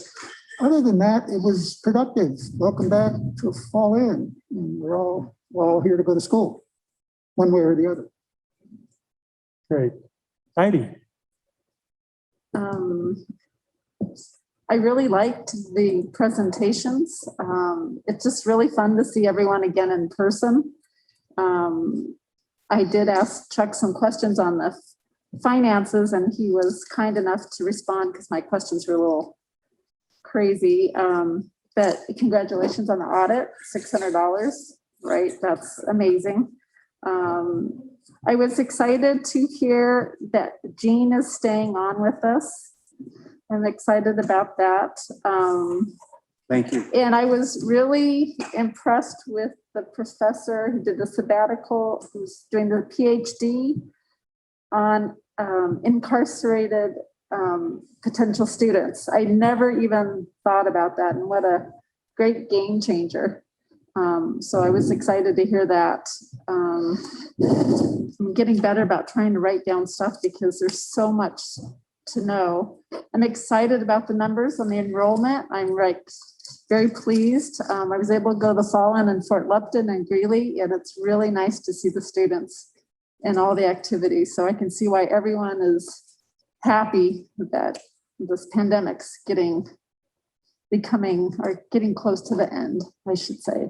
other than that, it was productive. Welcome back to fall in. And we're all here to go to school, one way or the other. Great. Heidi. I really liked the presentations. It's just really fun to see everyone again in person. I did ask Chuck some questions on the finances, and he was kind enough to respond because my questions were a little crazy. But congratulations on the audit, $600, right? That's amazing. I was excited to hear that Jean is staying on with us. I'm excited about that. Thank you. And I was really impressed with the professor who did the sabbatical, who's doing the PhD on incarcerated potential students. I never even thought about that, and what a great game changer. So I was excited to hear that. I'm getting better about trying to write down stuff because there's so much to know. I'm excited about the numbers on the enrollment. I'm very pleased. I was able to go to the Fallen and Fort Lupton and Greeley, and it's really nice to see the students and all the activities. So I can see why everyone is happy that this pandemic's getting close to the end, I should say.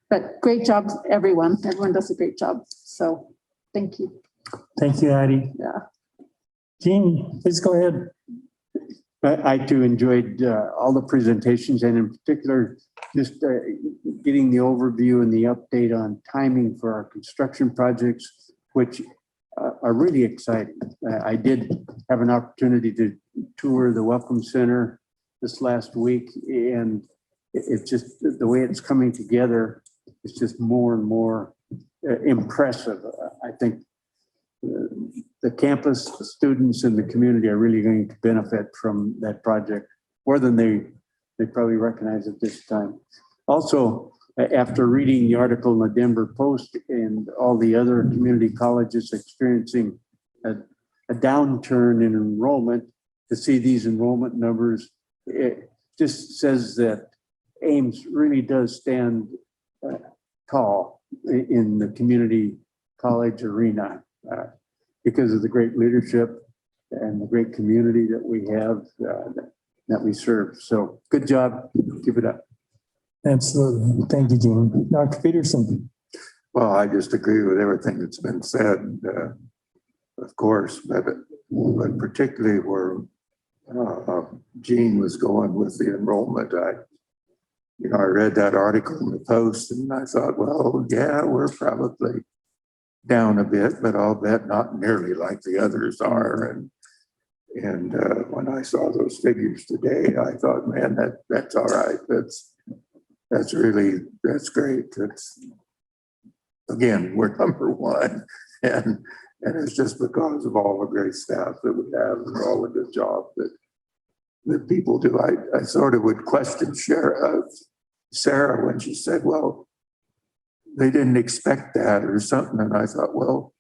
But great job, everyone. Everyone does a great job. So thank you. Thank you, Heidi. Yeah. Jean, please go ahead. I too enjoyed all the presentations, and in particular, just getting the overview and the update on timing for our construction projects, which are really exciting. I did have an opportunity to tour the Welcome Center this last week, and it's just the way it's coming together. It's just more and more impressive. I think the campus, the students, and the community are really going to benefit from that project more than they probably recognize at this time. Also, after reading the article in the Denver Post and all the other community colleges experiencing a downturn in enrollment, to see these enrollment numbers, it just says that Ames really does stand tall in the community college arena because of the great leadership and the great community that we have that we serve. So good job. Keep it up. Absolutely. Thank you, Gene. Dr. Peterson. Well, I just agree with everything that's been said, of course, but particularly where Gene was going with the enrollment. I read that article in the Post and I thought, well, yeah, we're probably down a bit, but I'll bet not nearly like the others are. And when I saw those figures today, I thought, man, that's all right. That's great. Again, we're number one, and it's just because of all the great staff that we have and all the good job that people do. I sort of would question Sarah when she said, well, they didn't expect that or something. And I thought, well,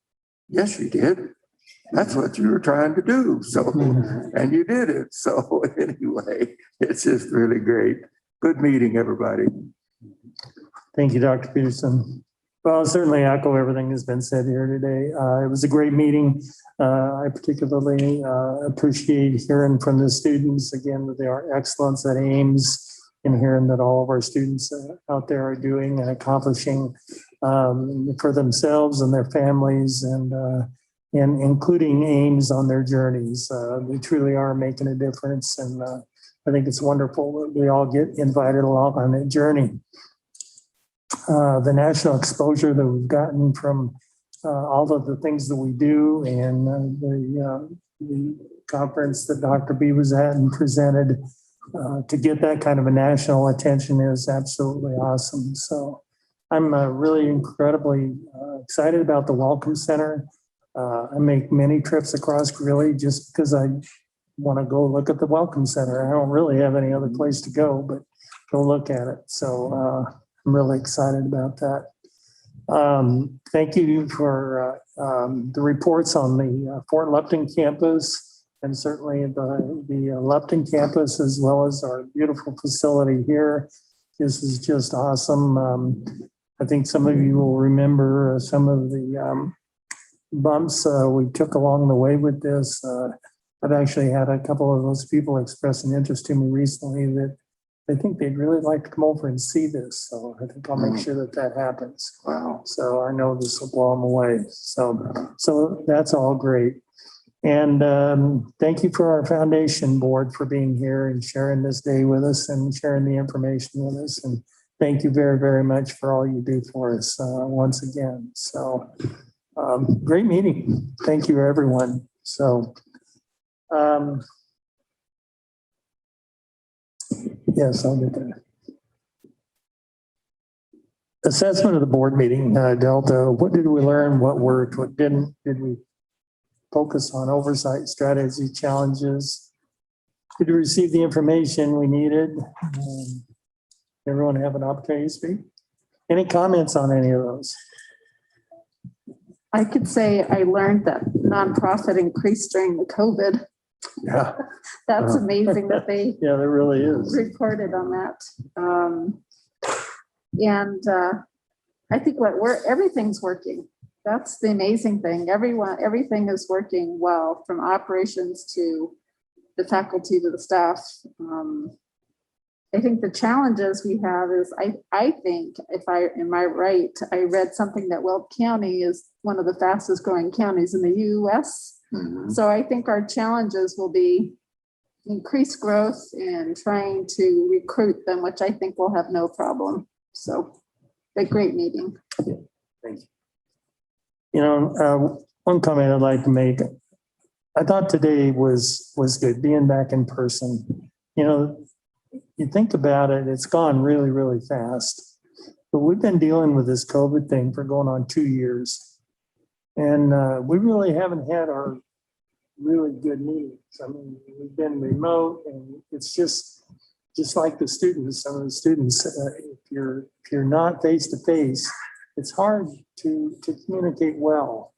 yes, you did. That's what you were trying to do. So, and you did it. So anyway, it's just really great. Good meeting, everybody. Thank you, Dr. Peterson. Well, I'll certainly echo everything that's been said here today. It was a great meeting. I particularly appreciate hearing from the students again that they are excellence at Ames, and hearing that all of our students out there are doing and accomplishing for themselves and their families, and including Ames on their journeys. They truly are making a difference, and I think it's wonderful that we all get invited along on that journey. The national exposure that we've gotten from all of the things that we do, and the conference that Dr. B was at and presented, to get that kind of a national attention is absolutely awesome. So I'm really incredibly excited about the Welcome Center. I make many trips across Greeley just because I want to go look at the Welcome Center. I don't really have any other place to go, but go look at it. So I'm really excited about that. Thank you for the reports on the Fort Lupton campus, and certainly the Lupton campus, as well as our beautiful facility here. This is just awesome. I think some of you will remember some of the bumps we took along the way with this. I've actually had a couple of those people express an interest to me recently that they think they'd really like to come over and see this. So I think I'll make sure that happens. Wow. So I know this will blow them away. So that's all great. And thank you for our foundation board for being here and sharing this day with us and sharing the information with us. And thank you very, very much for all you do for us once again. So great meeting. Thank you, everyone. So yes, I'll get there. Assessment of the board meeting, Delta. What did we learn? What worked? What didn't? Did we focus on oversight, strategy, challenges? Did we receive the information we needed? Everyone have an opportunity to speak? Any comments on any of those? I could say I learned that nonprofit increased during the COVID. Yeah. That's amazing that they yeah, there really is. reported on that. I think everything's working. That's the amazing thing. Everything is working well, from operations to the faculty to the staff. I think the challenges we have is, I think, am I right, I read something that Weld County is one of the fastest growing counties in the US. Mm-hmm. So I think our challenges will be increased growth and trying to recruit them, which I think we'll have no problem. So a great meeting. Thank you. You know, one comment I'd like to make. I thought today was good, being back in person. You know, you think about it, it's gone really, really fast. But we've been dealing with this COVID thing for going on 2 years. And we really haven't had our really good meetings. I mean, we've been remote, and it's just like the students. Some of the students, if you're not face to face, it's hard to communicate well.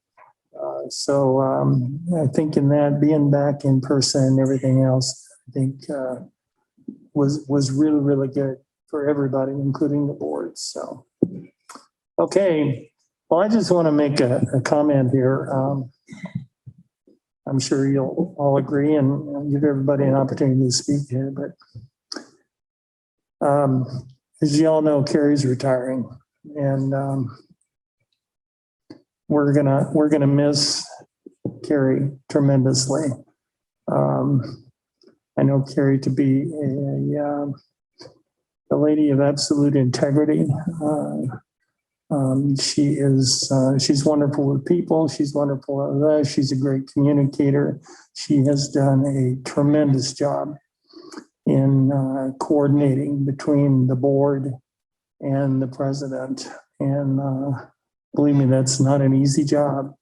I think in that being back in person and everything else, I think was really, really good for everybody, including the board. So, okay. Well, I just want to make a comment here. I'm sure you'll all agree and give everybody an opportunity to speak here, but as you all know, Carrie's retiring, and we're gonna miss Carrie tremendously. I know Carrie to be a lady of absolute integrity. She's wonderful with people. She's wonderful with us. She's a great communicator. She has done a tremendous job in coordinating between the board and the president. And believe me, that's not an easy job.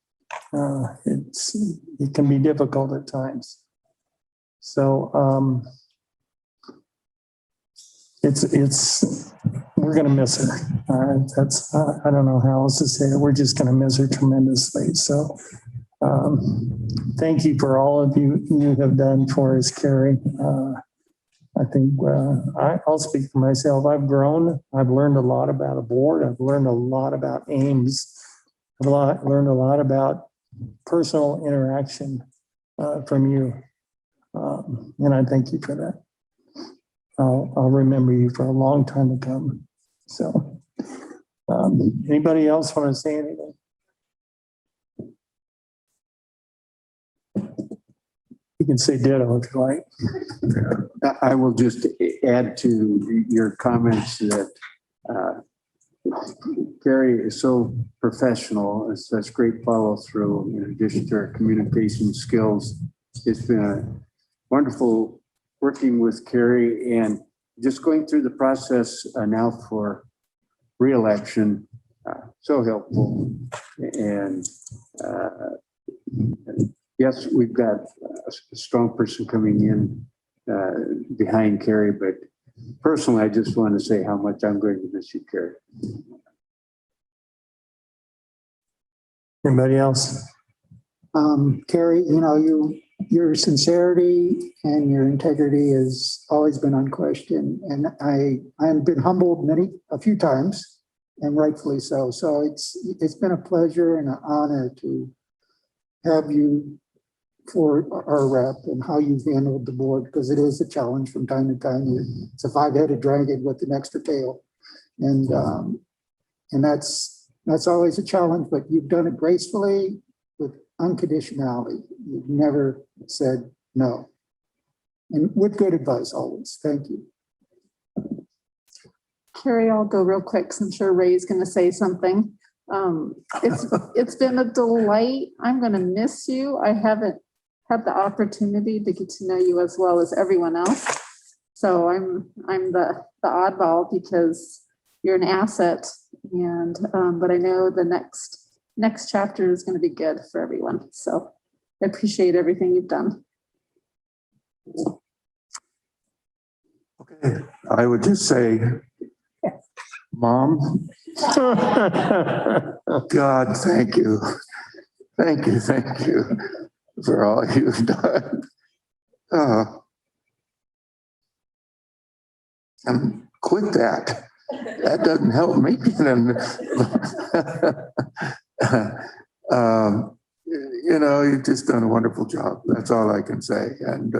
It can be difficult at times. So we're going to miss her. I don't know how else to say it. We're just going to miss her tremendously. So thank you for all of you have done for us, Carrie. I think I'll speak for myself. I've grown. I've learned a lot about a board. I've learned a lot about Ames. I've learned a lot about personal interaction from you. And I thank you for that. I'll remember you for a long time to come. So, anybody else want to say anything? You can say ditto if you like. I will just add to your comments that Carrie is so professional and such great follow through in addition to her communication skills. It's been a wonderful working with Carrie and just going through the process now for re-election. So helpful. And yes, we've got a strong person coming in behind Carrie, but personally, I just want to say how much I'm going to miss you, Carrie. Anybody else? Carrie, your sincerity and your integrity has always been unquestioned. And I've been humbled a few times, and rightfully so. So it's been a pleasure and an honor to have you for our rep and how you've handled the board, because it is a challenge from time to time. It's a five-headed dragon with an extra tail. And that's always a challenge, but you've done it gracefully with unconditionality. You've never said no. And with good advice always. Thank you. Carrie, I'll go real quick, 'cause I'm sure Ray's going to say something. It's been a delight. I'm going to miss you. I haven't had the opportunity to get to know you as well as everyone else. So I'm the oddball because you're an asset. And but I know the next chapter is going to be good for everyone. So I appreciate everything you've done. Okay, I would just say, Mom, God, thank you. Thank you for all you've done. And quit that. That doesn't help me. You've just done a wonderful job. That's all I can say. And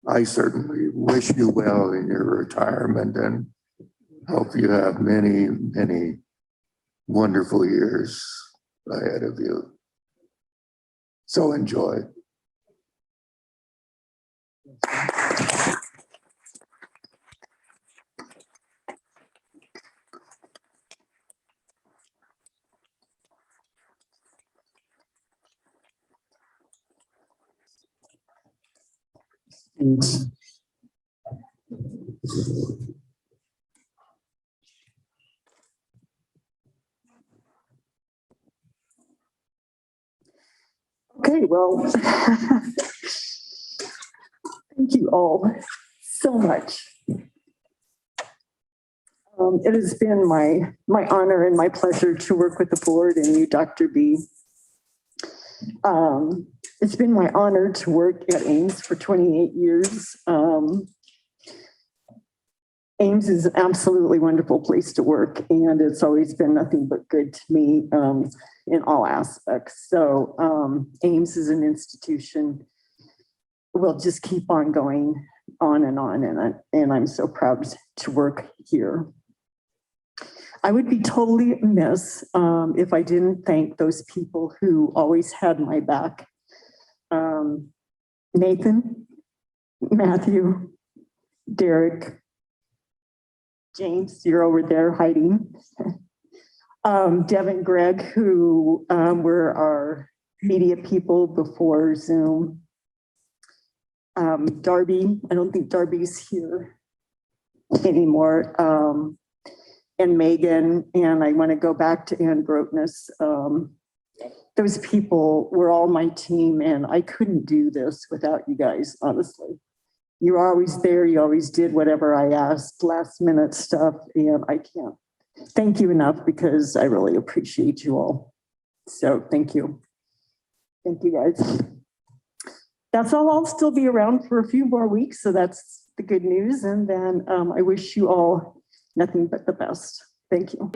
I certainly wish you well in your retirement and hope you have many, many wonderful years ahead of you. So enjoy. Okay, well, thank you all so much. It has been my honor and my pleasure to work with the board and you, Dr. B. It's been my honor to work at Ames for 28 years. Ames is an absolutely wonderful place to work, and it's always been nothing but good to me in all aspects. So Ames is an institution. We'll just keep on going on, and I'm so proud to work here. I would be totally amiss if I didn't thank those people who always had my back. Nathan, Matthew, Derek, James, you're over there hiding. Deb and Greg, who were our media people before Zoom. Darby, I don't think Darby's here anymore. And Megan, and I want to go back to Ann Grotness. Those people were all my team, and I couldn't do this without you guys, honestly. You were always there. You always did whatever I asked, last minute stuff, and I can't thank you enough because I really appreciate you all. So thank you. Thank you, guys. That's all. I'll still be around for a few more weeks, so that's the good news. And then I wish you all nothing but the best. Thank you.